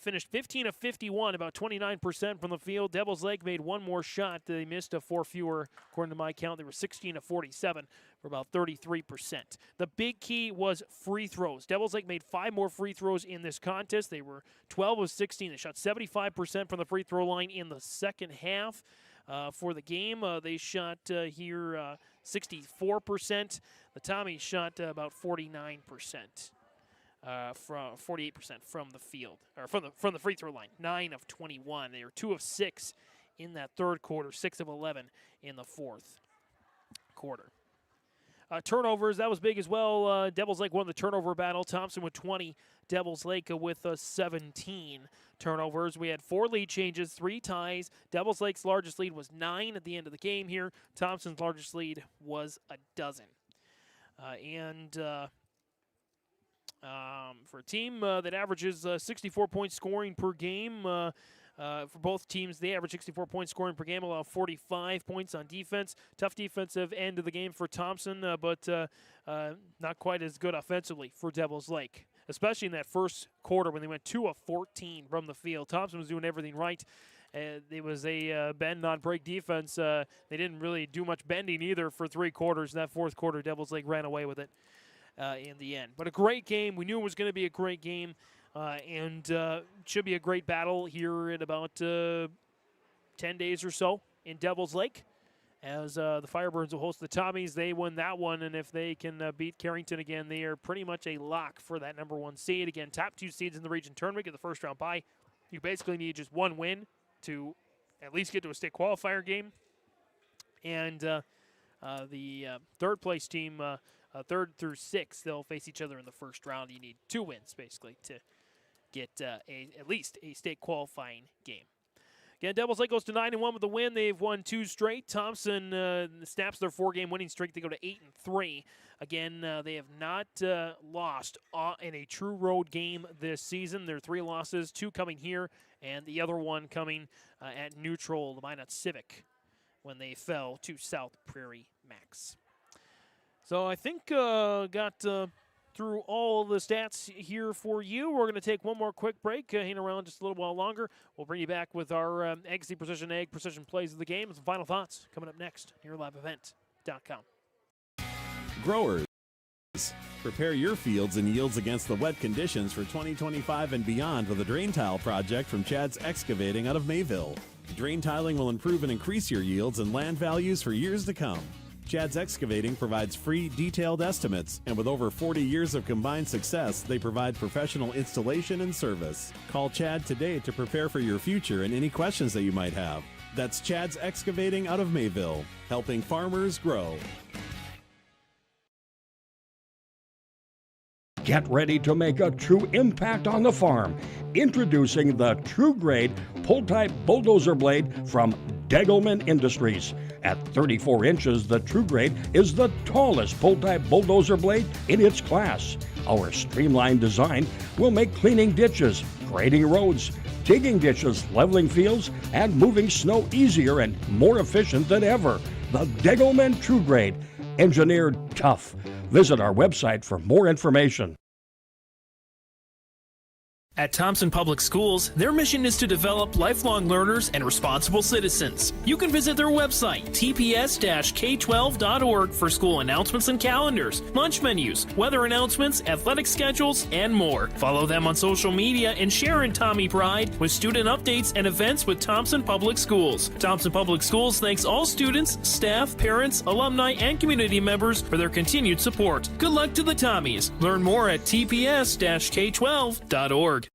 Finished 15 of 51, about 29% from the field. Devil's Lake made one more shot. They missed 4 fewer. According to my count, they were 16 of 47 for about 33%. The big key was free throws. Devil's Lake made 5 more free throws in this contest. They were 12 of 16. They shot 75% from the free throw line in the second half. For the game, they shot here 64%. The Tommies shot about 49%, from 48% from the field, or from the free throw line. 9 of 21. They were 2 of 6 in that third quarter. 6 of 11 in the fourth quarter. Turnovers, that was big as well. Devils Lake won the turnover battle. Thompson with 20, Devils Lake with 17 turnovers. We had 4 lead changes, 3 ties. Devils Lake's largest lead was 9 at the end of the game here. Thompson's largest lead was 12. For a team that averages 64 points scoring per game, for both teams, they average 64 points scoring per game, allow 45 points on defense. Tough defensive end of the game for Thompson, but not quite as good offensively for Devils Lake, especially in that first quarter when they went 2 of 14 from the field. Thompson was doing everything right. It was a bend, not break defense. They didn't really do much bending either for 3 quarters. In that fourth quarter, Devils Lake ran away with it in the end. But a great game. We knew it was going to be a great game. And should be a great battle here in about 10 days or so in Devils Lake, as the Firebirds will host the Tommies. They win that one, and if they can beat Carrington again, they are pretty much a lock for that #1 seed. Again, top 2 seeds in the region tournament get the first round bye. You basically need just 1 win to at least get to a state qualifier game. And the third place team, 3rd through 6th, they'll face each other in the first round. You need 2 wins, basically, to get at least a state qualifying game. Again, Devils Lake goes to 9-1 with the win. They've won 2 straight. Thompson snaps their 4-game winning streak. They go to 8-3. Again, they have not lost in a true road game this season. There are 3 losses, 2 coming here, and the other one coming at neutral, the Minot Civic, when they fell to South Prairie Max. So I think got through all the stats here for you. We're going to take one more quick break, hang around just a little while longer. We'll bring you back with our Agassi Precision Ag Precision Plays of the game and some final thoughts coming up next on YourLiveEvent.com. Growers, prepare your fields and yields against the wet conditions for 2025 and beyond with a drain tile project from Chad's Excavating out of Mayville. Drain tiling will improve and increase your yields and land values for years to come. Chad's Excavating provides free, detailed estimates, and with over 40 years of combined success, they provide professional installation and service. Call Chad today to prepare for your future and any questions that you might have. That's Chad's Excavating out of Mayville, helping farmers grow. Get ready to make a true impact on the farm. Introducing the True Grade Pull-Type Bulldozer Blade from Degelman Industries. At 34 inches, the True Grade is the tallest pull-type bulldozer blade in its class. Our streamlined design will make cleaning ditches, grading roads, digging ditches, leveling fields, and moving snow easier and more efficient than ever. The Degelman True Grade, engineered tough. Visit our website for more information. At Thompson Public Schools, their mission is to develop lifelong learners and responsible citizens. You can visit their website, tps-k12.org, for school announcements and calendars, lunch menus, weather announcements, athletic schedules, and more. Follow them on social media and share in Tommy Pride with student updates and events with Thompson Public Schools. Thompson Public Schools thanks all students, staff, parents, alumni, and community members for their continued support. Good luck to the Tommies. Learn more at tps-k12.org.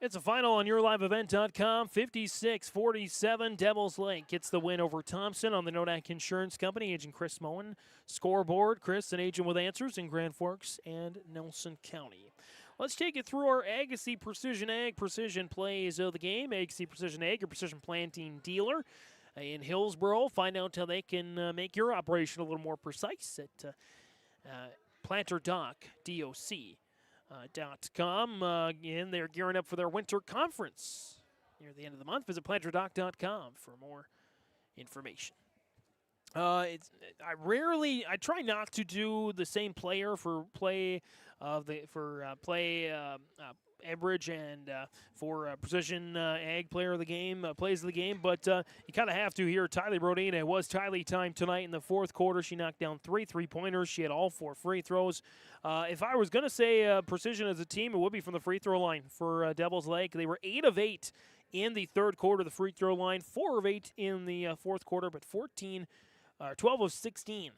It's a final on YourLiveEvent.com. 56-47. Devils Lake gets the win over Thompson on the Nodak Insurance Company. Agent Chris Moen. Scoreboard, Chris, an agent with answers in Grand Forks and Nelson County. Let's take it through our Agassi Precision Ag Precision Plays of the game. Agassi Precision Ag, your precision planting dealer in Hillsboro. Find out how they can make your operation a little more precise at PlanterDoc.com. And they're gearing up for their winter conference near the end of the month. Visit PlanterDoc.com for more information. I try not to do the same player for play of average and for precision ag player of the game, plays of the game, but you kind of have to here. Tylee Brodina, it was Tylee time tonight in the fourth quarter. She knocked down 3 3-pointers. She had all 4 free throws. If I was going to say precision as a team, it would be from the free throw line for Devils Lake. They were 8 of 8 in the third quarter, the free throw line, 4 of 8 in the fourth quarter, but 12 of 16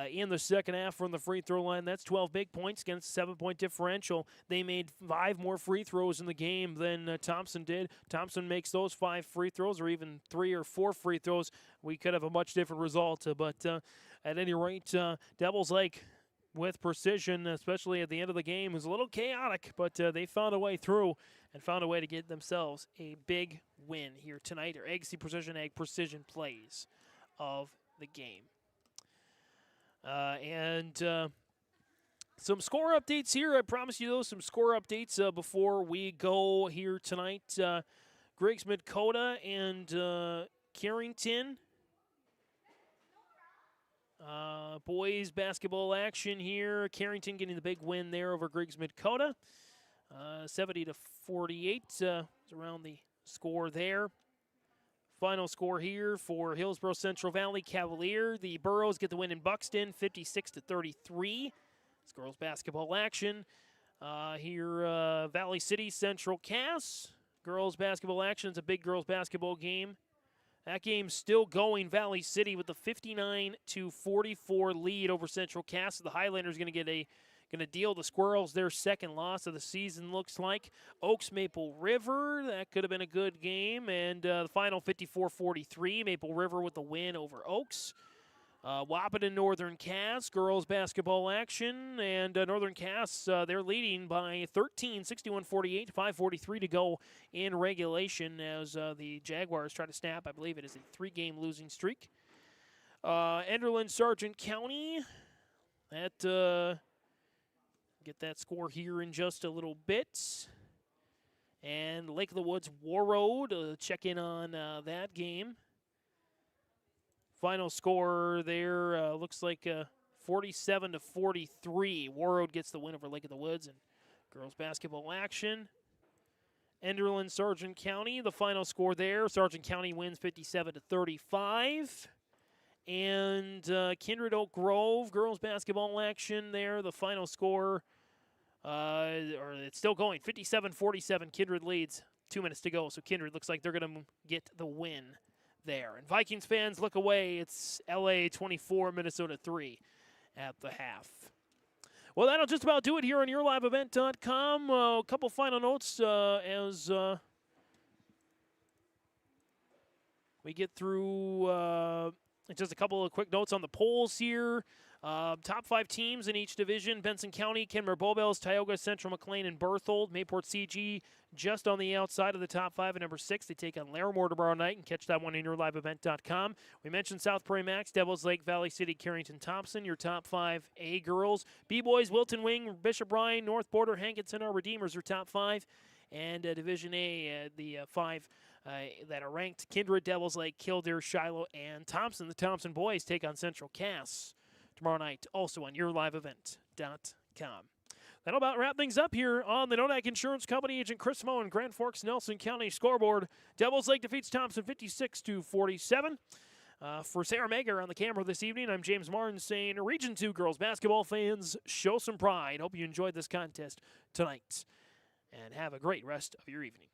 in the second half from the free throw line. That's 12 big points against a 7-point differential. They made 5 more free throws in the game than Thompson did. Thompson makes those 5 free throws, or even 3 or 4 free throws. We could have a much different result. But at any rate, Devils Lake with precision, especially at the end of the game, was a little chaotic, but they found a way through and found a way to get themselves a big win here tonight. Or Agassiz Precision Ag Precision plays of the game. And some score updates here. I promise you those, some score updates before we go here tonight. Griggs Dakota and Carrington. Boys basketball action here. Carrington getting the big win there over Griggs Dakota. 70-48 is around the score there. Final score here for Hillsborough Central Valley Cavalier. The Burros get the win in Buxton, 56-33. It's girls basketball action. Here, Valley City Central Cass. Girls basketball action. It's a big girls basketball game. That game's still going. Valley City with the 59-44 lead over Central Cass. The Highlanders going to deal the Squirrels their second loss of the season, looks like. Oaks Maple River, that could have been a good game. And the final 54-43, Maple River with the win over Oaks. Wahpeton Northern Cass, girls basketball action. And Northern Cass, they're leading by 13, 61-48, 5:43 to go in regulation as the Jaguars try to snap, I believe it is a 3-game losing streak. Enderlin Sargent County, that... Get that score here in just a little bit. And Lake of the Woods Warroad, check in on that game. Final score there looks like 47-43. Warroad gets the win over Lake of the Woods in girls basketball action. Enderlin Sargent County, the final score there. Sargent County wins 57-35. And Kindred Oak Grove, girls basketball action there. The final score, or it's still going, 57-47. Kindred leads. 2 minutes to go, so Kindred looks like they're going to get the win there. And Vikings fans, look away. It's LA 24, Minnesota 3 at the half. Well, that'll just about do it here on YourLiveEvent.com. A couple final notes as we get through... just a couple of quick notes on the polls here. Top 5 teams in each division: Benson County, Kenmore Bowbells, Tioga, Central McLean, and Berthold. Mayport CG just on the outside of the top 5 at number 6. They take on Larimore tomorrow night, and catch that one in YourLiveEvent.com. We mentioned South Prairie Max, Devils Lake, Valley City, Carrington, Thompson. Your top 5 A girls: B-Boys, Wilton Wing, Bishop Ryan, North Border, Hankinson, our Redeemers are top 5. And Division A, the 5 that are ranked: Kindred, Devils Lake, Killdeer, Shiloh, and Thompson. The Thompson boys take on Central Cass tomorrow night, also on YourLiveEvent.com. That'll about wrap things up here on the Nodak Insurance Company. Agent Chris Moe and Grand Forks Nelson County scoreboard. Devils Lake defeats Thompson 56-47. For Sarah Mager on the camera this evening, I'm James Martin saying, Region 2 girls basketball fans, show some pride. Hope you enjoyed this contest tonight, and have a great rest of your evening.